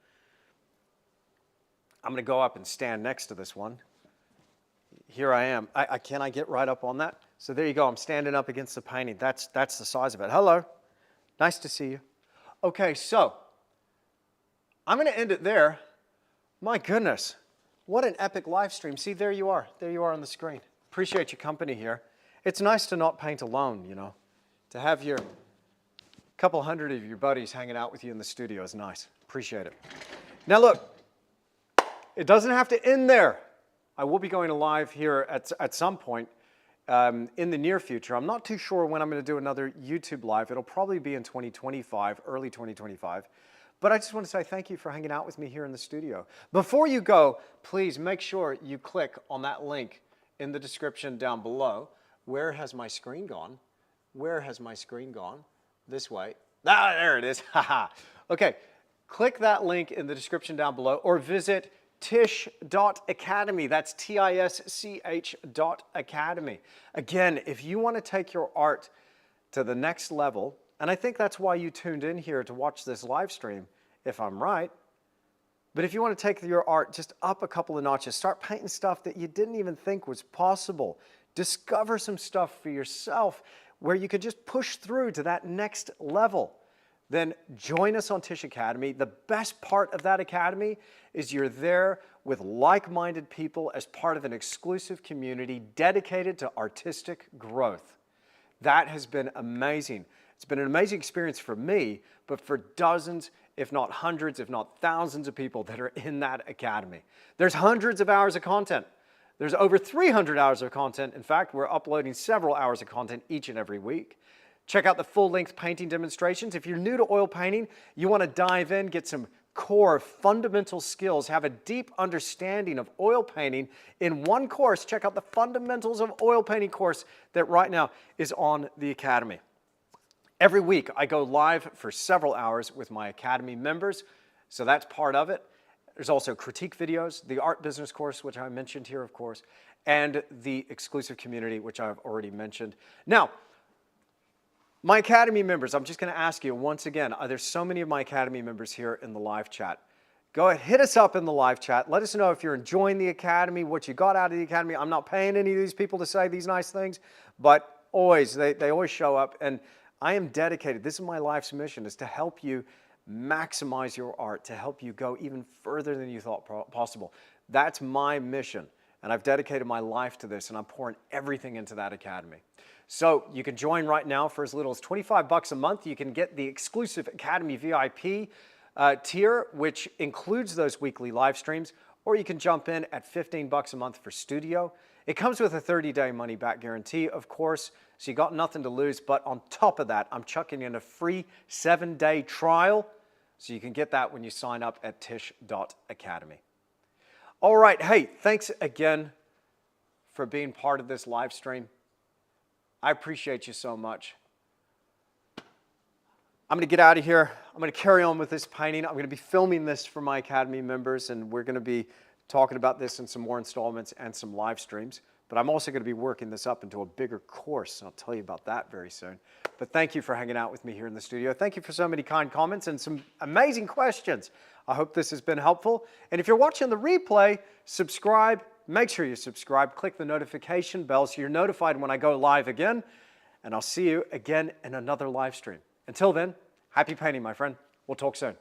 I'm going to go up and stand next to this one. Here I am. Can I get right up on that? So there you go. I'm standing up against the painting. That's the size of it. Hello. Nice to see you. Okay, so I'm going to end it there. My goodness. What an epic live stream. See, there you are. There you are on the screen. Appreciate your company here. It's nice to not paint alone, you know. To have your couple hundred of your buddies hanging out with you in the studio is nice. Appreciate it. Now look, it doesn't have to end there. I will be going live here at some point in the near future. I'm not too sure when I'm going to do another YouTube live. It'll probably be in 2025, early 2025. But I just want to say thank you for hanging out with me here in the studio. Before you go, please make sure you click on that link in the description down below. Where has my screen gone? Where has my screen gone? This way. Ah, there it is. Okay, click that link in the description down below or visit tisch.academy. That's TISCH.academy. Again, if you want to take your art to the next level, and I think that's why you tuned in here to watch this live stream, if I'm right. But if you want to take your art just up a couple of notches, start painting stuff that you didn't even think was possible, discover some stuff for yourself where you could just push through to that next level, then join us on Tisch Academy. The best part of that academy is you're there with like-minded people as part of an exclusive community dedicated to artistic growth. That has been amazing. It's been an amazing experience for me, but for dozens, if not hundreds, if not thousands of people that are in that academy. There's hundreds of hours of content. There's over 300 hours of content. In fact, we're uploading several hours of content each and every week. Check out the full-length painting demonstrations. If you're new to oil painting, you want to dive in, get some core fundamental skills, have a deep understanding of oil painting in one course. Check out the Fundamentals of Oil Painting course that right now is on the Academy. Every week, I go live for several hours with my Academy members, so that's part of it. There's also critique videos, the art business course, which I mentioned here, of course, and the exclusive community, which I've already mentioned. Now, my Academy members, I'm just going to ask you once again, there's so many of my Academy members here in the live chat. Go ahead, hit us up in the live chat. Let us know if you're enjoying the Academy, what you got out of the Academy. I'm not paying any of these people to say these nice things, but always, they always show up, and I am dedicated. This is my life's mission, is to help you maximize your art, to help you go even further than you thought possible. That's my mission, and I've dedicated my life to this, and I'm pouring everything into that academy. So you can join right now for as little as 25 bucks a month. You can get the exclusive Academy VIP tier, which includes those weekly live streams, or you can jump in at 15 bucks a month for studio. It comes with a 30-day money-back guarantee, of course, so you got nothing to lose. But on top of that, I'm chucking in a free 7-day trial, so you can get that when you sign up at tisch.academy. All right, hey, thanks again for being part of this live stream. I appreciate you so much. I'm going to get out of here. I'm going to carry on with this painting. I'm going to be filming this for my Academy members, and we're going to be talking about this in some more installments and some live streams. But I'm also going to be working this up into a bigger course, and I'll tell you about that very soon. But thank you for hanging out with me here in the studio. Thank you for so many kind comments and some amazing questions. I hope this has been helpful. And if you're watching the replay, subscribe. Make sure you subscribe. Click the notification bell so you're notified when I go live again. And I'll see you again in another live stream. Until then, happy painting, my friend. We'll talk soon.